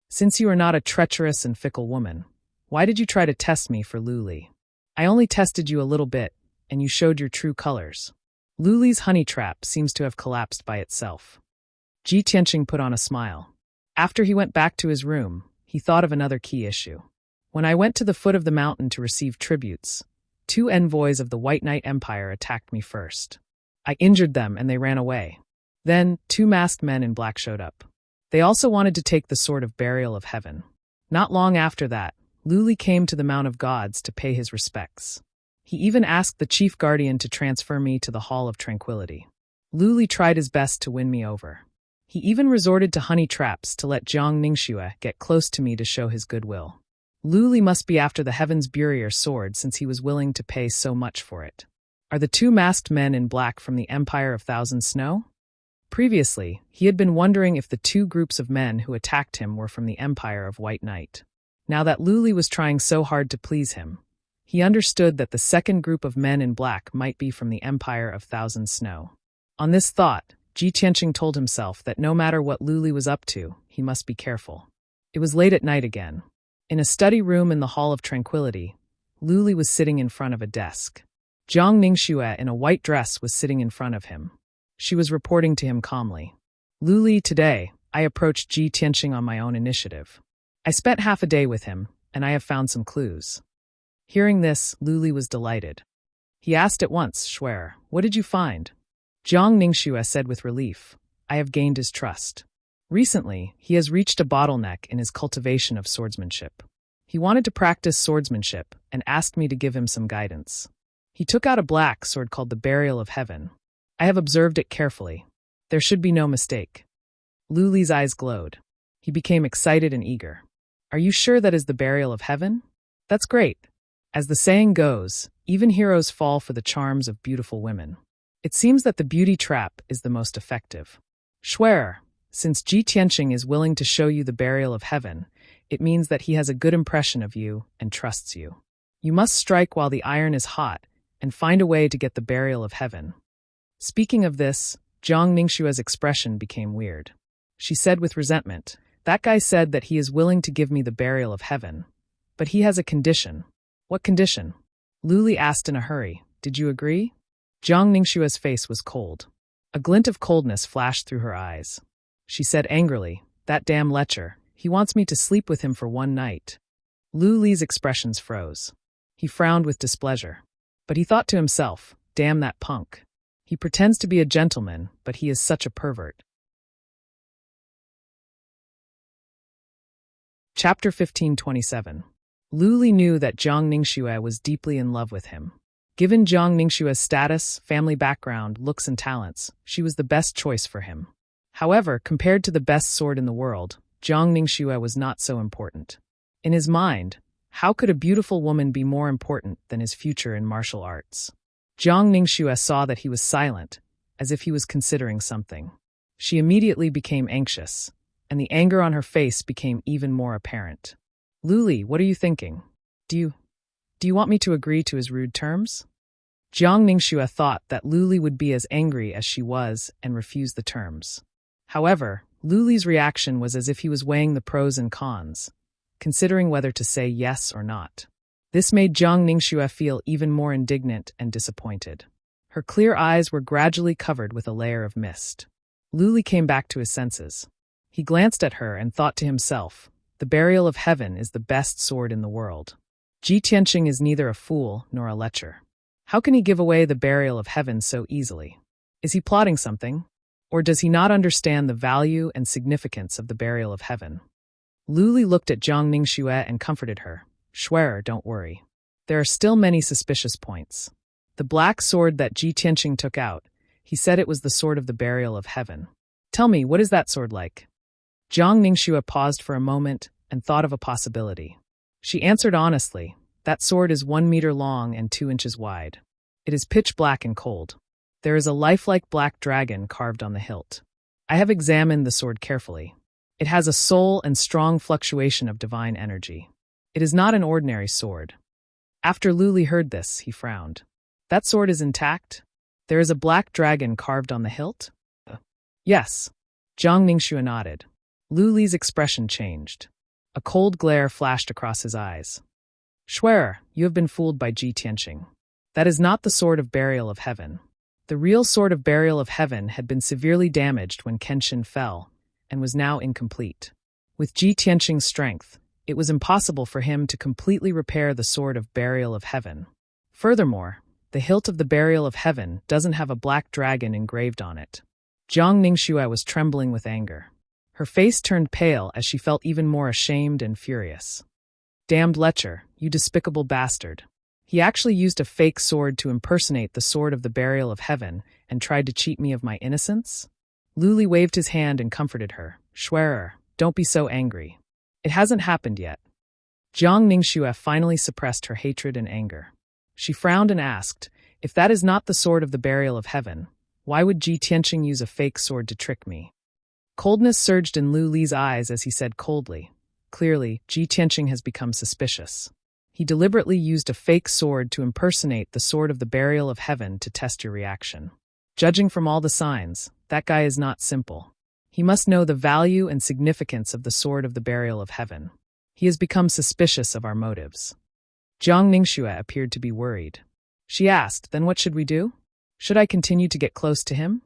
Since you are not a treacherous and fickle woman, why did you try to test me for Luli? I only tested you a little bit, and you showed your true colors. Luli's honey trap seems to have collapsed by itself." Ji Tianqing put on a smile. After he went back to his room, he thought of another key issue. "When I went to the foot of the mountain to receive tributes, 2 envoys of the White Knight Empire attacked me first. I injured them and they ran away. Then 2 masked men in black showed up. They also wanted to take the sword of Burial of Heaven. Not long after that, Luli came to the Mount of Gods to pay his respects. He even asked the chief guardian to transfer me to the Hall of Tranquility. Luli tried his best to win me over. He even resorted to honey traps to let Jiang Ningxue get close to me to show his goodwill. Luli must be after the Heaven's Burial sword since he was willing to pay so much for it. Are the 2 masked men in black from the Empire of Thousand Snow?" Previously, he had been wondering if the 2 groups of men who attacked him were from the Empire of White Knight. Now that Luli was trying so hard to please him, he understood that the second group of men in black might be from the Empire of Thousand Snow. On this thought, Ji Tianqing told himself that no matter what Luli was up to, he must be careful. It was late at night again. In a study room in the Hall of Tranquility, Luli was sitting in front of a desk. Jiang Ningxue in a white dress was sitting in front of him. She was reporting to him calmly. "Luli, today, I approached Ji Tianqing on my own initiative. I spent half a day with him, and I have found some clues." Hearing this, Luli was delighted. He asked at once, "Shuer, what did you find?" Jiang Ningxue said with relief, "I have gained his trust. Recently, he has reached a bottleneck in his cultivation of swordsmanship. He wanted to practice swordsmanship and asked me to give him some guidance. He took out a black sword called the Burial of Heaven. I have observed it carefully. There should be no mistake. Lu Li's eyes glowed. He became excited and eager. Are you sure that is the Burial of Heaven? That's great. As the saying goes, even heroes fall for the charms of beautiful women. It seems that the beauty trap is the most effective. Schwerer, since Ji Tianqing is willing to show you the Burial of Heaven, it means that he has a good impression of you and trusts you. You must strike while the iron is hot and find a way to get the Burial of Heaven. Speaking of this, Jiang Ningxua's expression became weird. She said with resentment, that guy said that he is willing to give me the Burial of Heaven. But he has a condition. What condition? Lu Li asked in a hurry. Did you agree? Jiang Ningxua's face was cold. A glint of coldness flashed through her eyes. She said angrily, that damn lecher, he wants me to sleep with him for one night. Lu Li's expressions froze. He frowned with displeasure. But he thought to himself, damn that punk. He pretends to be a gentleman, but he is such a pervert. Chapter 1527. Lu Li knew that Jiang Ningxue was deeply in love with him. Given Jiang Ningxue's status, family background, looks and talents, she was the best choice for him. However, compared to the best sword in the world, Jiang Ningxue was not so important. In his mind, how could a beautiful woman be more important than his future in martial arts? Jiang Ningxue saw that he was silent, as if he was considering something. She immediately became anxious, and the anger on her face became even more apparent. Lu Li, what are you thinking? Do you want me to agree to his rude terms? Jiang Ningxue thought that Lu Li would be as angry as she was and refuse the terms. However, Lu Li's reaction was as if he was weighing the pros and cons, considering whether to say yes or not. This made Jiang Ningxue feel even more indignant and disappointed. Her clear eyes were gradually covered with a layer of mist. Lu Li came back to his senses. He glanced at her and thought to himself, the Burial of Heaven is the best sword in the world. Ji Tianqing is neither a fool nor a lecher. How can he give away the Burial of Heaven so easily? Is he plotting something? Or does he not understand the value and significance of the Burial of Heaven? Lu Li looked at Jiang Ningxue and comforted her. Schwerer, don't worry. There are still many suspicious points. The black sword that Ji Tianqing took out, he said it was the sword of the Burial of Heaven. Tell me, what is that sword like? Jiang Ningxue paused for a moment and thought of a possibility. She answered honestly, that sword is 1 meter long and 2 inches wide. It is pitch black and cold. There is a lifelike black dragon carved on the hilt. I have examined the sword carefully. It has a soul and strong fluctuation of divine energy. It is not an ordinary sword. After Lu Li heard this, he frowned. That sword is intact? There is a black dragon carved on the hilt? Yes. Jiang Ningxue nodded. Lu Li's expression changed. A cold glare flashed across his eyes. Schwerer, you have been fooled by Ji Tianqing. That is not the sword of Burial of Heaven. The real sword of Burial of Heaven had been severely damaged when Kenshin fell, and was now incomplete. With Ji Tianqing's strength, it was impossible for him to completely repair the sword of Burial of Heaven. Furthermore, the hilt of the Burial of Heaven doesn't have a black dragon engraved on it. Jiang Ningxue was trembling with anger. Her face turned pale as she felt even more ashamed and furious. Damned lecher, you despicable bastard. He actually used a fake sword to impersonate the sword of the Burial of Heaven and tried to cheat me of my innocence? Lu Li waved his hand and comforted her. Schwerer, don't be so angry. It hasn't happened yet. Jiang Ningxue finally suppressed her hatred and anger. She frowned and asked, if that is not the sword of the Burial of Heaven, why would Ji Tianqing use a fake sword to trick me? Coldness surged in Lu Li's eyes as he said coldly, clearly, Ji Tianqing has become suspicious. He deliberately used a fake sword to impersonate the sword of the Burial of Heaven to test your reaction. Judging from all the signs, that guy is not simple. He must know the value and significance of the sword of the Burial of Heaven. He has become suspicious of our motives. Jiang Ningxue appeared to be worried. She asked, then what should we do? Should I continue to get close to him?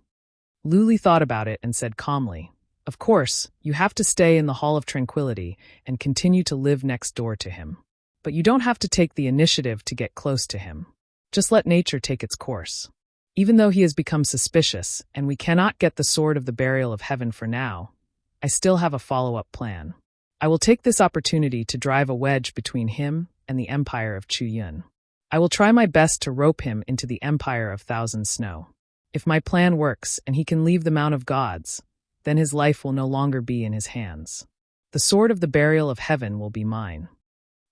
Lu Li thought about it and said calmly, of course, you have to stay in the Hall of Tranquility and continue to live next door to him. But you don't have to take the initiative to get close to him. Just let nature take its course. Even though he has become suspicious and we cannot get the sword of the Burial of Heaven for now, I still have a follow-up plan. I will take this opportunity to drive a wedge between him and the empire of Chu Yun. I will try my best to rope him into the Empire of Thousand Snow. If my plan works and he can leave the Mount of Gods, then his life will no longer be in his hands. The sword of the burial of heaven will be mine."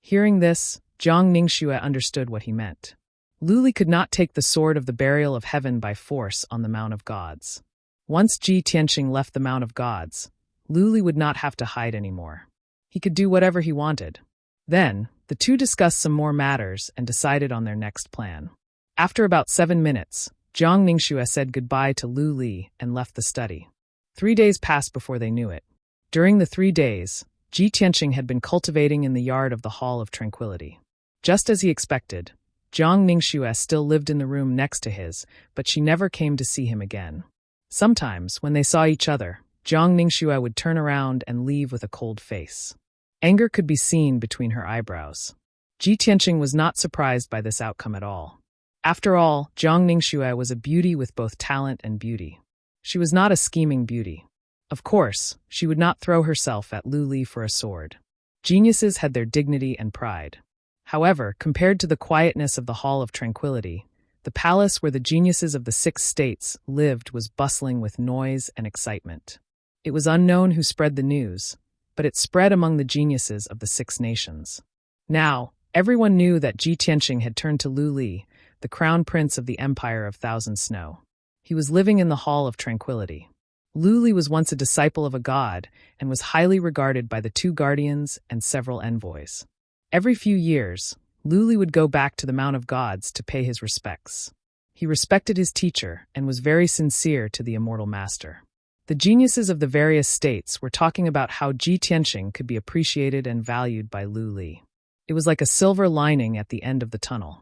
Hearing this, Jiang Ningxue understood what he meant. Lu Li could not take the sword of the burial of heaven by force on the Mount of Gods. Once Ji Tianqing left the Mount of Gods, Lu Li would not have to hide anymore. He could do whatever he wanted. Then, the two discussed some more matters and decided on their next plan. After about 7 minutes, Jiang Ningxue said goodbye to Lu Li and left the study. 3 days passed before they knew it. During the 3 days, Ji Tianqing had been cultivating in the yard of the Hall of Tranquility. Just as he expected, Jiang Ningxue still lived in the room next to his, but she never came to see him again. Sometimes, when they saw each other, Jiang Ningxue would turn around and leave with a cold face. Anger could be seen between her eyebrows. Ji Tianqing was not surprised by this outcome at all. After all, Jiang Ningxue was a beauty with both talent and beauty. She was not a scheming beauty. Of course, she would not throw herself at Lu Li for a sword. Geniuses had their dignity and pride. However, compared to the quietness of the Hall of Tranquility, the palace where the geniuses of the 6 states lived was bustling with noise and excitement. It was unknown who spread the news, but it spread among the geniuses of the 6 nations. Now, everyone knew that Ji Tianqing had turned to Lu Li, the crown prince of the Empire of Thousand Snow. He was living in the Hall of Tranquility. Lu Li was once a disciple of a god and was highly regarded by the 2 guardians and several envoys. Every few years, Lu Li would go back to the Mount of Gods to pay his respects. He respected his teacher and was very sincere to the immortal master. The geniuses of the various states were talking about how Ji Tianqing could be appreciated and valued by Lu Li. It was like a silver lining at the end of the tunnel.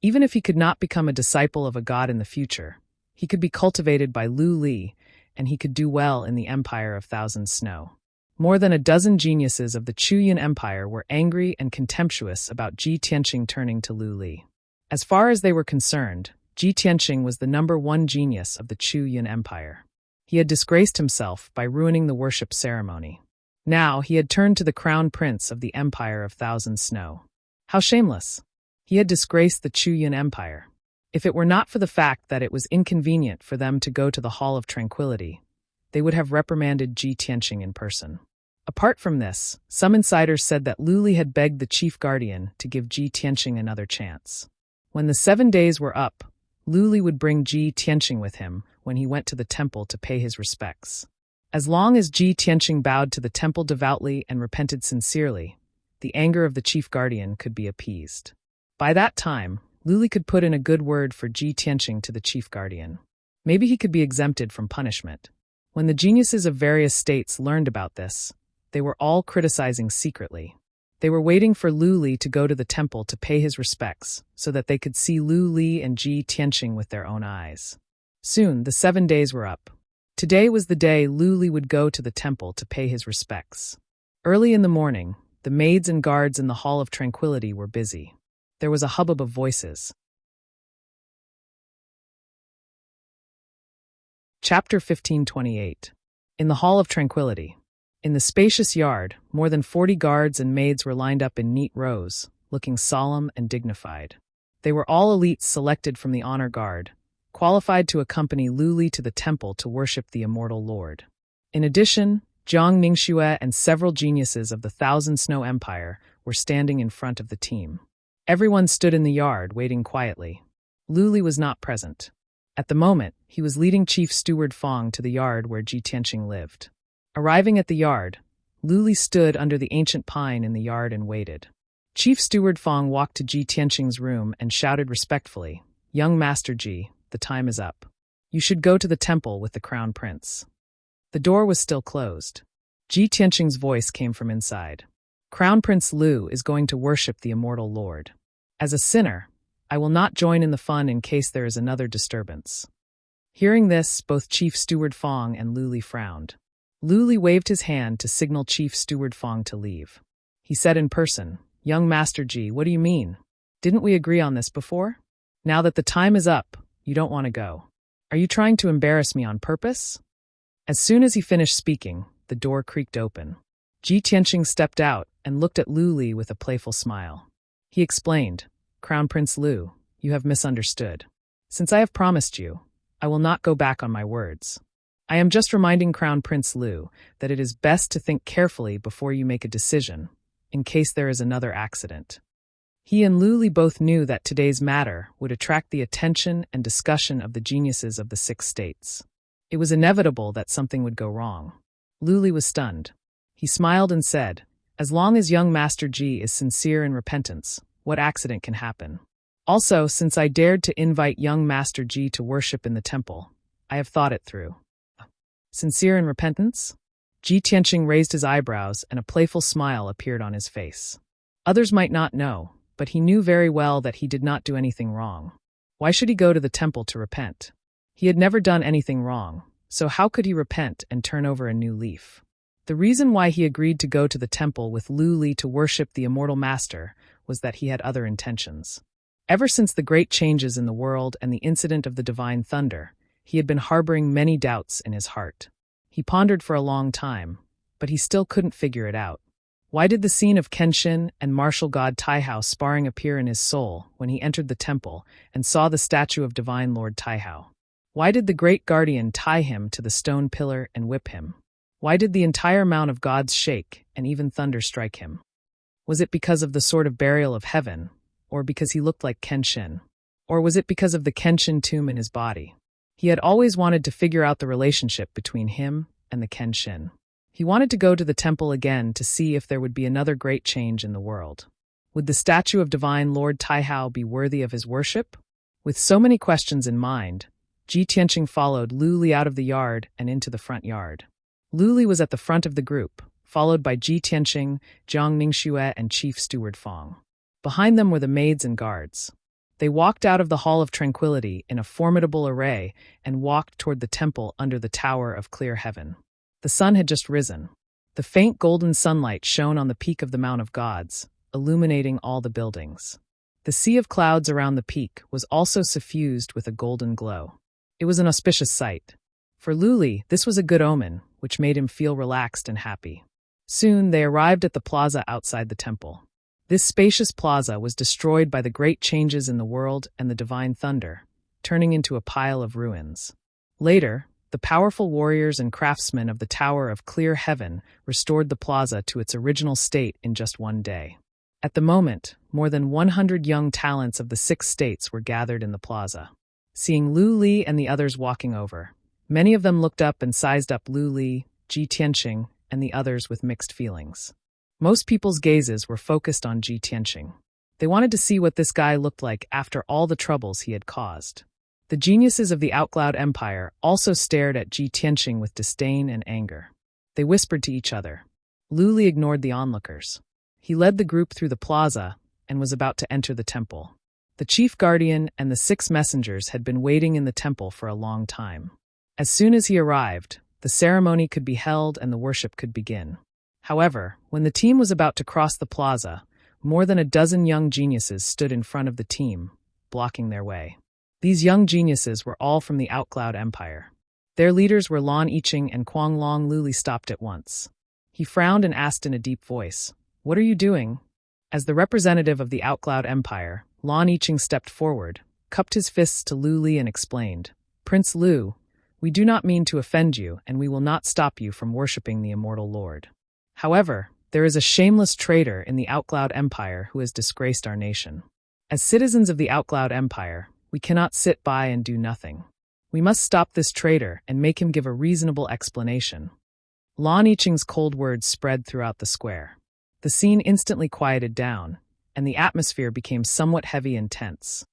Even if he could not become a disciple of a god in the future, he could be cultivated by Lu Li, and he could do well in the Empire of Thousand Snow. More than a dozen geniuses of the Chuyan Empire were angry and contemptuous about Ji Tianqing turning to Lu Li. As far as they were concerned, Ji Tianqing was the #1 genius of the Chuyan Empire. He had disgraced himself by ruining the worship ceremony. Now he had turned to the crown prince of the Empire of Thousand Snow. How shameless! He had disgraced the Chuyan Empire. If it were not for the fact that it was inconvenient for them to go to the Hall of Tranquility, they would have reprimanded Ji Tianqing in person. Apart from this, some insiders said that Lu Li had begged the chief guardian to give Ji Tianqing another chance. When the 7 days were up, Lu Li would bring Ji Tianqing with him when he went to the temple to pay his respects. As long as Ji Tianqing bowed to the temple devoutly and repented sincerely, the anger of the chief guardian could be appeased. By that time, Lu Li could put in a good word for Ji Tianqing to the chief guardian. Maybe he could be exempted from punishment. When the geniuses of various states learned about this, they were all criticizing secretly. They were waiting for Lu Li to go to the temple to pay his respects so that they could see Lu Li and Ji Tianqing with their own eyes. Soon, the 7 days were up. Today was the day Lu Li would go to the temple to pay his respects. Early in the morning, the maids and guards in the Hall of Tranquility were busy. There was a hubbub of voices. Chapter 1528. In the Hall of Tranquility. In the spacious yard, more than 40 guards and maids were lined up in neat rows, looking solemn and dignified. They were all elites selected from the honor guard, qualified to accompany Lu Li to the temple to worship the immortal Lord. In addition, Jiang Ningxue and several geniuses of the Thousand Snow Empire were standing in front of the team. Everyone stood in the yard, waiting quietly. Lu Li was not present. At the moment, he was leading Chief Steward Fong to the yard where Ji Tianqing lived. Arriving at the yard, Lu Li stood under the ancient pine in the yard and waited. Chief Steward Fong walked to Ji Tianqing's room and shouted respectfully, "Young Master Ji, the time is up. You should go to the temple with the crown prince." The door was still closed. Ji Tianqing's voice came from inside. "Crown Prince Lu is going to worship the immortal Lord. As a sinner, I will not join in the fun in case there is another disturbance." Hearing this, both Chief Steward Fong and Lu Li frowned. Lu Li waved his hand to signal Chief Steward Fong to leave. He said in person, "Young Master Ji, what do you mean? Didn't we agree on this before? Now that the time is up, you don't want to go. Are you trying to embarrass me on purpose?" As soon as he finished speaking, the door creaked open. Ji Tianqing stepped out and looked at Lu Li with a playful smile. He explained, Crown Prince Lu, you have misunderstood. Since I have promised you, I will not go back on my words. I am just reminding Crown Prince Lu that it is best to think carefully before you make a decision, in case there is another accident. He and Lu Li both knew that today's matter would attract the attention and discussion of the geniuses of the 6 states. It was inevitable that something would go wrong. Lu Li was stunned. He smiled and said, "As long as young Master Ji is sincere in repentance, what accident can happen? Also, since I dared to invite young Master Ji to worship in the temple, I have thought it through." Sincere in repentance? Ji Tianqing raised his eyebrows and a playful smile appeared on his face. Others might not know, but he knew very well that he did not do anything wrong. Why should he go to the temple to repent? He had never done anything wrong, so how could he repent and turn over a new leaf? The reason why he agreed to go to the temple with Lu Li to worship the immortal master was that he had other intentions. Ever since the great changes in the world and the incident of the divine thunder, he had been harboring many doubts in his heart. He pondered for a long time, but he still couldn't figure it out. Why did the scene of Kenshin and martial god Taihao sparring appear in his soul when he entered the temple and saw the statue of divine Lord Taihao? Why did the great guardian tie him to the stone pillar and whip him? Why did the entire mount of gods shake and even thunder strike him? Was it because of the sword of burial of heaven, or because he looked like Kenshin? Or was it because of the Kenshin tomb in his body? He had always wanted to figure out the relationship between him and the Kenshin. He wanted to go to the temple again to see if there would be another great change in the world. Would the statue of divine Lord Taihao be worthy of his worship? With so many questions in mind, Ji Tianqing followed Lu Li out of the yard and into the front yard. Lu Li was at the front of the group, followed by Ji Tianqing, Jiang Ningxue, and Chief Steward Fong. Behind them were the maids and guards. They walked out of the Hall of Tranquility in a formidable array and walked toward the temple under the Tower of Clear Heaven. The sun had just risen. The faint golden sunlight shone on the peak of the Mount of Gods, illuminating all the buildings. The sea of clouds around the peak was also suffused with a golden glow. It was an auspicious sight. For Lu Li, this was a good omen, which made him feel relaxed and happy. Soon they arrived at the plaza outside the temple. This spacious plaza was destroyed by the great changes in the world and the divine thunder, turning into a pile of ruins. Later, the powerful warriors and craftsmen of the Tower of Clear Heaven restored the plaza to its original state in just one day. At the moment, more than 100 young talents of the 6 states were gathered in the plaza. Seeing Lu Li and the others walking over, many of them looked up and sized up Lu Li, Ji Tianqing, and the others with mixed feelings. Most people's gazes were focused on Ji Tianqing. They wanted to see what this guy looked like after all the troubles he had caused. The geniuses of the Outcloud Empire also stared at Ji Tianqing with disdain and anger. They whispered to each other. Lu Li ignored the onlookers. He led the group through the plaza and was about to enter the temple. The chief guardian and the 6 messengers had been waiting in the temple for a long time. As soon as he arrived, the ceremony could be held and the worship could begin. However, when the team was about to cross the plaza, more than a dozen young geniuses stood in front of the team, blocking their way. These young geniuses were all from the Outcloud Empire. Their leaders were Lan Yiqing and Kuang Long. Lu Li stopped at once. He frowned and asked in a deep voice, "What are you doing?" As the representative of the Outcloud Empire, Lan Yiqing stepped forward, cupped his fists to Lu Li and explained, "Prince Lu, we do not mean to offend you and we will not stop you from worshipping the immortal Lord. However, there is a shameless traitor in the Outcloud Empire who has disgraced our nation. As citizens of the Outcloud Empire, we cannot sit by and do nothing. We must stop this traitor and make him give a reasonable explanation." Lan Yiqing's cold words spread throughout the square. The scene instantly quieted down, and the atmosphere became somewhat heavy and tense.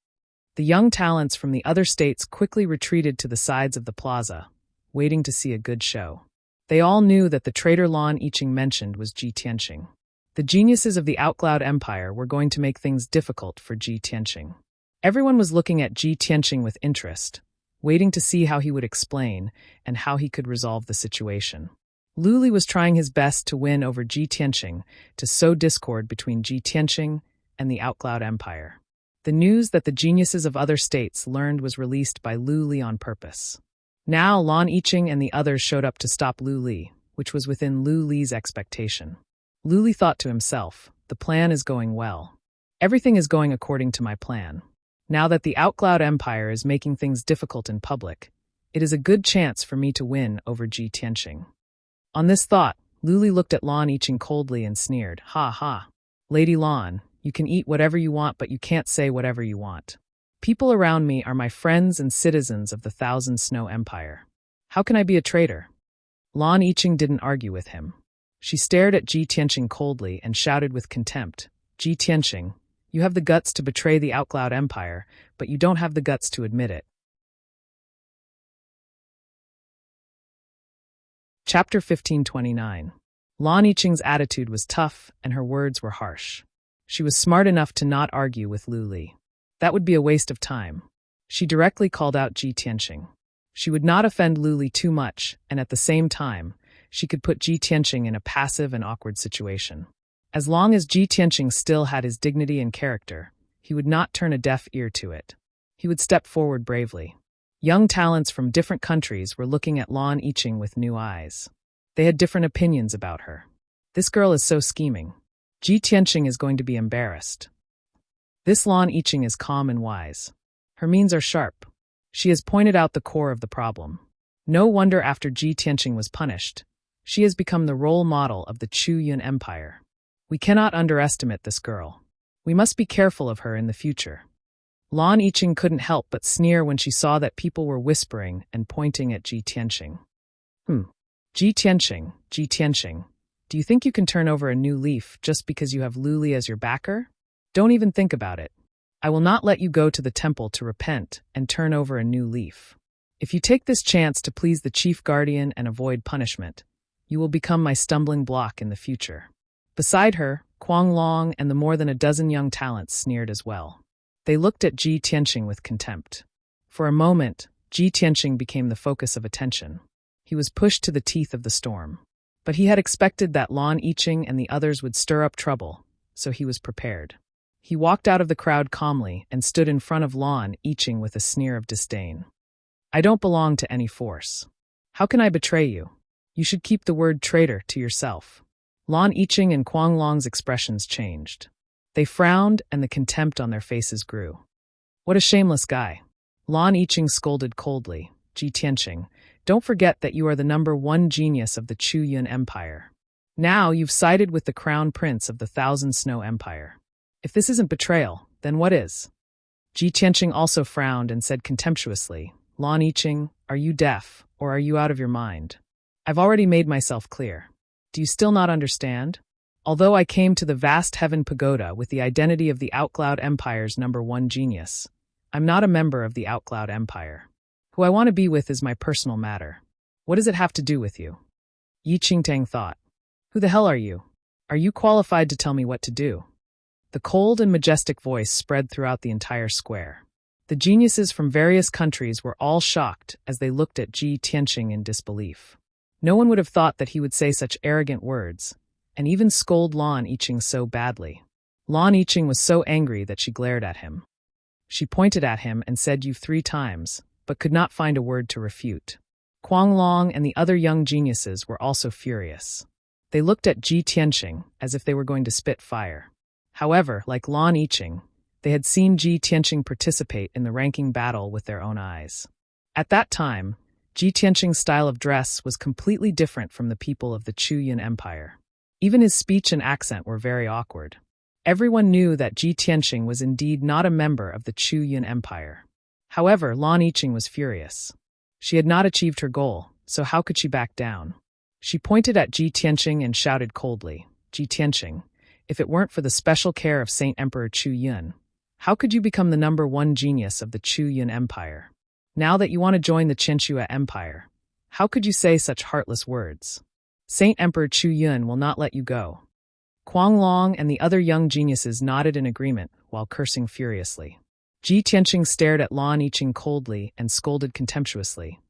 The young talents from the other states quickly retreated to the sides of the plaza, waiting to see a good show. They all knew that the traitor Lan Yiqing mentioned was Ji Tianqing. The geniuses of the Outcloud Empire were going to make things difficult for Ji Tianqing. Everyone was looking at Ji Tianqing with interest, waiting to see how he would explain and how he could resolve the situation. Lu Li was trying his best to win over Ji Tianqing to sow discord between Ji Tianqing and the Outcloud Empire. The news that the geniuses of other states learned was released by Lu Li on purpose. Now Lan Yiqing and the others showed up to stop Lu Li, which was within Lu Li's expectation. Lu Li thought to himself, the plan is going well. Everything is going according to my plan. Now that the Outcloud Empire is making things difficult in public, it is a good chance for me to win over Ji Tianqing. On this thought, Luli looked at Lan Yiqing coldly and sneered, "Ha ha. Lady Lan, you can eat whatever you want, but you can't say whatever you want. People around me are my friends and citizens of the Thousand Snow Empire. How can I be a traitor?" Lan Yiqing didn't argue with him. She stared at Ji Tianqing coldly and shouted with contempt, "Ji Tianqing, you have the guts to betray the Outcloud Empire, but you don't have the guts to admit it." Chapter 1529. Lan Yiqing's attitude was tough and her words were harsh. She was smart enough to not argue with Lu Li. That would be a waste of time. She directly called out Ji Tianqing. She would not offend Lu Li too much, and at the same time, she could put Ji Tianqing in a passive and awkward situation. As long as Ji Tianqing still had his dignity and character, he would not turn a deaf ear to it. He would step forward bravely. Young talents from different countries were looking at Lan Yiqing with new eyes. They had different opinions about her. This girl is so scheming. Ji Tianqing is going to be embarrassed. This Lan Yiqing is calm and wise. Her means are sharp. She has pointed out the core of the problem. No wonder after Ji Tianqing was punished, she has become the role model of the Chu Yun Empire. We cannot underestimate this girl. We must be careful of her in the future. Lan Yiqing couldn't help but sneer when she saw that people were whispering and pointing at Ji Tianqing. Ji Tianqing, do you think you can turn over a new leaf just because you have Lu Li as your backer? Don't even think about it. I will not let you go to the temple to repent and turn over a new leaf. If you take this chance to please the chief guardian and avoid punishment, you will become my stumbling block in the future." Beside her, Kuang Long and the more than a dozen young talents sneered as well. They looked at Ji Tianqing with contempt. For a moment, Ji Tianqing became the focus of attention. He was pushed to the teeth of the storm. But he had expected that Lan Yiqing and the others would stir up trouble, so he was prepared. He walked out of the crowd calmly and stood in front of Lan Yiqing with a sneer of disdain. "I don't belong to any force. How can I betray you? You should keep the word traitor to yourself." Lan Yiqing and Kuang Long's expressions changed. They frowned and the contempt on their faces grew. "What a shameless guy." Lan Yiqing scolded coldly, "Ji Tianqing, don't forget that you are the #1 genius of the Chu Yun Empire. Now you've sided with the crown prince of the Thousand Snow Empire. If this isn't betrayal, then what is?" Ji Tianqing also frowned and said contemptuously, "Lan Yiqing, are you deaf, or are you out of your mind? I've already made myself clear. Do you still not understand? Although I came to the vast heaven pagoda with the identity of the Outcloud Empire's #1 genius, I'm not a member of the Outcloud Empire. Who I want to be with is my personal matter. What does it have to do with you?" Yi Qingtang thought. "Who the hell are you? Are you qualified to tell me what to do?" The cold and majestic voice spread throughout the entire square. The geniuses from various countries were all shocked as they looked at Ji Tianqing in disbelief. No one would have thought that he would say such arrogant words, and even scold Lan Yiqing so badly. Lan Yiqing was so angry that she glared at him. She pointed at him and said "you" 3 times, but could not find a word to refute. Kuang Long and the other young geniuses were also furious. They looked at Ji Tianqing as if they were going to spit fire. However, like Lan Yiqing, they had seen Ji Tianqing participate in the ranking battle with their own eyes. At that time, Ji Tianqing's style of dress was completely different from the people of the Chu Yun Empire. Even his speech and accent were very awkward. Everyone knew that Ji Tianqing was indeed not a member of the Chu Yun Empire. However, Lan Yiqing was furious. She had not achieved her goal, so how could she back down? She pointed at Ji Tianqing and shouted coldly, "Ji Tianqing, if it weren't for the special care of Saint Emperor Chu Yun, how could you become the #1 genius of the Chu Yun Empire? Now that you want to join the Qianxua Empire, how could you say such heartless words? Saint Emperor Chu Yun will not let you go." Kuang Long and the other young geniuses nodded in agreement while cursing furiously. Ji Tianqing stared at Lan Yiqing coldly and scolded contemptuously.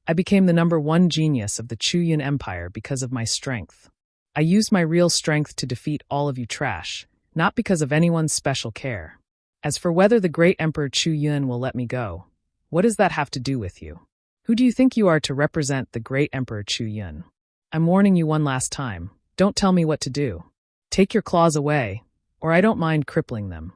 "I became the #1 genius of the Chu Yun Empire because of my strength. I used my real strength to defeat all of you trash, not because of anyone's special care. As for whether the great Emperor Chu Yun will let me go, what does that have to do with you? Who do you think you are to represent the great Emperor Chu Yun? I'm warning you one last time, don't tell me what to do. Take your claws away, or I don't mind crippling them."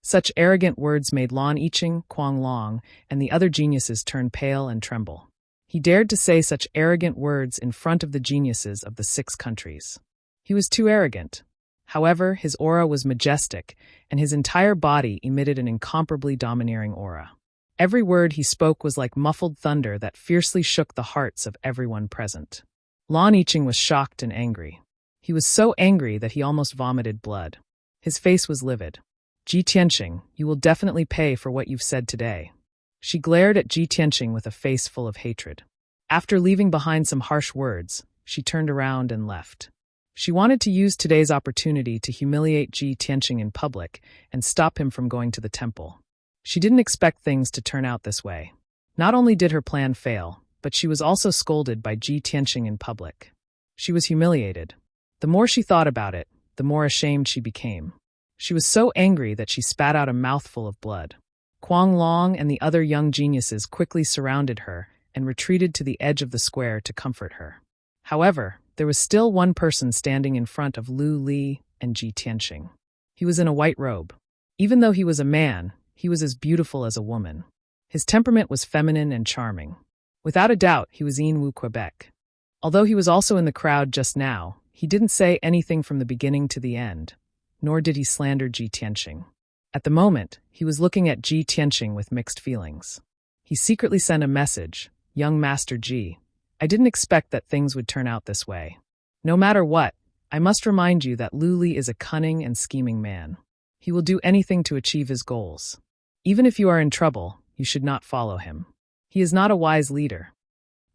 Such arrogant words made Lan Yiqing, Kuang Long, and the other geniuses turn pale and tremble. He dared to say such arrogant words in front of the geniuses of the 6 countries. He was too arrogant. However, his aura was majestic, and his entire body emitted an incomparably domineering aura. Every word he spoke was like muffled thunder that fiercely shook the hearts of everyone present. Lan Yiqing was shocked and angry. He was so angry that he almost vomited blood. His face was livid. Ji Tianqing, you will definitely pay for what you've said today. She glared at Ji Tianqing with a face full of hatred. After leaving behind some harsh words, she turned around and left. She wanted to use today's opportunity to humiliate Ji Tianqing in public and stop him from going to the temple. She didn't expect things to turn out this way. Not only did her plan fail, but she was also scolded by Ji Tianqing in public. She was humiliated. The more she thought about it, the more ashamed she became. She was so angry that she spat out a mouthful of blood. Kuang Long and the other young geniuses quickly surrounded her and retreated to the edge of the square to comfort her. However, there was still one person standing in front of Lu Li and Ji Tianqing. He was in a white robe. Even though he was a man, he was as beautiful as a woman. His temperament was feminine and charming. Without a doubt, he was Yin Wu Quebec. Although he was also in the crowd just now, he didn't say anything from the beginning to the end, nor did he slander Ji Tianqing. At the moment, he was looking at Ji Tianqing with mixed feelings. He secretly sent a message, "Young Master Ji, I didn't expect that things would turn out this way. No matter what, I must remind you that Lu Li is a cunning and scheming man. He will do anything to achieve his goals. Even if you are in trouble, you should not follow him. He is not a wise leader."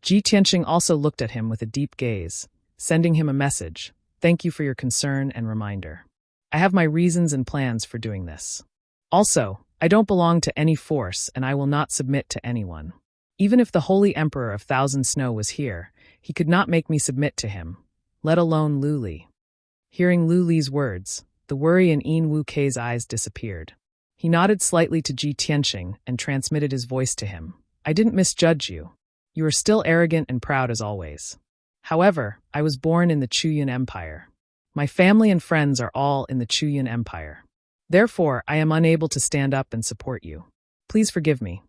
Ji Tianqing also looked at him with a deep gaze, sending him a message, "Thank you for your concern and reminder. I have my reasons and plans for doing this. Also, I don't belong to any force and I will not submit to anyone. Even if the Holy Emperor of Thousand Snow was here, he could not make me submit to him, let alone Lu Li." Hearing Lu Li's words, the worry in Yin Wu Kei's eyes disappeared. He nodded slightly to Ji Tianqing and transmitted his voice to him. "I didn't misjudge you. You are still arrogant and proud as always. However, I was born in the Chuyan Empire. My family and friends are all in the Chuyan Empire. Therefore, I am unable to stand up and support you. Please forgive me."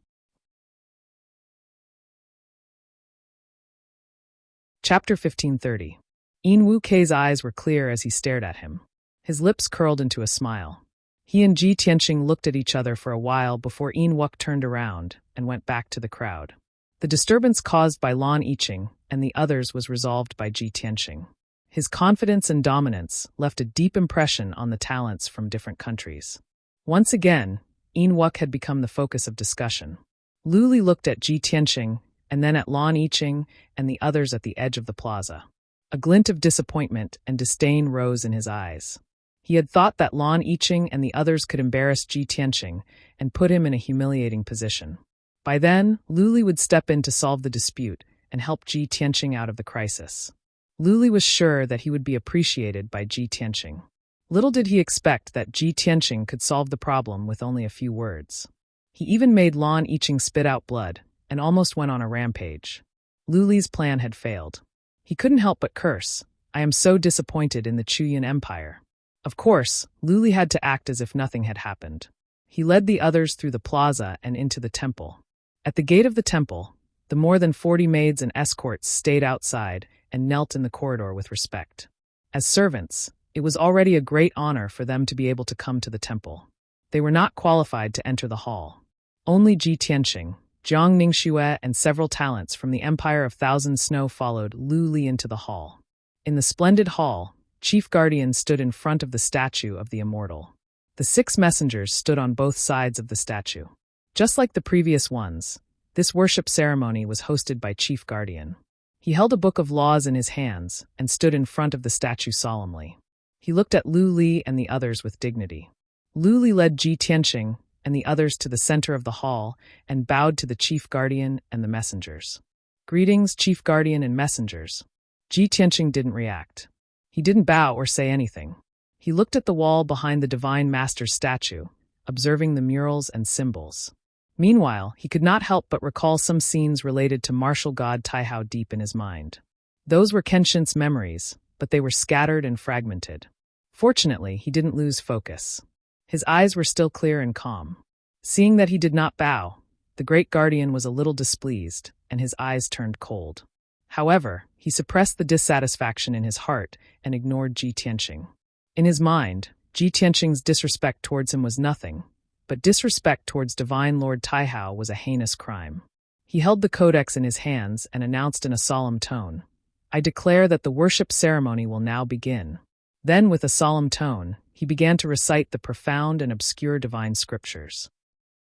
Chapter 1530. Yin Wu Kei's eyes were clear as he stared at him. His lips curled into a smile. He and Ji Tianqing looked at each other for a while before Yin Wuk turned around and went back to the crowd. The disturbance caused by Lan Yiqing and the others was resolved by Ji Tianqing. His confidence and dominance left a deep impression on the talents from different countries. Once again, Yin Wuk had become the focus of discussion. Lu Li looked at Ji Tianqing and then at Lan Yiqing and the others at the edge of the plaza. A glint of disappointment and disdain rose in his eyes. He had thought that Lan Yiqing and the others could embarrass Ji Tianqing and put him in a humiliating position. By then, Lu Li would step in to solve the dispute and help Ji Tianqing out of the crisis. Lu Li was sure that he would be appreciated by Ji Tianqing. Little did he expect that Ji Tianqing could solve the problem with only a few words. He even made Lan Yiqing spit out blood and almost went on a rampage. Lu Li's plan had failed. He couldn't help but curse, "I am so disappointed in the Chuyan Empire." Of course, Lu Li had to act as if nothing had happened. He led the others through the plaza and into the temple. At the gate of the temple, the more than 40 maids and escorts stayed outside and knelt in the corridor with respect. As servants, it was already a great honor for them to be able to come to the temple. They were not qualified to enter the hall. Only Ji Tianqing, Jiang Ningxue, and several talents from the Empire of Thousand Snow followed Lu Li into the hall. In the splendid hall, Chief Guardian stood in front of the statue of the immortal. The 6 messengers stood on both sides of the statue. Just like the previous ones, this worship ceremony was hosted by Chief Guardian. He held a book of laws in his hands and stood in front of the statue solemnly. He looked at Lu Li and the others with dignity. Lu Li led Ji Tianqing and the others to the center of the hall and bowed to the Chief Guardian and the messengers. "Greetings, Chief Guardian and messengers." Ji Tianqing didn't react. He didn't bow or say anything. He looked at the wall behind the Divine Master's statue, observing the murals and symbols. Meanwhile, he could not help but recall some scenes related to martial god Taihao deep in his mind. Those were Kenshin's memories, but they were scattered and fragmented. Fortunately, he didn't lose focus. His eyes were still clear and calm. Seeing that he did not bow, the great guardian was a little displeased, and his eyes turned cold. However, he suppressed the dissatisfaction in his heart and ignored Ji Tianqing. In his mind, Ji Tianqing's disrespect towards him was nothing, but disrespect towards Divine Lord Taihao was a heinous crime. He held the codex in his hands and announced in a solemn tone, "I declare that the worship ceremony will now begin." Then, with a solemn tone, he began to recite the profound and obscure divine scriptures.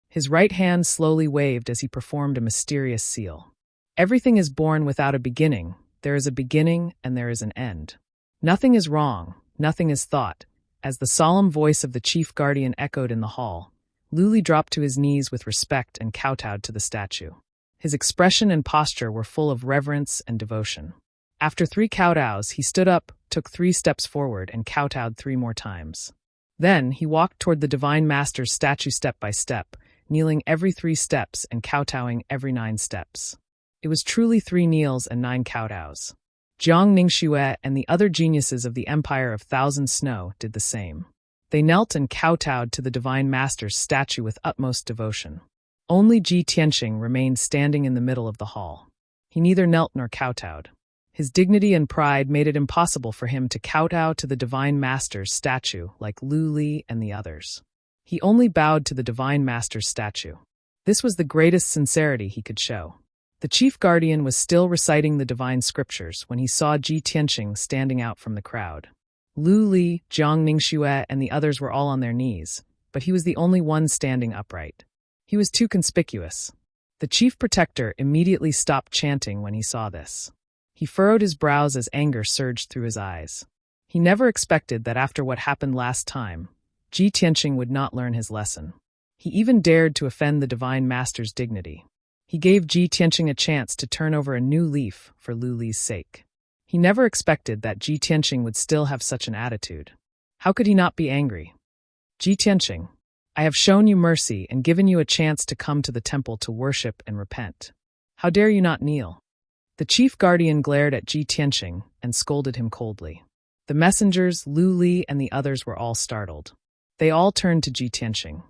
His right hand slowly waved as he performed a mysterious seal. Everything is born without a beginning. There is a beginning and there is an end. Nothing is wrong, nothing is thought. As the solemn voice of the chief guardian echoed in the hall, Luli dropped to his knees with respect and kowtowed to the statue. His expression and posture were full of reverence and devotion. After 3 kowtows, he stood up, took 3 steps forward, and kowtowed 3 more times. Then he walked toward the Divine Master's statue step by step, kneeling every 3 steps and kowtowing every 9 steps. It was truly 3 kneels and 9 kowtows. Jiang Ningxue and the other geniuses of the Empire of Thousand Snow did the same. They knelt and kowtowed to the Divine Master's statue with utmost devotion. Only Ji Tianqing remained standing in the middle of the hall. He neither knelt nor kowtowed. His dignity and pride made it impossible for him to kowtow to the Divine Master's statue like Lu Li and the others. He only bowed to the Divine Master's statue. This was the greatest sincerity he could show. The chief guardian was still reciting the divine scriptures when he saw Ji Tianqing standing out from the crowd. Lu Li, Jiang Ningxue, and the others were all on their knees, but he was the only one standing upright. He was too conspicuous. The chief protector immediately stopped chanting when he saw this. He furrowed his brows as anger surged through his eyes. He never expected that after what happened last time, Ji Tianqing would not learn his lesson. He even dared to offend the Divine Master's dignity. He gave Ji Tianqing a chance to turn over a new leaf for Lu Li's sake. He never expected that Ji Tianqing would still have such an attitude. How could he not be angry? Ji Tianqing, I have shown you mercy and given you a chance to come to the temple to worship and repent. How dare you not kneel? The chief guardian glared at Ji Tianqing and scolded him coldly. The messengers, Lu Li, and the others were all startled. They all turned to Ji Tianqing.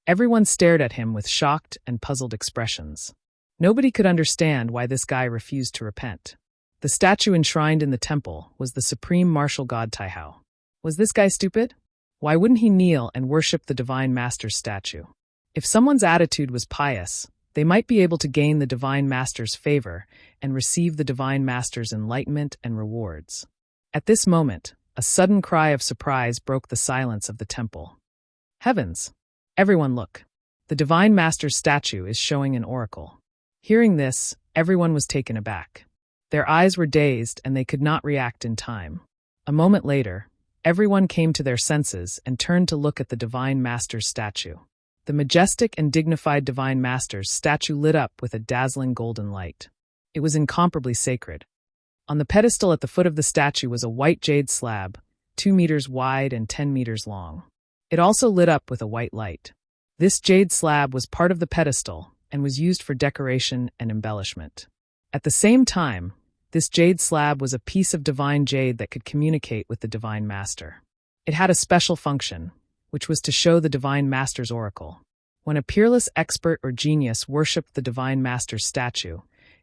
Everyone stared at him with shocked and puzzled expressions. Nobody could understand why this guy refused to repent. The statue enshrined in the temple was the supreme martial god Taihao. Was this guy stupid? Why wouldn't he kneel and worship the Divine Master's statue? If someone's attitude was pious, they might be able to gain the Divine Master's favor and receive the Divine Master's enlightenment and rewards. At this moment, a sudden cry of surprise broke the silence of the temple. Heavens! Everyone look! The Divine Master's statue is showing an oracle. Hearing this, everyone was taken aback. Their eyes were dazed and they could not react in time. A moment later, everyone came to their senses and turned to look at the Divine Master's statue. The majestic and dignified Divine Master's statue lit up with a dazzling golden light. It was incomparably sacred. On the pedestal at the foot of the statue was a white jade slab, 2 meters wide and 10 meters long. It also lit up with a white light. This jade slab was part of the pedestal and was used for decoration and embellishment. At the same time, this jade slab was a piece of divine jade that could communicate with the Divine Master. It had a special function, which was to show the Divine Master's oracle. When a peerless expert or genius worshipped the Divine Master's statue,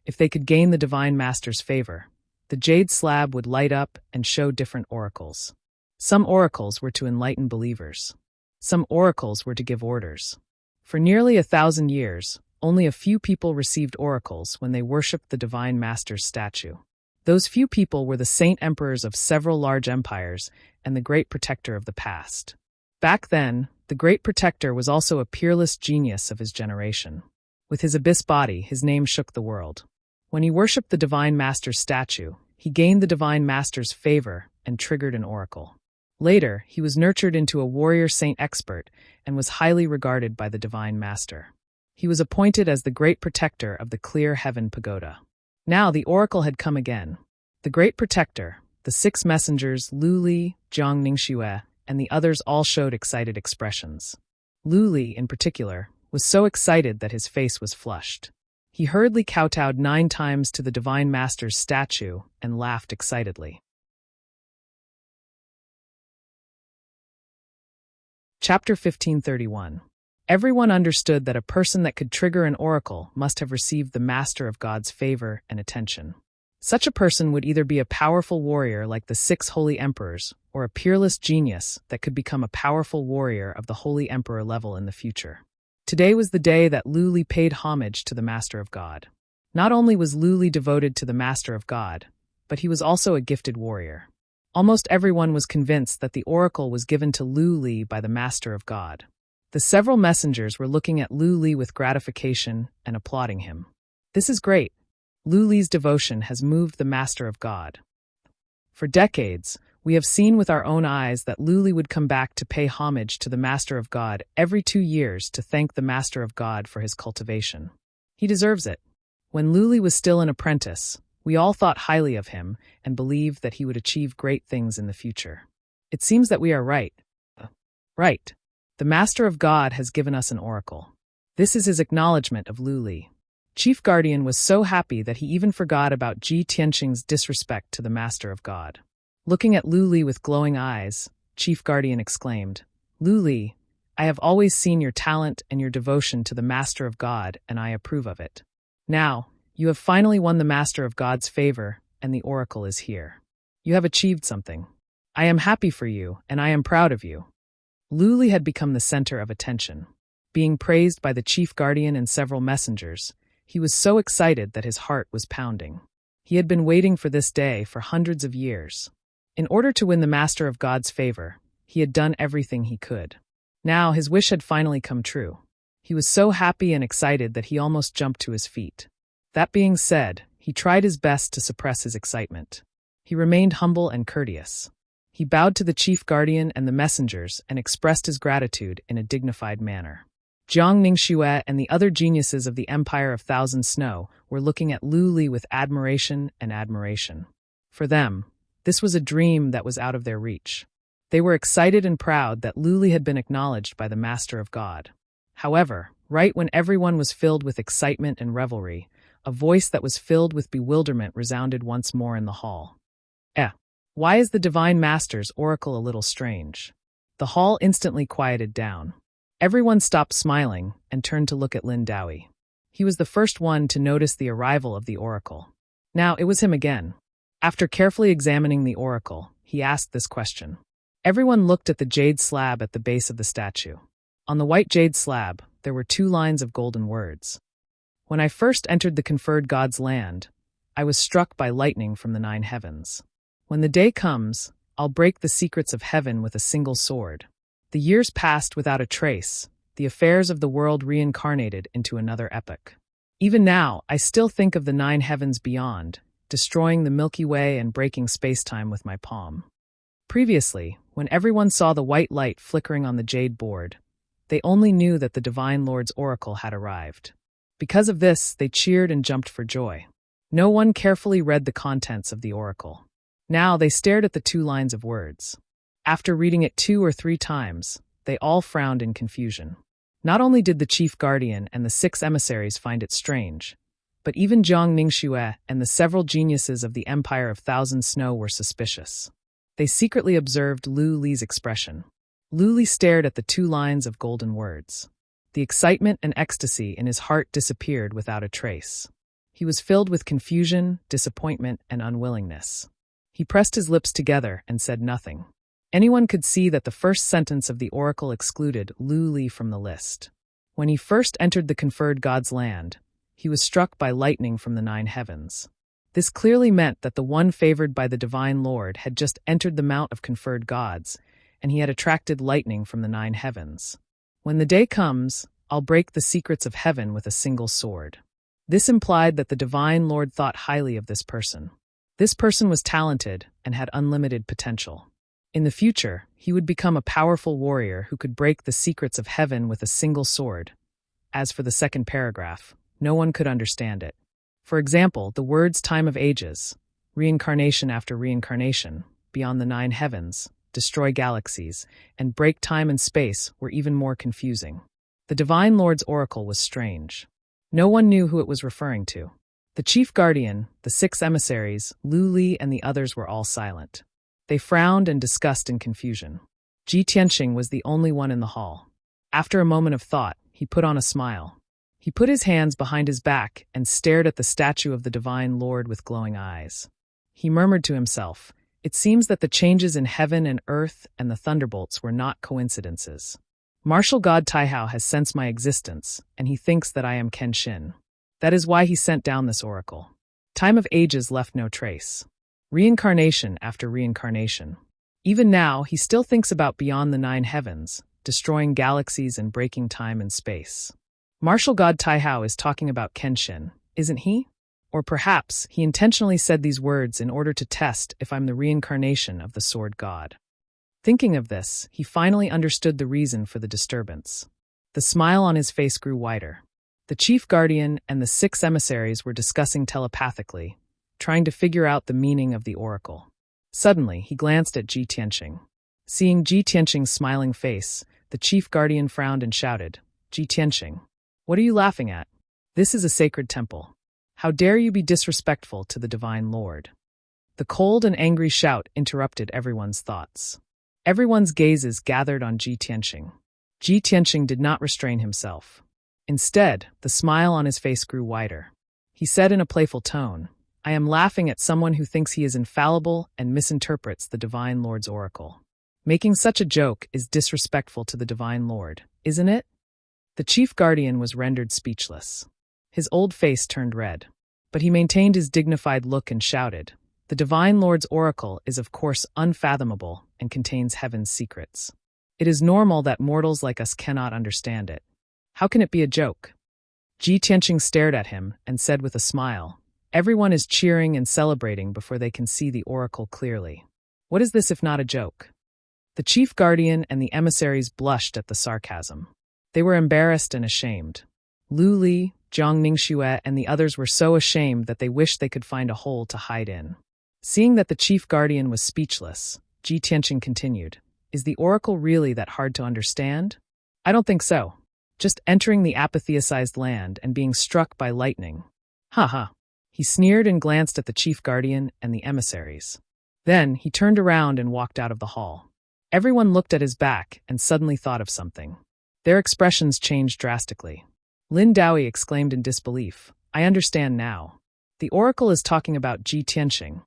if they could gain the Divine Master's favor, the jade slab would light up and show different oracles. Some oracles were to enlighten believers. Some oracles were to give orders. For nearly 1,000 years, only a few people received oracles when they worshipped the Divine Master's statue. Those few people were the saint emperors of several large empires and the great protector of the past. Back then, the great protector was also a peerless genius of his generation. With his abyss body, his name shook the world. When he worshipped the Divine Master's statue, he gained the Divine Master's favor and triggered an oracle. Later, he was nurtured into a warrior saint expert and was highly regarded by the Divine Master. He was appointed as the great protector of the clear heaven pagoda. Now the oracle had come again. The great protector, the 6 messengers, Lu Li, Jiang Ningxue, and the others all showed excited expressions. Lu Li, in particular, was so excited that his face was flushed. He hurriedly kowtowed 9 times to the Divine Master's statue and laughed excitedly. Chapter 1531. Everyone understood that a person that could trigger an oracle must have received the Master of God's favor and attention. Such a person would either be a powerful warrior like the 6 holy emperors, or a peerless genius that could become a powerful warrior of the holy emperor level in the future. Today was the day that Lu Li paid homage to the Master of God. Not only was Lu Li devoted to the Master of God, but he was also a gifted warrior. Almost everyone was convinced that the oracle was given to Lu Li by the Master of God. The several messengers were looking at Lu Li with gratification and applauding him. This is great. Lu Li's devotion has moved the Master of God. For decades, we have seen with our own eyes that Lu Li would come back to pay homage to the Master of God every 2 years to thank the Master of God for his cultivation. He deserves it. When Lu Li was still an apprentice, we all thought highly of him and believed that he would achieve great things in the future. It seems that we are right. Right. The Master of God has given us an oracle. This is his acknowledgement of Lu Li. Chief Guardian was so happy that he even forgot about Ji Tianqing's disrespect to the Master of God. Looking at Lu Li with glowing eyes, Chief Guardian exclaimed, "Lu Li, I have always seen your talent and your devotion to the Master of God, and I approve of it. Now, you have finally won the Master of God's favor, and the oracle is here. You have achieved something. I am happy for you, and I am proud of you." Lu Li had become the center of attention. Being praised by the Chief Guardian and several messengers, he was so excited that his heart was pounding. He had been waiting for this day for hundreds of years. In order to win the Master of God's favor, he had done everything he could. Now his wish had finally come true. He was so happy and excited that he almost jumped to his feet. That being said, he tried his best to suppress his excitement. He remained humble and courteous. He bowed to the Chief Guardian and the messengers and expressed his gratitude in a dignified manner. Jiang Ningxue and the other geniuses of the Empire of Thousand Snow were looking at Lu Li with admiration and admiration. For them, this was a dream that was out of their reach. They were excited and proud that Lu Li had been acknowledged by the Master of God. However, right when everyone was filled with excitement and revelry, a voice that was filled with bewilderment resounded once more in the hall. Why is the Divine Master's oracle a little strange? The hall instantly quieted down. Everyone stopped smiling and turned to look at Lin Dowie. He was the first one to notice the arrival of the oracle. Now it was him again. After carefully examining the oracle, he asked this question. Everyone looked at the jade slab at the base of the statue. On the white jade slab, there were 2 lines of golden words. When I first entered the conferred God's land, I was struck by lightning from the 9 heavens. When the day comes, I'll break the secrets of heaven with a single sword. The years passed without a trace, the affairs of the world reincarnated into another epoch. Even now, I still think of the 9 heavens beyond, destroying the Milky Way and breaking space-time with my palm. Previously, when everyone saw the white light flickering on the jade board, they only knew that the Divine Lord's oracle had arrived. Because of this, they cheered and jumped for joy. No one carefully read the contents of the oracle. Now they stared at the 2 lines of words. After reading it 2 or 3 times, they all frowned in confusion. Not only did the Chief Guardian and the 6 emissaries find it strange, but even Jiang Ningxue and the several geniuses of the Empire of Thousand Snow were suspicious. They secretly observed Lu Li's expression. Lu Li stared at the 2 lines of golden words. The excitement and ecstasy in his heart disappeared without a trace. He was filled with confusion, disappointment, and unwillingness. He pressed his lips together and said nothing. Anyone could see that the first sentence of the oracle excluded Lu Li from the list. When he first entered the conferred God's land, he was struck by lightning from the 9 heavens. This clearly meant that the one favored by the Divine Lord had just entered the Mount of Conferred Gods, and he had attracted lightning from the 9 heavens. When the day comes, I'll break the secrets of heaven with a single sword. This implied that the Divine Lord thought highly of this person. This person was talented and had unlimited potential. In the future, he would become a powerful warrior who could break the secrets of heaven with a single sword. As for the second paragraph, no one could understand it. For example, the words time of ages, reincarnation after reincarnation, beyond the 9 heavens, destroy galaxies, and break time and space were even more confusing. The Divine Lord's oracle was strange. No one knew who it was referring to. The Chief Guardian, the 6 emissaries, Lu Li and the others were all silent. They frowned and discussed in confusion. Ji Tianqing was the only one in the hall. After a moment of thought, he put on a smile. He put his hands behind his back and stared at the statue of the Divine Lord with glowing eyes. He murmured to himself, "It seems that the changes in heaven and earth and the thunderbolts were not coincidences. Martial God Taihao has sensed my existence, and he thinks that I am Kenshin. That is why he sent down this oracle. Time of ages left no trace. Reincarnation after reincarnation. Even now, he still thinks about beyond the 9 heavens, destroying galaxies and breaking time and space. Martial God Taihao is talking about Kenshin, isn't he? Or perhaps he intentionally said these words in order to test if I'm the reincarnation of the Sword God." Thinking of this, he finally understood the reason for the disturbance. The smile on his face grew wider. The chief guardian and the 6 emissaries were discussing telepathically, trying to figure out the meaning of the oracle. Suddenly, he glanced at Ji Tianqing. Seeing Ji Tianqing's smiling face, the chief guardian frowned and shouted, "Ji Tianqing, what are you laughing at? This is a sacred temple. How dare you be disrespectful to the Divine Lord?" The cold and angry shout interrupted everyone's thoughts. Everyone's gazes gathered on Ji Tianqing. Ji Tianqing did not restrain himself. Instead, the smile on his face grew wider. He said in a playful tone, "I am laughing at someone who thinks he is infallible and misinterprets the Divine Lord's oracle. Making such a joke is disrespectful to the Divine Lord, isn't it?" The chief guardian was rendered speechless. His old face turned red, but he maintained his dignified look and shouted, "The Divine Lord's oracle is of course unfathomable and contains heaven's secrets. It is normal that mortals like us cannot understand it. How can it be a joke?" Ji Tianqing stared at him and said with a smile, "Everyone is cheering and celebrating before they can see the oracle clearly. What is this if not a joke?" The chief guardian and the emissaries blushed at the sarcasm. They were embarrassed and ashamed. Lu Li, Jiang Ningxue, and the others were so ashamed that they wished they could find a hole to hide in. Seeing that the chief guardian was speechless, Ji Tianqing continued, "Is the oracle really that hard to understand? I don't think so. Just entering the apotheosized land and being struck by lightning. Ha ha." He sneered and glanced at the chief guardian and the emissaries. Then he turned around and walked out of the hall. Everyone looked at his back and suddenly thought of something. Their expressions changed drastically. Lin Daoi exclaimed in disbelief, "I understand now. The oracle is talking about Ji Tianqing."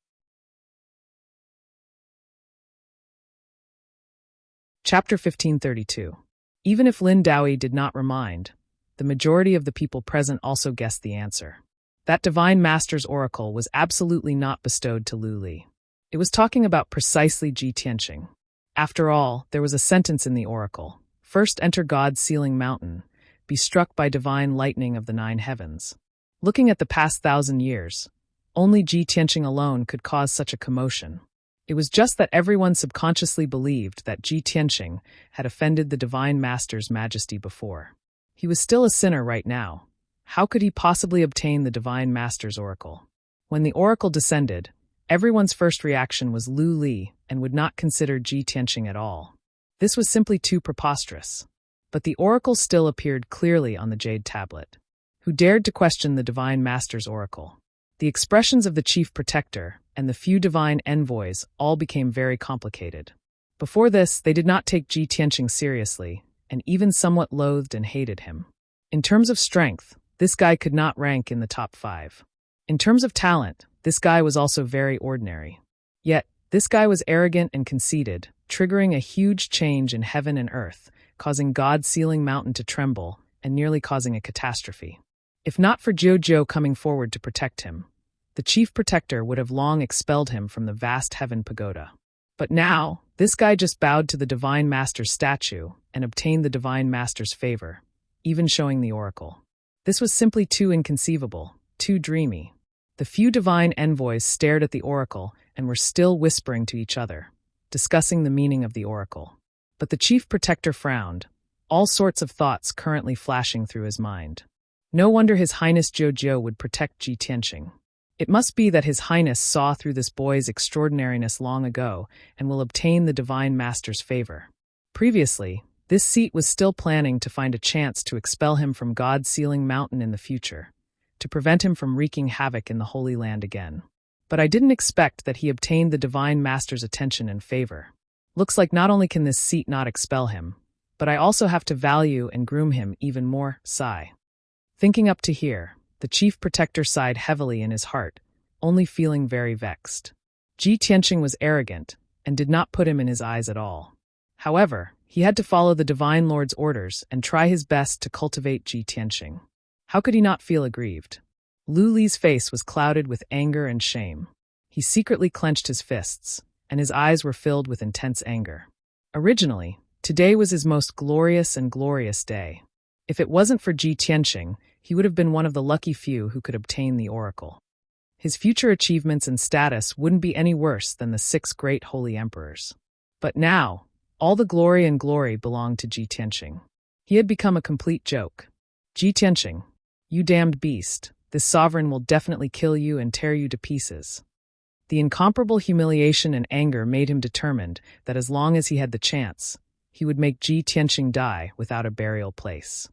Chapter 1532. Even if Lin Daoi did not remind, the majority of the people present also guessed the answer. That Divine Master's oracle was absolutely not bestowed to Lu Li. It was talking about precisely Ji Tianqing. After all, there was a sentence in the oracle: "First enter God's sealing mountain, be struck by divine lightning of the 9 heavens." Looking at the past 1,000 years, only Ji Tianqing alone could cause such a commotion. It was just that everyone subconsciously believed that Ji Tianqing had offended the Divine Master's majesty before. He was still a sinner right now. How could he possibly obtain the Divine Master's oracle? When the oracle descended, everyone's first reaction was Lu Li and would not consider Ji Tianqing at all. This was simply too preposterous. But the oracle still appeared clearly on the jade tablet. Who dared to question the Divine Master's oracle? The expressions of the chief protector and the few divine envoys all became very complicated. Before this, they did not take Ji Tianqing seriously, and even somewhat loathed and hated him. In terms of strength, this guy could not rank in the top 5. In terms of talent, this guy was also very ordinary. Yet, this guy was arrogant and conceited, triggering a huge change in heaven and earth, causing God's sealing mountain to tremble and nearly causing a catastrophe. If not for Jiu coming forward to protect him, the chief protector would have long expelled him from the vast heaven pagoda. But now, this guy just bowed to the Divine Master's statue and obtained the Divine Master's favor, even showing the oracle. This was simply too inconceivable, too dreamy. The few divine envoys stared at the oracle and were still whispering to each other, discussing the meaning of the oracle. But the chief protector frowned, all sorts of thoughts currently flashing through his mind. No wonder His Highness Jiu would protect Ji Tianqing. It must be that His Highness saw through this boy's extraordinariness long ago and will obtain the Divine Master's favor. Previously, this seat was still planning to find a chance to expel him from God's sealing mountain in the future, to prevent him from wreaking havoc in the Holy Land again. But I didn't expect that he obtained the Divine Master's attention and favor. Looks like not only can this seat not expel him, but I also have to value and groom him even more, sigh. Thinking up to here, the chief protector sighed heavily in his heart, only feeling very vexed. Ji Tianqing was arrogant, and did not put him in his eyes at all. However, he had to follow the Divine Lord's orders and try his best to cultivate Ji Tianqing. How could he not feel aggrieved? Lu Li's face was clouded with anger and shame. He secretly clenched his fists, and his eyes were filled with intense anger. Originally, today was his most glorious and glorious day. If it wasn't for Ji Tianqing, he would have been one of the lucky few who could obtain the oracle. His future achievements and status wouldn't be any worse than the 6 great holy emperors. But now, all the glory and glory belonged to Ji Tianqing. He had become a complete joke. Ji Tianqing, you damned beast, this sovereign will definitely kill you and tear you to pieces. The incomparable humiliation and anger made him determined that as long as he had the chance, he would make Ji Tianqing die without a burial place.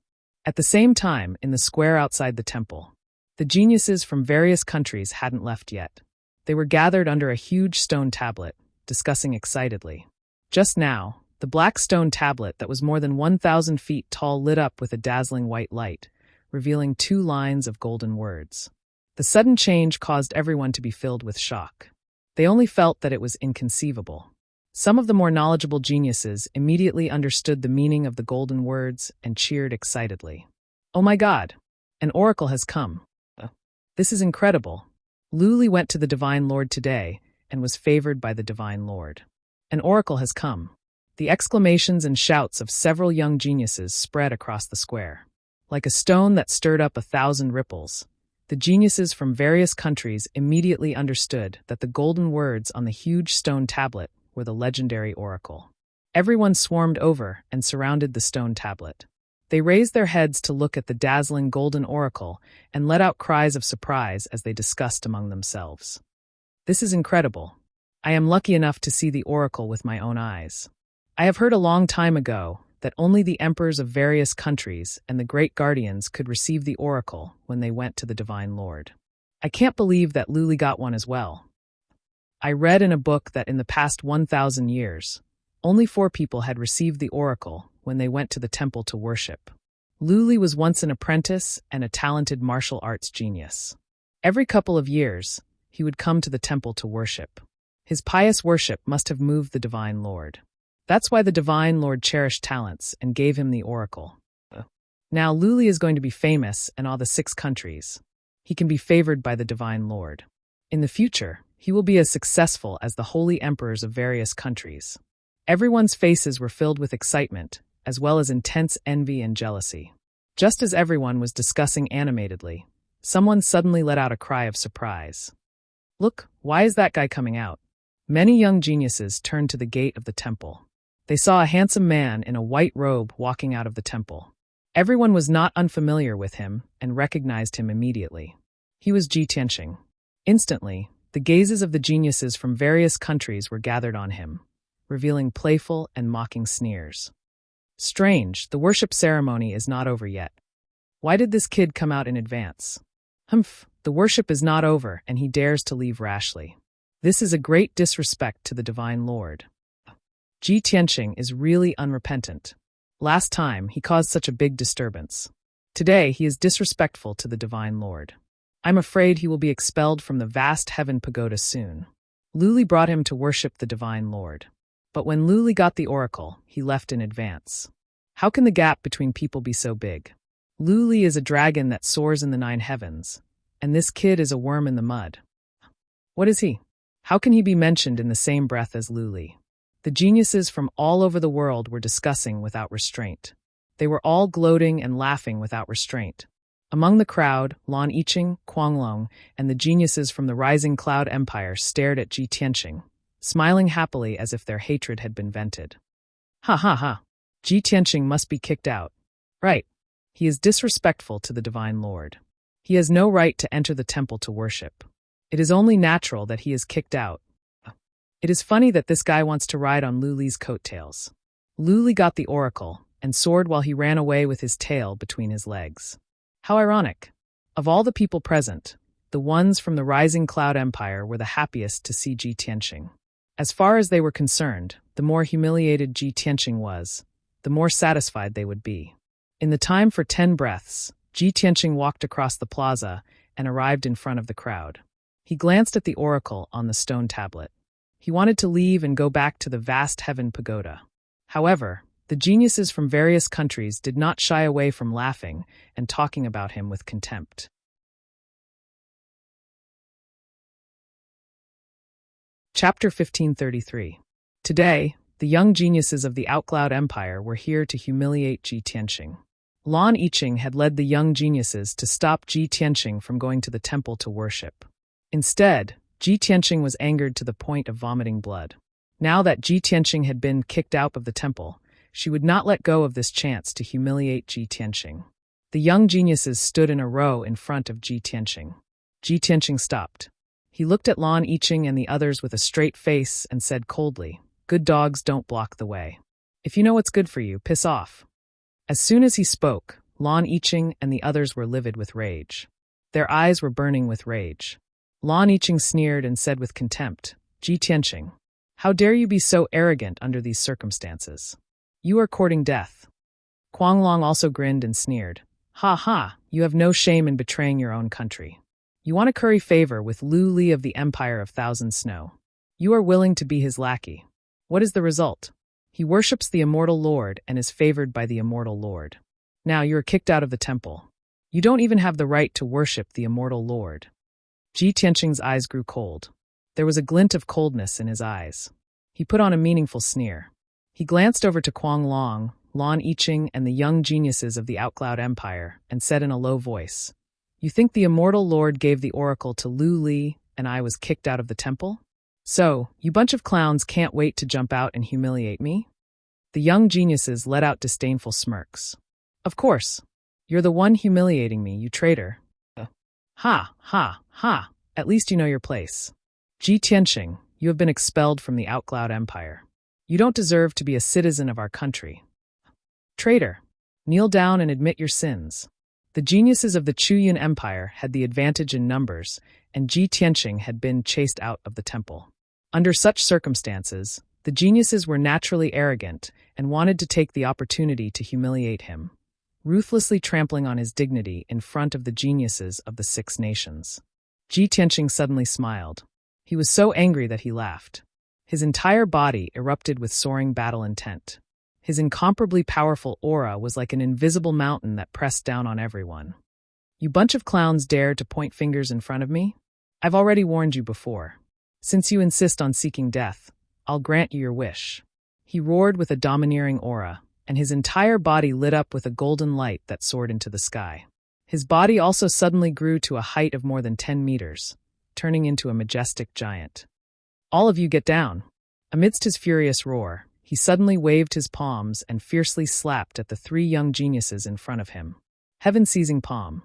At the same time, in the square outside the temple, the geniuses from various countries hadn't left yet. They were gathered under a huge stone tablet, discussing excitedly. Just now, the black stone tablet that was more than 1,000 feet tall lit up with a dazzling white light, revealing 2 lines of golden words. The sudden change caused everyone to be filled with shock. They only felt that it was inconceivable. Some of the more knowledgeable geniuses immediately understood the meaning of the golden words and cheered excitedly. Oh my God! An oracle has come. This is incredible. Lu Li went to the Divine Lord today and was favored by the Divine Lord. An oracle has come. The exclamations and shouts of several young geniuses spread across the square. Like a stone that stirred up 1,000 ripples, the geniuses from various countries immediately understood that the golden words on the huge stone tablet were the legendary oracle. Everyone swarmed over and surrounded the stone tablet. They raised their heads to look at the dazzling golden oracle and let out cries of surprise as they discussed among themselves. This is incredible. I am lucky enough to see the oracle with my own eyes. I have heard a long time ago that only the emperors of various countries and the great guardians could receive the oracle when they went to the Divine Lord. I can't believe that Lu Li got one as well. I read in a book that in the past 1,000 years, only 4 people had received the oracle when they went to the temple to worship. Lu Li was once an apprentice and a talented martial arts genius. Every couple of years, he would come to the temple to worship. His pious worship must have moved the Divine Lord. That's why the Divine Lord cherished talents and gave him the oracle. Now Lu Li is going to be famous in all the 6 countries. He can be favored by the Divine Lord. In the future, he will be as successful as the holy emperors of various countries. Everyone's faces were filled with excitement, as well as intense envy and jealousy. Just as everyone was discussing animatedly, someone suddenly let out a cry of surprise. Look, why is that guy coming out? Many young geniuses turned to the gate of the temple. They saw a handsome man in a white robe walking out of the temple. Everyone was not unfamiliar with him and recognized him immediately. He was Ji Tianqing. Instantly, the gazes of the geniuses from various countries were gathered on him, revealing playful and mocking sneers. Strange, the worship ceremony is not over yet. Why did this kid come out in advance? Humph, the worship is not over and he dares to leave rashly. This is a great disrespect to the Divine Lord. Ji Tianqing is really unrepentant. Last time, he caused such a big disturbance. Today, he is disrespectful to the Divine Lord. I'm afraid he will be expelled from the vast heaven pagoda soon. Lu Li brought him to worship the Divine Lord. But when Lu Li got the oracle, he left in advance. How can the gap between people be so big? Lu Li is a dragon that soars in the 9 heavens, and this kid is a worm in the mud. What is he? How can he be mentioned in the same breath as Lu Li? The geniuses from all over the world were discussing without restraint. They were all gloating and laughing without restraint. Among the crowd, Lan Yiqing, Guanglong, and the geniuses from the Rising Cloud Empire stared at Ji Tianqing, smiling happily as if their hatred had been vented. Ha ha ha! Ji Tianqing must be kicked out. Right. He is disrespectful to the Divine Lord. He has no right to enter the temple to worship. It is only natural that he is kicked out. It is funny that this guy wants to ride on Lu Li's coattails. Lu Li got the oracle and soared while he ran away with his tail between his legs. How ironic. Of all the people present, the ones from the Rising Cloud Empire were the happiest to see Ji Tianqing. As far as they were concerned, the more humiliated Ji Tianqing was, the more satisfied they would be. In the time for 10 breaths, Ji Tianqing walked across the plaza and arrived in front of the crowd. He glanced at the oracle on the stone tablet. He wanted to leave and go back to the vast heaven pagoda. However, the geniuses from various countries did not shy away from laughing and talking about him with contempt. Chapter 1533. Today, the young geniuses of the Outcloud Empire were here to humiliate Ji Tianqing. Lan Yiqing had led the young geniuses to stop Ji Tianqing from going to the temple to worship. Instead, Ji Tianqing was angered to the point of vomiting blood. Now that Ji Tianqing had been kicked out of the temple, she would not let go of this chance to humiliate Ji Tianqing. The young geniuses stood in a row in front of Ji Tianqing. Ji Tianqing stopped. He looked at Lan Yiqing and the others with a straight face and said coldly, "Good dogs don't block the way. If you know what's good for you, piss off." As soon as he spoke, Lan Yiqing and the others were livid with rage. Their eyes were burning with rage. Lan Yiqing sneered and said with contempt, "Ji Tianqing, how dare you be so arrogant under these circumstances? You are courting death." Kuang Long also grinned and sneered. "Ha ha, you have no shame in betraying your own country. You want to curry favor with Lu Li of the Empire of Thousand Snow. You are willing to be his lackey. What is the result? He worships the immortal Lord and is favored by the immortal Lord. Now you are kicked out of the temple. You don't even have the right to worship the immortal Lord." Ji Tianqing's eyes grew cold. There was a glint of coldness in his eyes. He put on a meaningful sneer. He glanced over to Kuang Long, Lan Yiqing, and the young geniuses of the Outcloud Empire, and said in a low voice, "You think the immortal Lord gave the oracle to Lu Li, and I was kicked out of the temple? So, you bunch of clowns can't wait to jump out and humiliate me?" The young geniuses let out disdainful smirks. "Of course. You're the one humiliating me, you traitor. Ha, ha, ha, at least you know your place. Ji Tianqing, you have been expelled from the Outcloud Empire. You don't deserve to be a citizen of our country. Traitor, kneel down and admit your sins." The geniuses of the Chuyun Empire had the advantage in numbers, and Ji Tianqing had been chased out of the temple. Under such circumstances, the geniuses were naturally arrogant and wanted to take the opportunity to humiliate him, ruthlessly trampling on his dignity in front of the geniuses of the 6 nations. Ji Tianqing suddenly smiled. He was so angry that he laughed. His entire body erupted with soaring battle intent. His incomparably powerful aura was like an invisible mountain that pressed down on everyone. "You bunch of clowns dare to point fingers in front of me? I've already warned you before. Since you insist on seeking death, I'll grant you your wish." He roared with a domineering aura, and his entire body lit up with a golden light that soared into the sky. His body also suddenly grew to a height of more than 10 meters, turning into a majestic giant. "All of you get down." Amidst his furious roar, he suddenly waved his palms and fiercely slapped at the 3 young geniuses in front of him. Heaven-seizing palm.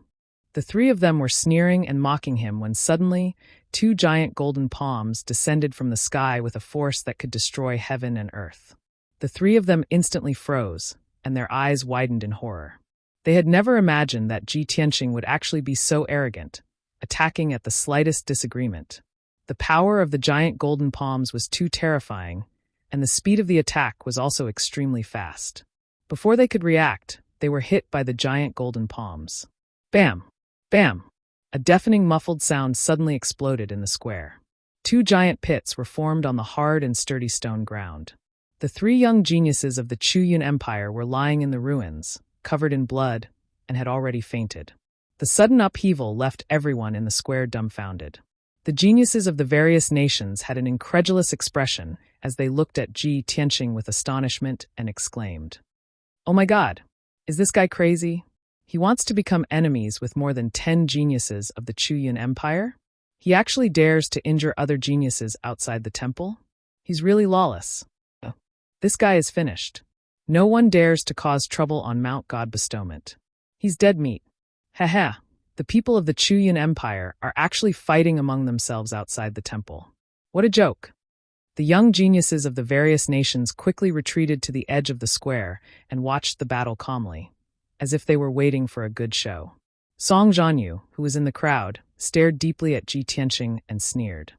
The 3 of them were sneering and mocking him when suddenly 2 giant golden palms descended from the sky with a force that could destroy heaven and earth. The 3 of them instantly froze, and their eyes widened in horror. They had never imagined that Ji Tianqing would actually be so arrogant, attacking at the slightest disagreement. The power of the giant golden palms was too terrifying, and the speed of the attack was also extremely fast. Before they could react, they were hit by the giant golden palms. Bam! Bam! A deafening muffled sound suddenly exploded in the square. 2 giant pits were formed on the hard and sturdy stone ground. The 3 young geniuses of the Chuyun Empire were lying in the ruins, covered in blood, and had already fainted. The sudden upheaval left everyone in the square dumbfounded. The geniuses of the various nations had an incredulous expression as they looked at Ji Tianqing with astonishment and exclaimed, "Oh my God, is this guy crazy? He wants to become enemies with more than 10 geniuses of the Chuyun Empire? He actually dares to injure other geniuses outside the temple? He's really lawless. This guy is finished. No one dares to cause trouble on Mount God Bestowment. He's dead meat. Haha, the people of the Chuyun Empire are actually fighting among themselves outside the temple. What a joke." The young geniuses of the various nations quickly retreated to the edge of the square and watched the battle calmly, as if they were waiting for a good show. Song Zhanyu, who was in the crowd, stared deeply at Ji Tianqing and sneered.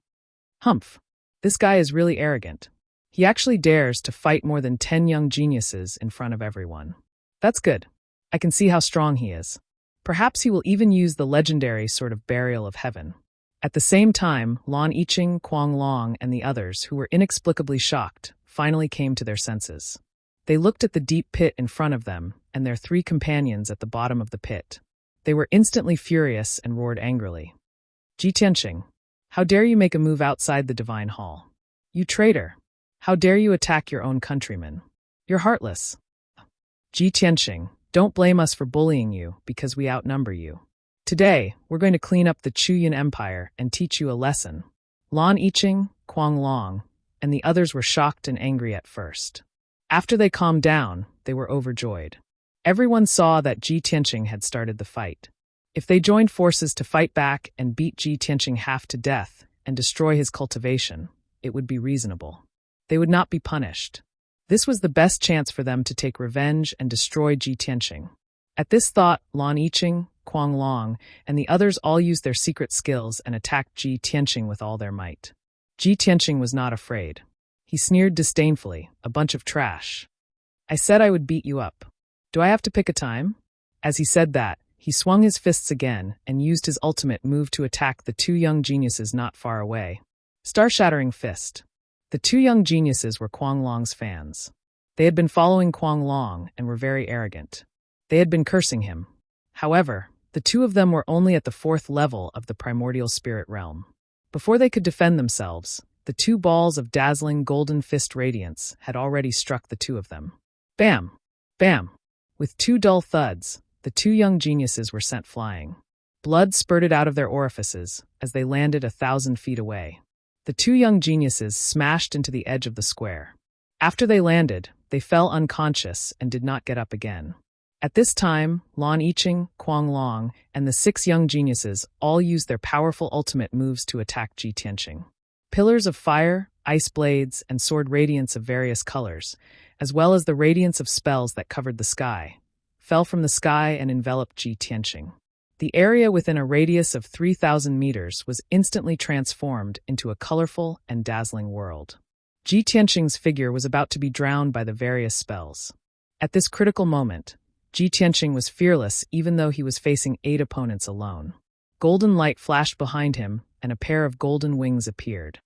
"Humph, this guy is really arrogant. He actually dares to fight more than 10 young geniuses in front of everyone. That's good. I can see how strong he is. Perhaps he will even use the legendary sort of burial of heaven. At the same time, Lan Yiqing, Kuang Long, and the others, who were inexplicably shocked, finally came to their senses. They looked at the deep pit in front of them and their 3 companions at the bottom of the pit. They were instantly furious and roared angrily. Ji Tianqing, how dare you make a move outside the divine hall? You traitor! How dare you attack your own countrymen? You're heartless. Ji Tianqing, don't blame us for bullying you because we outnumber you. Today, we're going to clean up the Chuyan Empire and teach you a lesson. Lan Yiqing, Kuang Long, and the others were shocked and angry at first. After they calmed down, they were overjoyed. Everyone saw that Ji Tianqing had started the fight. If they joined forces to fight back and beat Ji Tianqing half to death and destroy his cultivation, it would be reasonable. They would not be punished. This was the best chance for them to take revenge and destroy Ji Tianqing. At this thought, Lan Yiqing, Kuang Long, and the others all used their secret skills and attacked Ji Tianqing with all their might. Ji Tianqing was not afraid. He sneered disdainfully, a bunch of trash. I said I would beat you up. Do I have to pick a time? As he said that, he swung his fists again and used his ultimate move to attack the 2 young geniuses not far away. Star-shattering fist. The 2 young geniuses were Kuang Long's fans. They had been following Kuang Long and were very arrogant. They had been cursing him. However, the 2 of them were only at the 4th level of the primordial spirit realm. Before they could defend themselves, the 2 balls of dazzling golden fist radiance had already struck the 2 of them. Bam! Bam! With 2 dull thuds, the 2 young geniuses were sent flying. Blood spurted out of their orifices as they landed 1,000 feet away. The 2 young geniuses smashed into the edge of the square. After they landed, they fell unconscious and did not get up again. At this time, Lan Yiqing, Kuang Long, and the 6 young geniuses all used their powerful ultimate moves to attack Ji Tianqing. Pillars of fire, ice blades, and sword radiance of various colors, as well as the radiance of spells that covered the sky, fell from the sky and enveloped Ji Tianqing. The area within a radius of 3,000 meters was instantly transformed into a colorful and dazzling world. Ji Tianqing's figure was about to be drowned by the various spells. At this critical moment, Ji Tianqing was fearless even though he was facing 8 opponents alone. Golden light flashed behind him, and a pair of golden wings appeared.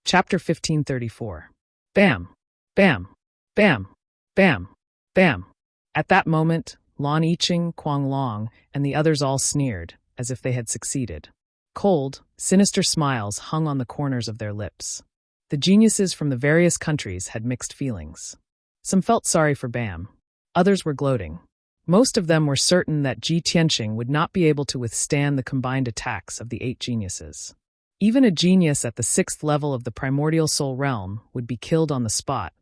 Chapter 1534. Bam! Bam! Bam! Bam! Bam! At that moment, Lan Yiqing, Kuang Long, and the others all sneered, as if they had succeeded. Cold, sinister smiles hung on the corners of their lips. The geniuses from the various countries had mixed feelings. Some felt sorry for Bam. Others were gloating. Most of them were certain that Ji Tianqing would not be able to withstand the combined attacks of the 8 geniuses. Even a genius at the 6th level of the primordial soul realm would be killed on the spot,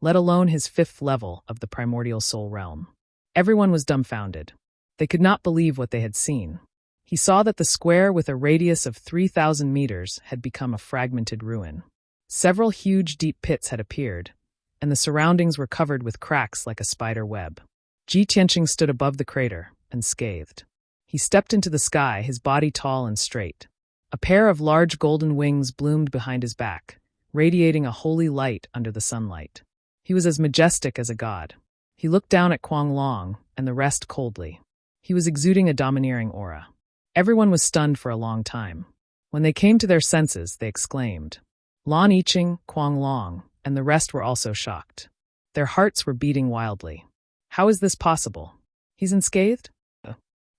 let alone his 5th level of the primordial soul realm. Everyone was dumbfounded. They could not believe what they had seen. He saw that the square with a radius of 3,000 meters had become a fragmented ruin. Several huge deep pits had appeared, and the surroundings were covered with cracks like a spider web. Ji Tianqing stood above the crater, unscathed. He stepped into the sky, his body tall and straight. A pair of large golden wings bloomed behind his back, radiating a holy light under the sunlight. He was as majestic as a god. He looked down at Kuang Long and the rest coldly. He was exuding a domineering aura. Everyone was stunned for a long time. When they came to their senses, they exclaimed. Lan Yiqing, Kuang Long, and the rest were also shocked. Their hearts were beating wildly. How is this possible? He's unscathed?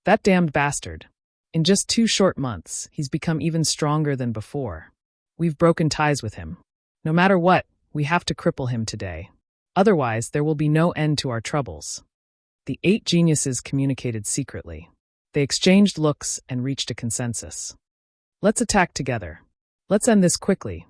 That damned bastard. In just 2 short months, he's become even stronger than before. We've broken ties with him. No matter what, we have to cripple him today. Otherwise, there will be no end to our troubles. The 8 geniuses communicated secretly. They exchanged looks and reached a consensus. Let's attack together. Let's end this quickly.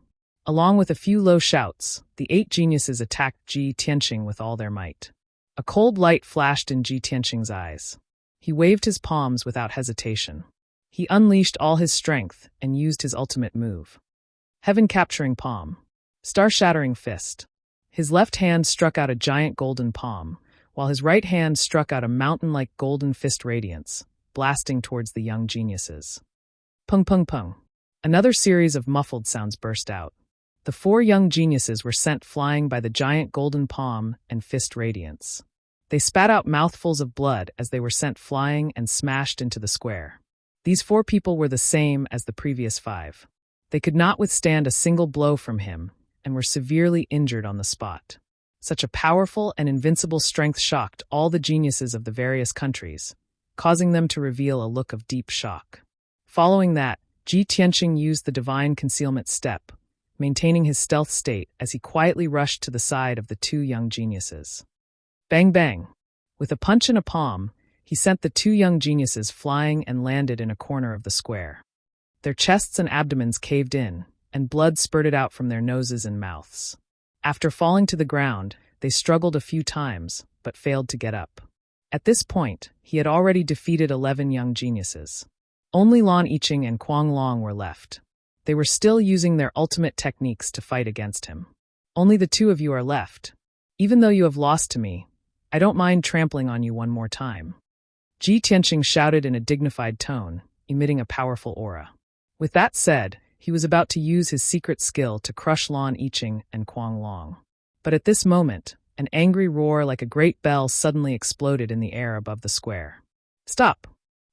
Along with a few low shouts, the 8 geniuses attacked Ji Tianqing with all their might. A cold light flashed in Ji Tianqing's eyes. He waved his palms without hesitation. He unleashed all his strength and used his ultimate move. Heaven-capturing palm. Star-shattering fist. His left hand struck out a giant golden palm, while his right hand struck out a mountain-like golden fist radiance, blasting towards the young geniuses. Pung pung pung. Another series of muffled sounds burst out. The four young geniuses were sent flying by the giant golden palm and fist radiance. They spat out mouthfuls of blood as they were sent flying and smashed into the square. These four people were the same as the previous five. They could not withstand a single blow from him and were severely injured on the spot. Such a powerful and invincible strength shocked all the geniuses of the various countries, causing them to reveal a look of deep shock. Following that, Ji Tianqing used the divine concealment step, maintaining his stealth state as he quietly rushed to the side of the two young geniuses. Bang bang! With a punch and a palm, he sent the two young geniuses flying and landed in a corner of the square. Their chests and abdomens caved in, and blood spurted out from their noses and mouths. After falling to the ground, they struggled a few times, but failed to get up. At this point, he had already defeated 11 young geniuses. Only Lan Yiqing and Kuang Long were left. They were still using their ultimate techniques to fight against him. Only the two of you are left. Even though you have lost to me, I don't mind trampling on you one more time. Ji Tianqing shouted in a dignified tone, emitting a powerful aura. With that said, he was about to use his secret skill to crush Lan Yiqing and Kuang Long. But at this moment, an angry roar like a great bell suddenly exploded in the air above the square. Stop!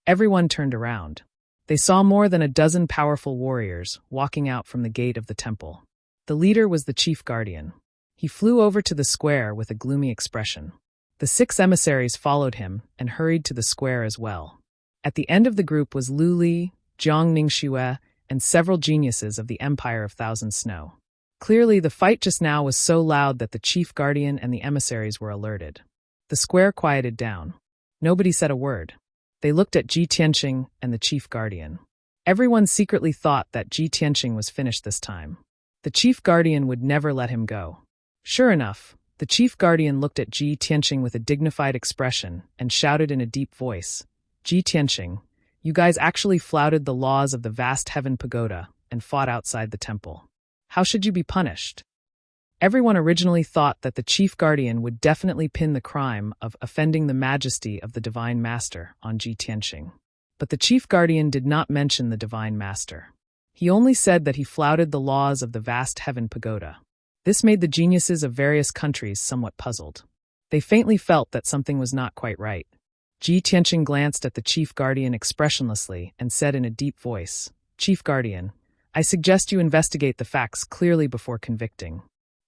Everyone turned around. They saw more than a dozen powerful warriors walking out from the gate of the temple. The leader was the chief guardian. He flew over to the square with a gloomy expression. The 6 emissaries followed him and hurried to the square as well. At the end of the group was Lu Li, Jiang Ningxue, and several geniuses of the Empire of Thousand Snow. Clearly, the fight just now was so loud that the chief guardian and the emissaries were alerted. The square quieted down. Nobody said a word. They looked at Ji Tianqing and the chief guardian. Everyone secretly thought that Ji Tianqing was finished this time. The chief guardian would never let him go. Sure enough, the chief guardian looked at Ji Tianqing with a dignified expression and shouted in a deep voice, Ji Tianqing, you guys actually flouted the laws of the vast heaven pagoda and fought outside the temple. How should you be punished? Everyone originally thought that the chief guardian would definitely pin the crime of offending the majesty of the divine master on Ji Tianqing. But the chief guardian did not mention the divine master. He only said that he flouted the laws of the vast heaven pagoda. This made the geniuses of various countries somewhat puzzled. They faintly felt that something was not quite right. Ji Tianqing glanced at the chief guardian expressionlessly and said in a deep voice, Chief Guardian, I suggest you investigate the facts clearly before convicting.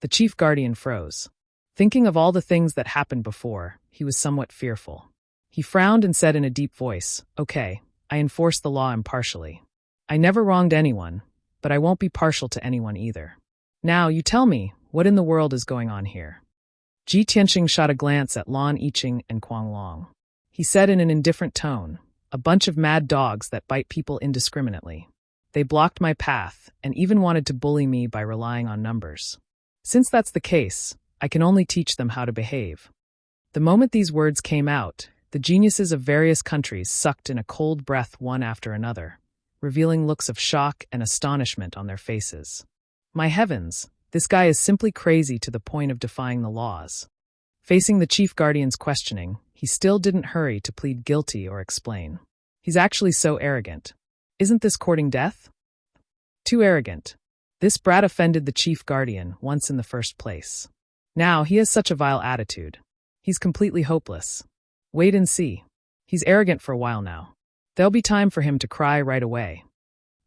The chief guardian froze. Thinking of all the things that happened before, he was somewhat fearful. He frowned and said in a deep voice, Okay, I enforce the law impartially. I never wronged anyone, but I won't be partial to anyone either. Now, you tell me, what in the world is going on here? Ji Tianqing shot a glance at Lan Yiqing and Kuang Long. He said in an indifferent tone, a bunch of mad dogs that bite people indiscriminately. They blocked my path and even wanted to bully me by relying on numbers. Since that's the case, I can only teach them how to behave. The moment these words came out, the geniuses of various countries sucked in a cold breath one after another, revealing looks of shock and astonishment on their faces. My heavens, this guy is simply crazy to the point of defying the laws. Facing the chief guardian's questioning, he still didn't hurry to plead guilty or explain. He's actually so arrogant. Isn't this courting death? Too arrogant. This brat offended the chief guardian once in the first place. Now he has such a vile attitude. He's completely hopeless. Wait and see. He's arrogant for a while now. There'll be time for him to cry right away.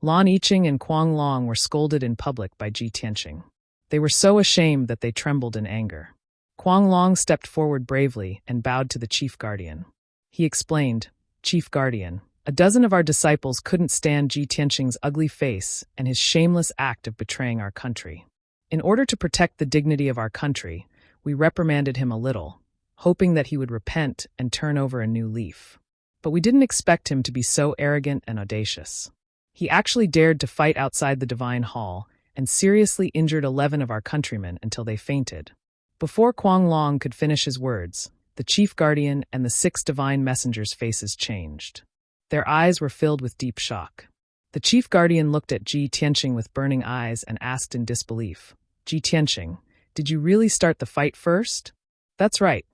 Lan Yiqing and Kuang Long were scolded in public by Ji Tianqing. They were so ashamed that they trembled in anger. Kuang Long stepped forward bravely and bowed to the chief guardian. He explained, Chief Guardian, a dozen of our disciples couldn't stand Ji Tianqing's ugly face and his shameless act of betraying our country. In order to protect the dignity of our country, we reprimanded him a little, hoping that he would repent and turn over a new leaf. But we didn't expect him to be so arrogant and audacious. He actually dared to fight outside the divine hall and seriously injured 11 of our countrymen until they fainted. Before Kuang Long could finish his words, the chief guardian and the 6 divine messengers' faces changed. Their eyes were filled with deep shock. The chief guardian looked at Ji Tianqing with burning eyes and asked in disbelief, Ji Tianqing, did you really start the fight first? That's right.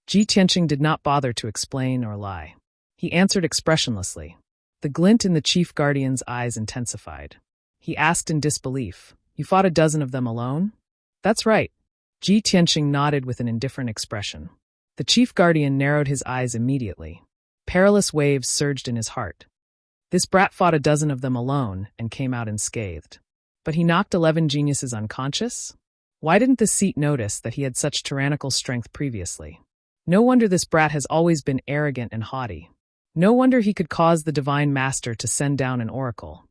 Ji Tianqing did not bother to explain or lie. He answered expressionlessly. The glint in the chief guardian's eyes intensified. He asked in disbelief. You fought a dozen of them alone? That's right. Ji Tianqing nodded with an indifferent expression. The chief guardian narrowed his eyes immediately. Perilous waves surged in his heart. This brat fought a dozen of them alone and came out unscathed. But he knocked 11 geniuses unconscious? Why didn't the Seat notice that he had such tyrannical strength previously? No wonder this brat has always been arrogant and haughty. No wonder he could cause the Divine Master to send down an oracle.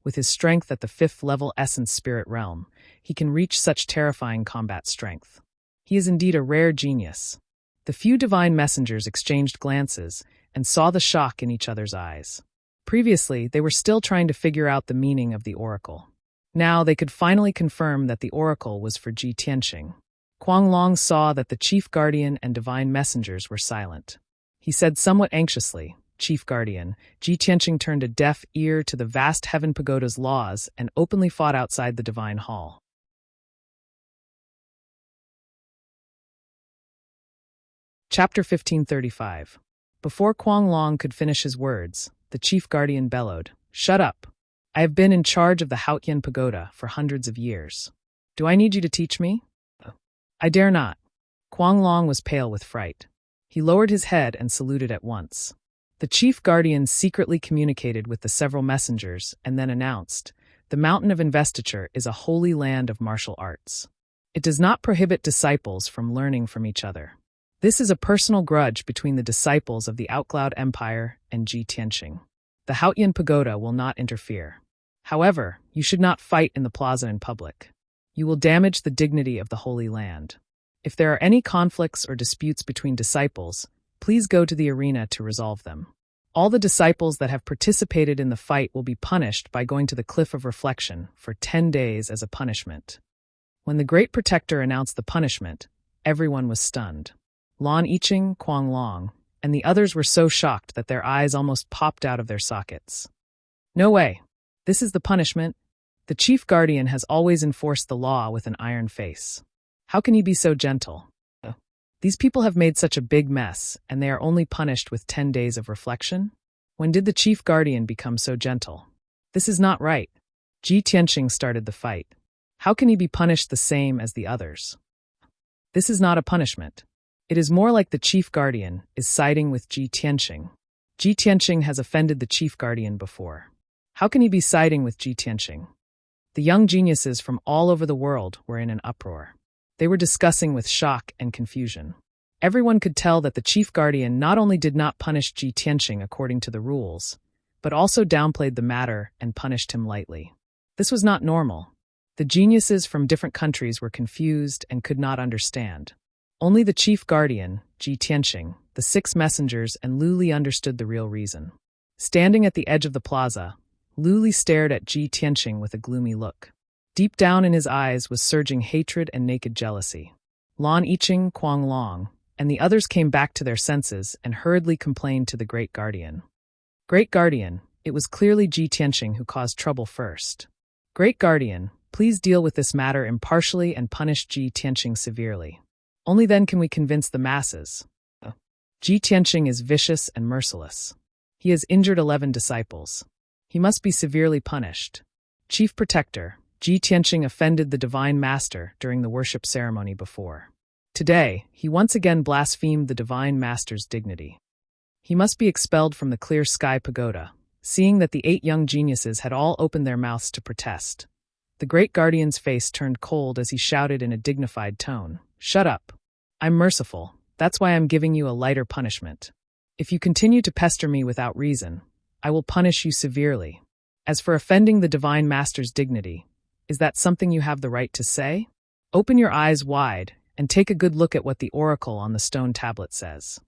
With his strength at the 5th level Essence Spirit Realm, he can reach such terrifying combat strength. He is indeed a rare genius. The few divine messengers exchanged glances and saw the shock in each other's eyes. Previously, they were still trying to figure out the meaning of the oracle. Now they could finally confirm that the oracle was for Ji Tianqing. Kuang Long saw that the chief guardian and divine messengers were silent. He said somewhat anxiously, Chief Guardian, Ji Tianqing turned a deaf ear to the vast Heaven Pagoda's laws and openly fought outside the divine hall. Chapter 1535. Before Kuang Long could finish his words, the chief guardian bellowed, Shut up! I have been in charge of the Haotian Pagoda for hundreds of years. Do I need you to teach me? I dare not. Kuang Long was pale with fright. He lowered his head and saluted at once. The chief guardian secretly communicated with the several messengers and then announced, The Mountain of Investiture is a holy land of martial arts. It does not prohibit disciples from learning from each other. This is a personal grudge between the disciples of the Outcloud Empire and Ji Tianqing. The Haotian Pagoda will not interfere. However, you should not fight in the plaza in public. You will damage the dignity of the Holy Land. If there are any conflicts or disputes between disciples, please go to the arena to resolve them. All the disciples that have participated in the fight will be punished by going to the Cliff of Reflection for 10 days as a punishment. When the Great Protector announced the punishment, everyone was stunned. Lan Yiqing, Kuang Long, and the others were so shocked that their eyes almost popped out of their sockets. No way. This is the punishment. The chief guardian has always enforced the law with an iron face. How can he be so gentle? These people have made such a big mess, and they are only punished with 10 days of reflection? When did the chief guardian become so gentle? This is not right. Ji Tianqing started the fight. How can he be punished the same as the others? This is not a punishment. It is more like the chief guardian is siding with Ji Tianqing. Ji Tianqing has offended the chief guardian before. How can he be siding with Ji Tianqing? The young geniuses from all over the world were in an uproar. They were discussing with shock and confusion. Everyone could tell that the chief guardian not only did not punish Ji Tianqing according to the rules, but also downplayed the matter and punished him lightly. This was not normal. The geniuses from different countries were confused and could not understand. Only the chief guardian, Ji Tianqing, the 6 messengers, and Lu Li understood the real reason. Standing at the edge of the plaza, Lu Li stared at Ji Tianqing with a gloomy look. Deep down in his eyes was surging hatred and naked jealousy. Lan Yiqing, Kuang Long, and the others came back to their senses and hurriedly complained to the Great Guardian. Great Guardian, it was clearly Ji Tianqing who caused trouble first. Great Guardian, please deal with this matter impartially and punish Ji Tianqing severely. Only then can we convince the masses. Ji Tianqing is vicious and merciless. He has injured 11 disciples. He must be severely punished. Chief Protector, Ji Tianqing offended the Divine Master during the worship ceremony before. Today, he once again blasphemed the Divine Master's dignity. He must be expelled from the Clear Sky Pagoda, seeing that the 8 young geniuses had all opened their mouths to protest. The Great Guardian's face turned cold as he shouted in a dignified tone, Shut up. I'm merciful. That's why I'm giving you a lighter punishment. If you continue to pester me without reason, I will punish you severely. As for offending the Divine Master's dignity, is that something you have the right to say? Open your eyes wide and take a good look at what the oracle on the stone tablet says.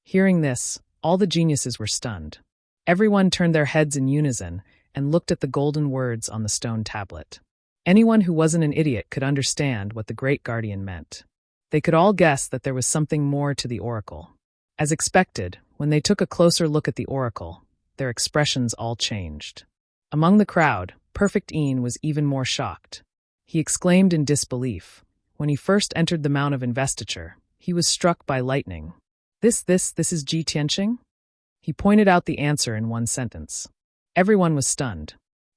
Hearing this, all the geniuses were stunned. Everyone turned their heads in unison and looked at the golden words on the stone tablet. Anyone who wasn't an idiot could understand what the Great Guardian meant. They could all guess that there was something more to the oracle. As expected, when they took a closer look at the oracle, their expressions all changed. Among the crowd, Perfect Een was even more shocked. He exclaimed in disbelief. When he first entered the Mount of Investiture, he was struck by lightning. This is Ji Tianqing? He pointed out the answer in one sentence. Everyone was stunned.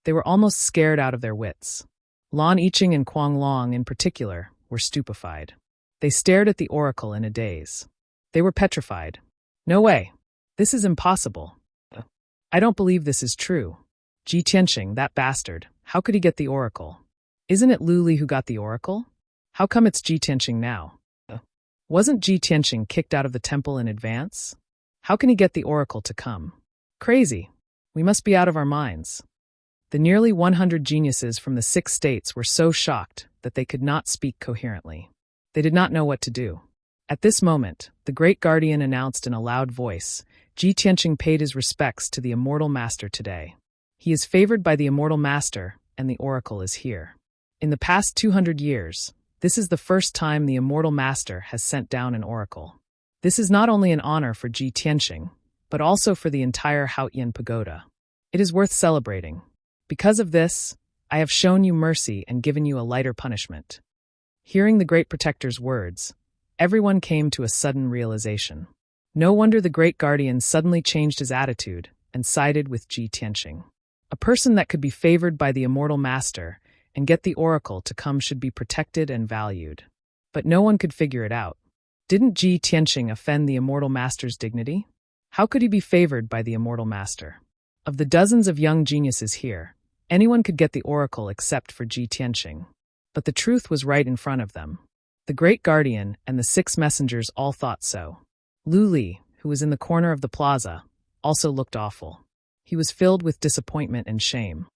They were almost scared out of their wits. Lan Yiqing and Kuang Long, in particular, were stupefied. They stared at the oracle in a daze. They were petrified. No way. This is impossible. I don't believe this is true. Ji Tianqing, that bastard, how could he get the oracle? Isn't it Lu Li who got the oracle? How come it's Ji Tianqing now? Wasn't Ji Tianqing kicked out of the temple in advance? How can he get the oracle to come? Crazy. We must be out of our minds. The nearly 100 geniuses from the 6 states were so shocked that they could not speak coherently. They did not know what to do. At this moment, the great guardian announced in a loud voice, Ji Tianqing paid his respects to the immortal master today. He is favored by the immortal master, and the oracle is here. In the past 200 years, this is the first time the immortal master has sent down an oracle. This is not only an honor for Ji Tianqing, but also for the entire Haotian pagoda. It is worth celebrating. Because of this, I have shown you mercy and given you a lighter punishment. Hearing the great protector's words, everyone came to a sudden realization. No wonder the great guardian suddenly changed his attitude and sided with Ji Tianqing. A person that could be favored by the immortal master and get the oracle to come should be protected and valued. But no one could figure it out. Didn't Ji Tianqing offend the immortal master's dignity? How could he be favored by the immortal master? Of the dozens of young geniuses here, anyone could get the oracle except for Ji Tianqing. But the truth was right in front of them. The great guardian and the 6 messengers all thought so. Lu Li, who was in the corner of the plaza, also looked awful. He was filled with disappointment and shame.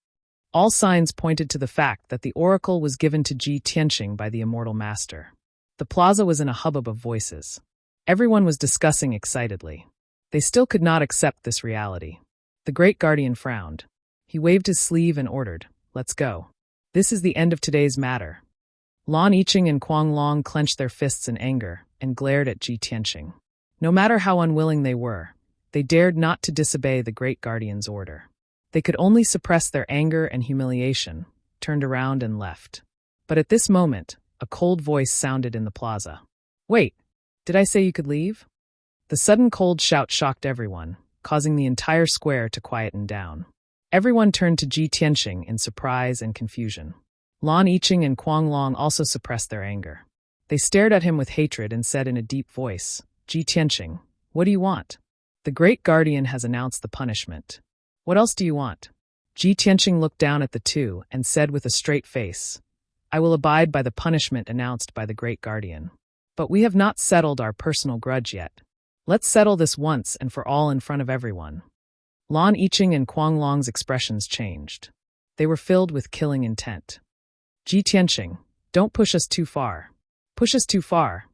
All signs pointed to the fact that the oracle was given to Ji Tianqing by the immortal master. The plaza was in a hubbub of voices. Everyone was discussing excitedly. They still could not accept this reality. The great guardian frowned. He waved his sleeve and ordered, "Let's go. This is the end of today's matter." Lan Yiqing and Kuang Long clenched their fists in anger and glared at Ji Tianqing. No matter how unwilling they were, they dared not to disobey the great guardian's order. They could only suppress their anger and humiliation, turned around and left. But at this moment, a cold voice sounded in the plaza. "Wait, did I say you could leave?" The sudden cold shout shocked everyone, causing the entire square to quieten down. Everyone turned to Ji Tianqing in surprise and confusion. Lan Yiqing and Kuang Long also suppressed their anger. They stared at him with hatred and said in a deep voice, "Ji Tianqing, what do you want? The great guardian has announced the punishment. What else do you want?" Ji Tianqing looked down at the two and said with a straight face, "I will abide by the punishment announced by the great guardian. But we have not settled our personal grudge yet. Let's settle this once and for all in front of everyone." Lan Yiqing and Kuang Long's expressions changed. They were filled with killing intent. "Ji Tianqing, don't push us too far. Push us too far."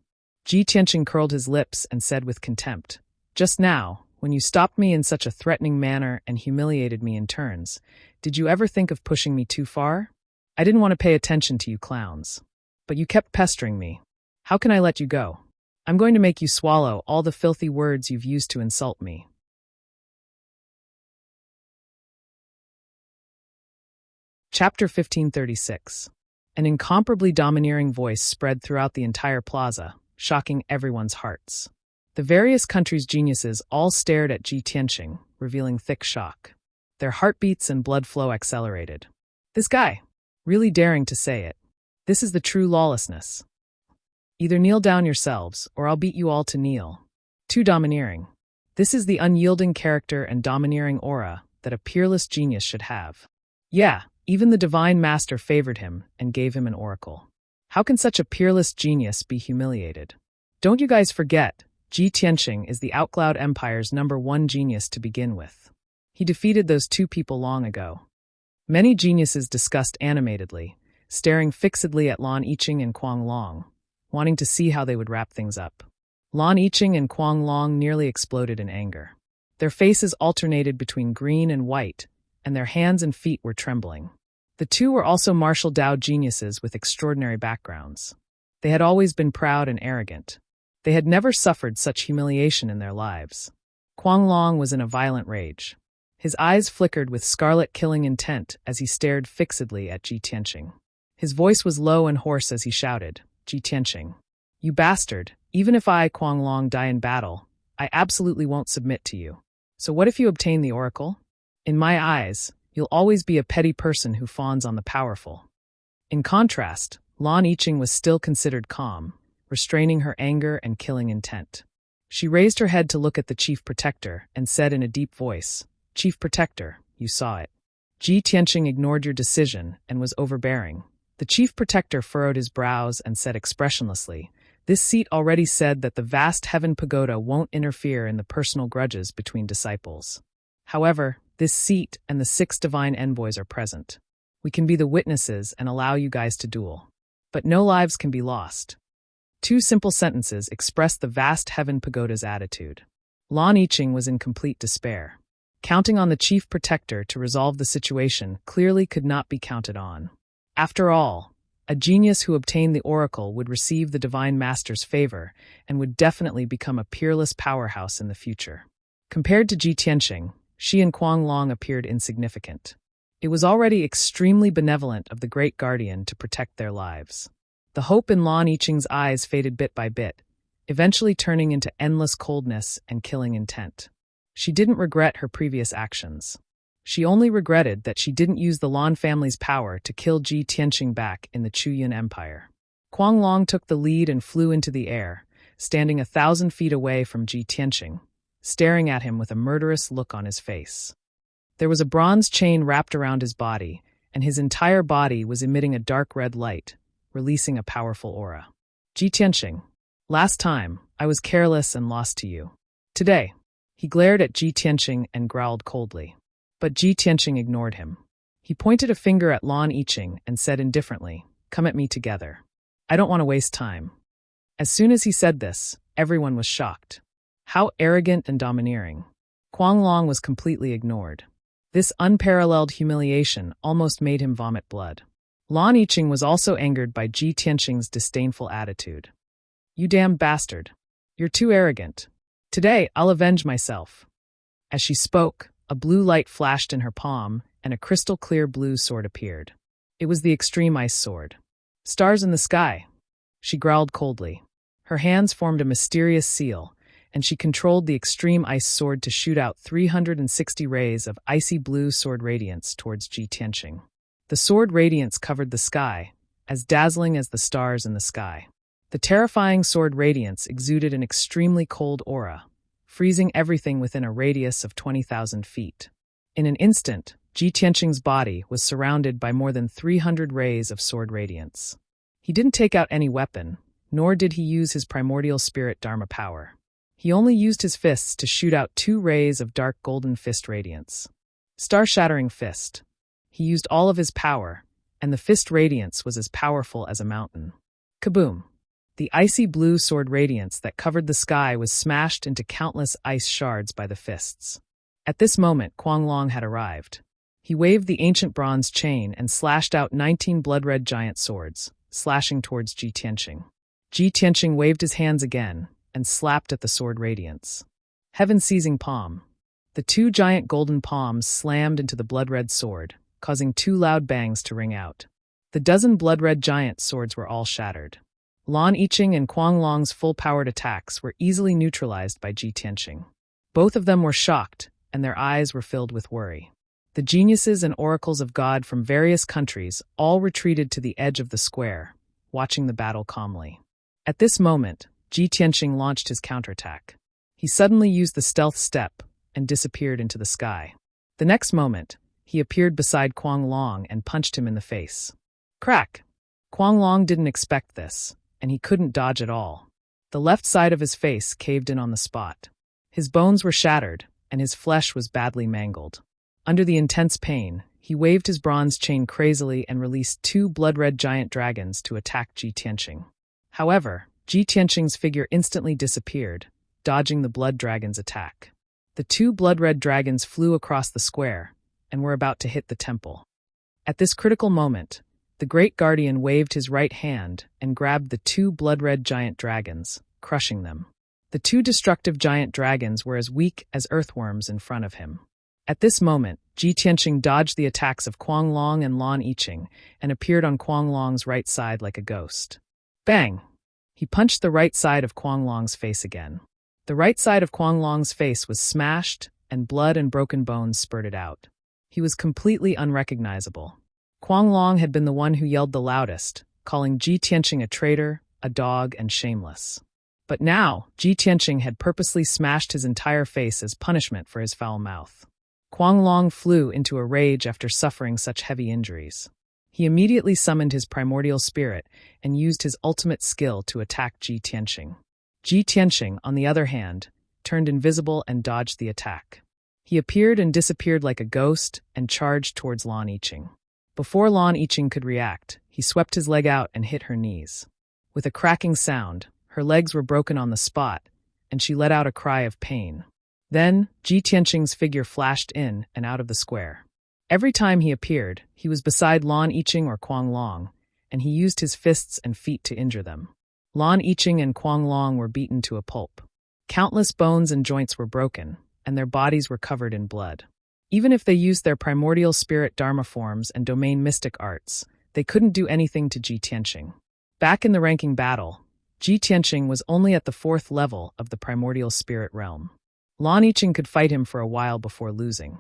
Ji Tianqing curled his lips and said with contempt, "Just now, when you stopped me in such a threatening manner and humiliated me in turns, did you ever think of pushing me too far? I didn't want to pay attention to you clowns. But you kept pestering me. How can I let you go? I'm going to make you swallow all the filthy words you've used to insult me." Chapter 1536. An incomparably domineering voice spread throughout the entire plaza, shocking everyone's hearts. The various countries' geniuses all stared at Ji Tianqing, revealing thick shock. Their heartbeats and blood flow accelerated. This guy, really daring to say it. This is the true lawlessness. Either kneel down yourselves, or I'll beat you all to kneel. Too domineering. This is the unyielding character and domineering aura that a peerless genius should have. Yeah, even the divine master favored him and gave him an oracle. How can such a peerless genius be humiliated? Don't you guys forget, Ji Tianqing is the Outcloud Empire's #1 genius to begin with. He defeated those 2 people long ago. Many geniuses discussed animatedly, staring fixedly at Lan Yiqing and Kuang Long, wanting to see how they would wrap things up. Lan Yiqing and Kuang Long nearly exploded in anger. Their faces alternated between green and white, and their hands and feet were trembling. The 2 were also martial Dao geniuses with extraordinary backgrounds. They had always been proud and arrogant. They had never suffered such humiliation in their lives. Kuang Long was in a violent rage. His eyes flickered with scarlet killing intent as he stared fixedly at Ji Tianqing. His voice was low and hoarse as he shouted, "Ji Tianqing, you bastard, even if I, Kuang Long, die in battle, I absolutely won't submit to you. So what if you obtain the oracle? In my eyes, You'll always be a petty person who fawns on the powerful. In contrast, Lan Yiqing was still considered calm, restraining her anger and killing intent. She raised her head to look at the Chief Protector and said in a deep voice, "Chief Protector, you saw it. Ji Tianqing ignored your decision and was overbearing." The Chief Protector furrowed his brows and said expressionlessly, "This seat already said that the vast heaven pagoda won't interfere in the personal grudges between disciples. However, this seat and the 6 divine envoys are present. We can be the witnesses and allow you guys to duel. But no lives can be lost." 2 simple sentences expressed the vast heaven pagoda's attitude. Lan Yiqing was in complete despair. Counting on the Chief Protector to resolve the situation clearly could not be counted on. After all, a genius who obtained the oracle would receive the Divine Master's favor and would definitely become a peerless powerhouse in the future. Compared to Ji Tianqing, she and Kuang Long appeared insignificant. It was already extremely benevolent of the Great Guardian to protect their lives. The hope in Lan Yiqing's eyes faded bit by bit, eventually turning into endless coldness and killing intent. She didn't regret her previous actions. She only regretted that she didn't use the Lan family's power to kill Ji Tianqing back in the Chuyun Empire. Kuang Long took the lead and flew into the air, standing 1,000 feet away from Ji Tianqing, staring at him with a murderous look on his face. There was a bronze chain wrapped around his body, and his entire body was emitting a dark red light, releasing a powerful aura. "Ji Tianqing, last time, I was careless and lost to you. Today," he glared at Ji Tianqing and growled coldly. But Ji Tianqing ignored him. He pointed a finger at Lan Yiqing and said indifferently, "Come at me together. I don't want to waste time." As soon as he said this, everyone was shocked. How arrogant and domineering. Kuang Long was completely ignored. This unparalleled humiliation almost made him vomit blood. Lan Yiqing was also angered by Ji Tianqing's disdainful attitude. "You damn bastard. You're too arrogant. Today, I'll avenge myself." As she spoke, a blue light flashed in her palm, and a crystal-clear blue sword appeared. It was the Extreme Ice Sword. "Stars in the sky," she growled coldly. Her hands formed a mysterious seal, and she controlled the Extreme Ice Sword to shoot out 360 rays of icy blue sword radiance towards Ji Tianqing. The sword radiance covered the sky, as dazzling as the stars in the sky. The terrifying sword radiance exuded an extremely cold aura, freezing everything within a radius of 20,000 feet. In an instant, Ji Tianqing's body was surrounded by more than 300 rays of sword radiance. He didn't take out any weapon, nor did he use his primordial spirit Dharma power. He only used his fists to shoot out 2 rays of dark golden fist radiance. Star-shattering fist. He used all of his power, and the fist radiance was as powerful as a mountain. Kaboom! The icy blue sword radiance that covered the sky was smashed into countless ice shards by the fists. At this moment, Kuang Long had arrived. He waved the ancient bronze chain and slashed out 19 blood-red giant swords, slashing towards Ji Tianqing. Ji Tianqing waved his hands again and slapped at the sword radiance. Heaven-seizing palm. The 2 giant golden palms slammed into the blood-red sword, causing 2 loud bangs to ring out. The dozen blood-red giant swords were all shattered. Lan Yiqing and Kuang Long's full-powered attacks were easily neutralized by Ji Tianqing. Both of them were shocked, and their eyes were filled with worry. The geniuses and oracles of God from various countries all retreated to the edge of the square, watching the battle calmly. At this moment, Ji Tianqing launched his counterattack. He suddenly used the stealth step and disappeared into the sky. The next moment, he appeared beside Kuang Long and punched him in the face. Crack! Kuang Long didn't expect this, and he couldn't dodge at all. The left side of his face caved in on the spot. His bones were shattered, and his flesh was badly mangled. Under the intense pain, he waved his bronze chain crazily and released 2 blood-red giant dragons to attack Ji Tianqing. However, Ji Tianqing's figure instantly disappeared, dodging the blood dragon's attack. The 2 blood-red dragons flew across the square and were about to hit the temple. At this critical moment, the Great Guardian waved his right hand and grabbed the 2 blood-red giant dragons, crushing them. The 2 destructive giant dragons were as weak as earthworms in front of him. At this moment, Ji Tianqing dodged the attacks of Kuang Long and Lan Yiqing and appeared on Kuang Long's right side like a ghost. Bang! He punched the right side of Kuang Long's face again. The right side of Kuang Long's face was smashed, and blood and broken bones spurted out. He was completely unrecognizable. Kuang Long had been the one who yelled the loudest, calling Ji Tianqing a traitor, a dog, and shameless. But now, Ji Tianqing had purposely smashed his entire face as punishment for his foul mouth. Kuang Long flew into a rage after suffering such heavy injuries. He immediately summoned his primordial spirit and used his ultimate skill to attack Ji Tianqing. Ji Tianqing, on the other hand, turned invisible and dodged the attack. He appeared and disappeared like a ghost and charged towards Lan Yiqing. Before Lan Yiqing could react, he swept his leg out and hit her knees. With a cracking sound, her legs were broken on the spot, and she let out a cry of pain. Then, Ji Tianqing's figure flashed in and out of the square. Every time he appeared, he was beside Lan Yiqing or Kuang Long, and he used his fists and feet to injure them. Lan Yiqing and Kuang Long were beaten to a pulp. Countless bones and joints were broken, and their bodies were covered in blood. Even if they used their primordial spirit dharma forms and domain mystic arts, they couldn't do anything to Ji Tianqing. Back in the ranking battle, Ji Tianqing was only at the 4th level of the primordial spirit realm. Lan Yiqing could fight him for a while before losing.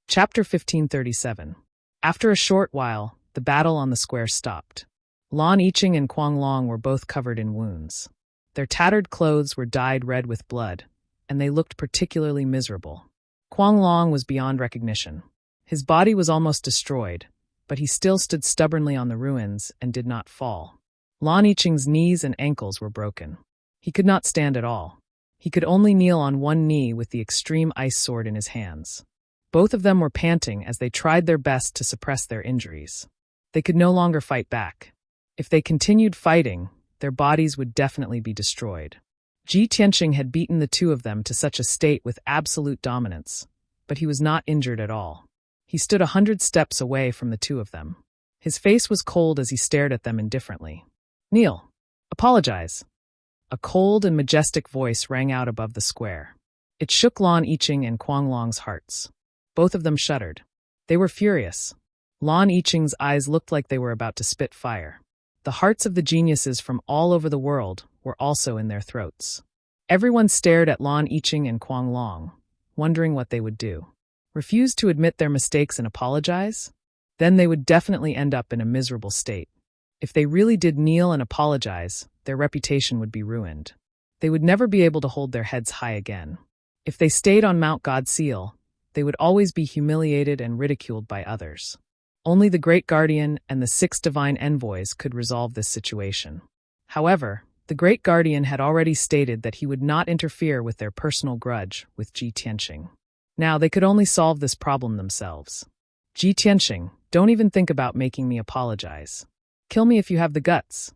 Chapter 1537. After a short while, the battle on the square stopped. Lan Yiqing and Kuang Long were both covered in wounds. Their tattered clothes were dyed red with blood, and they looked particularly miserable. Kuang Long was beyond recognition. His body was almost destroyed, but he still stood stubbornly on the ruins and did not fall. Lan Yiqing's knees and ankles were broken. He could not stand at all. He could only kneel on one knee with the extreme ice sword in his hands. Both of them were panting as they tried their best to suppress their injuries. They could no longer fight back. If they continued fighting, their bodies would definitely be destroyed. Ji Tianqing had beaten the two of them to such a state with absolute dominance, but he was not injured at all. He stood 100 steps away from the two of them. His face was cold as he stared at them indifferently. "Kneel. Apologize." A cold and majestic voice rang out above the square. It shook Lan Yiqing and Kuang Long's hearts. Both of them shuddered. They were furious. Lan Yiqing's eyes looked like they were about to spit fire. The hearts of the geniuses from all over the world were also in their throats. Everyone stared at Lan Yiqing and Kuang Long, wondering what they would do. Refuse to admit their mistakes and apologize? Then they would definitely end up in a miserable state. If they really did kneel and apologize, their reputation would be ruined. They would never be able to hold their heads high again. If they stayed on Mount God Seal, they would always be humiliated and ridiculed by others. Only the Great Guardian and the 6 divine envoys could resolve this situation. However, the Great Guardian had already stated that he would not interfere with their personal grudge with Ji Tianqing. Now they could only solve this problem themselves. "Ji Tianqing, don't even think about making me apologize. Kill me if you have the guts."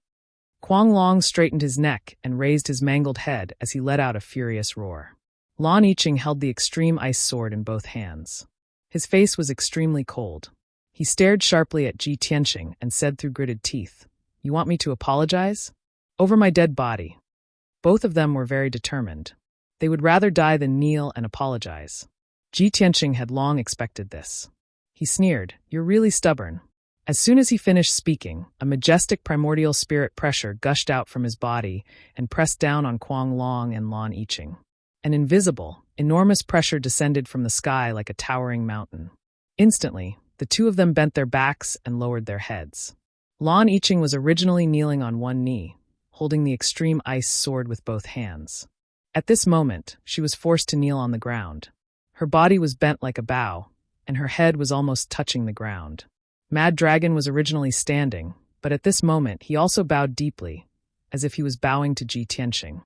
Kuang Long straightened his neck and raised his mangled head as he let out a furious roar. Lan Yiqing held the extreme ice sword in both hands. His face was extremely cold. He stared sharply at Ji Tianqing and said through gritted teeth, "You want me to apologize? Over my dead body." Both of them were very determined. They would rather die than kneel and apologize. Ji Tianqing had long expected this. He sneered, "You're really stubborn." As soon as he finished speaking, a majestic primordial spirit pressure gushed out from his body and pressed down on Kuang Long and Lan Yiqing. An invisible, enormous pressure descended from the sky like a towering mountain. Instantly, the two of them bent their backs and lowered their heads. Lan Yiqing was originally kneeling on one knee, holding the extreme ice sword with both hands. At this moment, she was forced to kneel on the ground. Her body was bent like a bow, and her head was almost touching the ground. Mad Dragon was originally standing, but at this moment he also bowed deeply, as if he was bowing to Ji Tianqing.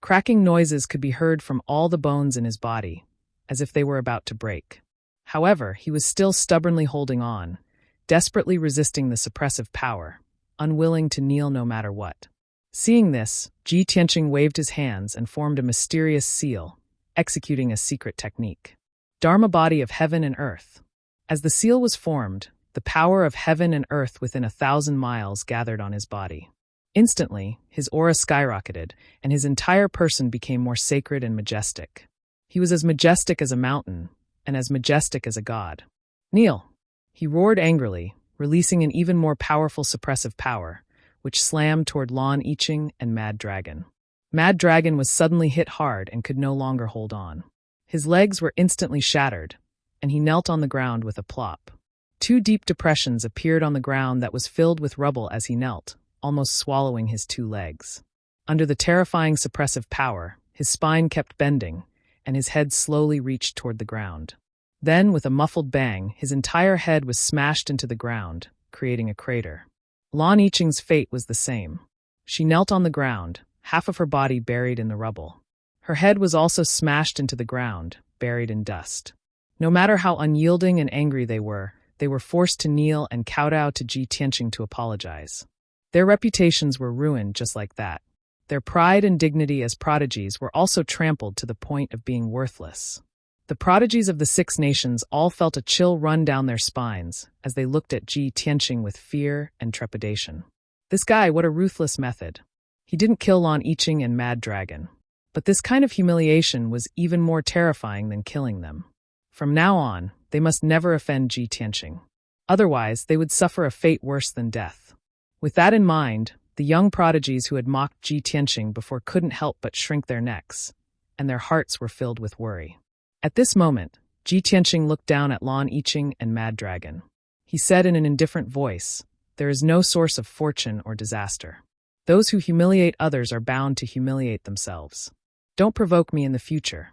Cracking noises could be heard from all the bones in his body, as if they were about to break. However, he was still stubbornly holding on, desperately resisting the suppressive power, unwilling to kneel no matter what. Seeing this, Ji Tianqing waved his hands and formed a mysterious seal, executing a secret technique. Dharma body of heaven and earth. As the seal was formed, the power of heaven and earth within 1,000 miles gathered on his body. Instantly, his aura skyrocketed, and his entire person became more sacred and majestic. He was as majestic as a mountain, and as majestic as a god. "Kneel!" He roared angrily, releasing an even more powerful suppressive power, which slammed toward Lan Yiqing and Mad Dragon. Mad Dragon was suddenly hit hard and could no longer hold on. His legs were instantly shattered, and he knelt on the ground with a plop. Two deep depressions appeared on the ground that was filled with rubble as he knelt, almost swallowing his two legs. Under the terrifying suppressive power, his spine kept bending, and his head slowly reached toward the ground. Then, with a muffled bang, his entire head was smashed into the ground, creating a crater. Lan Yiqing's fate was the same. She knelt on the ground, half of her body buried in the rubble. Her head was also smashed into the ground, buried in dust. No matter how unyielding and angry they were forced to kneel and kowtow to Ji Tianqing to apologize. Their reputations were ruined just like that. Their pride and dignity as prodigies were also trampled to the point of being worthless. The prodigies of the Six Nations all felt a chill run down their spines as they looked at Ji Tianqing with fear and trepidation. This guy, what a ruthless method. He didn't kill Lan Yiqing and Mad Dragon. But this kind of humiliation was even more terrifying than killing them. From now on, they must never offend Ji Tianqing. Otherwise, they would suffer a fate worse than death. With that in mind, the young prodigies who had mocked Ji Tianqing before couldn't help but shrink their necks, and their hearts were filled with worry. At this moment, Ji Tianqing looked down at Lan Yiqing and Mad Dragon. He said in an indifferent voice, "There is no source of fortune or disaster. Those who humiliate others are bound to humiliate themselves. Don't provoke me in the future."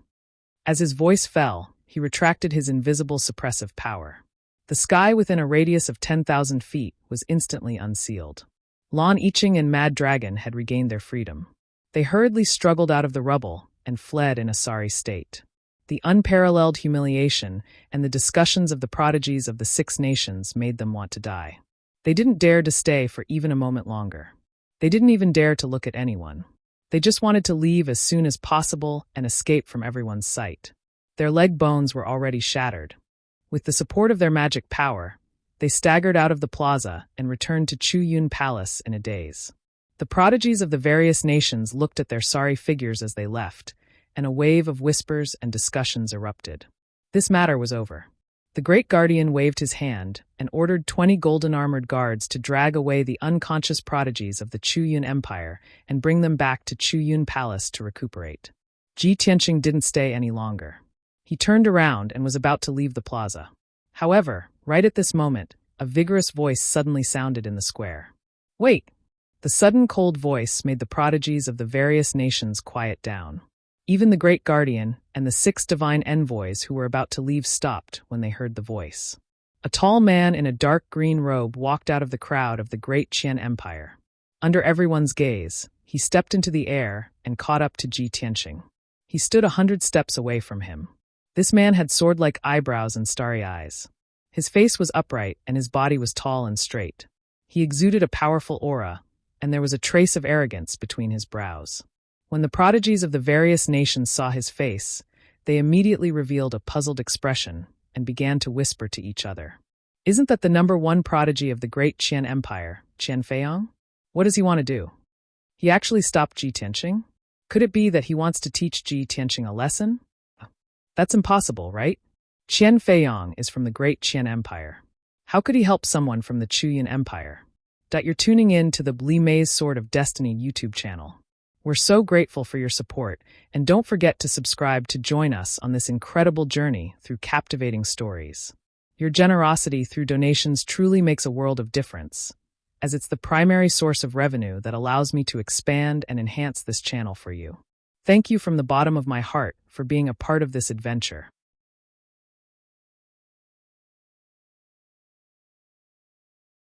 As his voice fell, he retracted his invisible suppressive power. The sky within a radius of 10,000 feet was instantly unsealed. Lan Yiqing and Mad Dragon had regained their freedom. They hurriedly struggled out of the rubble and fled in a sorry state. The unparalleled humiliation and the discussions of the prodigies of the Six Nations made them want to die. They didn't dare to stay for even a moment longer. They didn't even dare to look at anyone. They just wanted to leave as soon as possible and escape from everyone's sight. Their leg bones were already shattered. With the support of their magic power, they staggered out of the plaza and returned to Chu Yun Palace in a daze. The prodigies of the various nations looked at their sorry figures as they left, and a wave of whispers and discussions erupted. This matter was over. The Great Guardian waved his hand and ordered 20 golden-armored guards to drag away the unconscious prodigies of the Chu Yun Empire and bring them back to Chu Yun Palace to recuperate. Ji Tianqing didn't stay any longer. He turned around and was about to leave the plaza. However, right at this moment, a vigorous voice suddenly sounded in the square. "Wait!" The sudden cold voice made the prodigies of the various nations quiet down. Even the Great Guardian and the 6 divine envoys who were about to leave stopped when they heard the voice. A tall man in a dark green robe walked out of the crowd of the Great Qian Empire. Under everyone's gaze, he stepped into the air and caught up to Ji Tianqing. He stood 100 steps away from him. This man had sword-like eyebrows and starry eyes. His face was upright and his body was tall and straight. He exuded a powerful aura, and there was a trace of arrogance between his brows. When the prodigies of the various nations saw his face, they immediately revealed a puzzled expression and began to whisper to each other. "Isn't that the #1 prodigy of the Great Qian Empire, Qian Feiyang? What does he want to do? He actually stopped Ji Tianqing? Could it be that he wants to teach Ji Tianqing a lesson? That's impossible, right? Qian Feiyang is from the Great Qian Empire. How could he help someone from the Chu Yun Empire?" You're tuning in to the Li Mei's Sword of Destiny YouTube channel. We're so grateful for your support, and don't forget to subscribe to join us on this incredible journey through captivating stories. Your generosity through donations truly makes a world of difference, as it's the primary source of revenue that allows me to expand and enhance this channel for you. Thank you from the bottom of my heart for being a part of this adventure.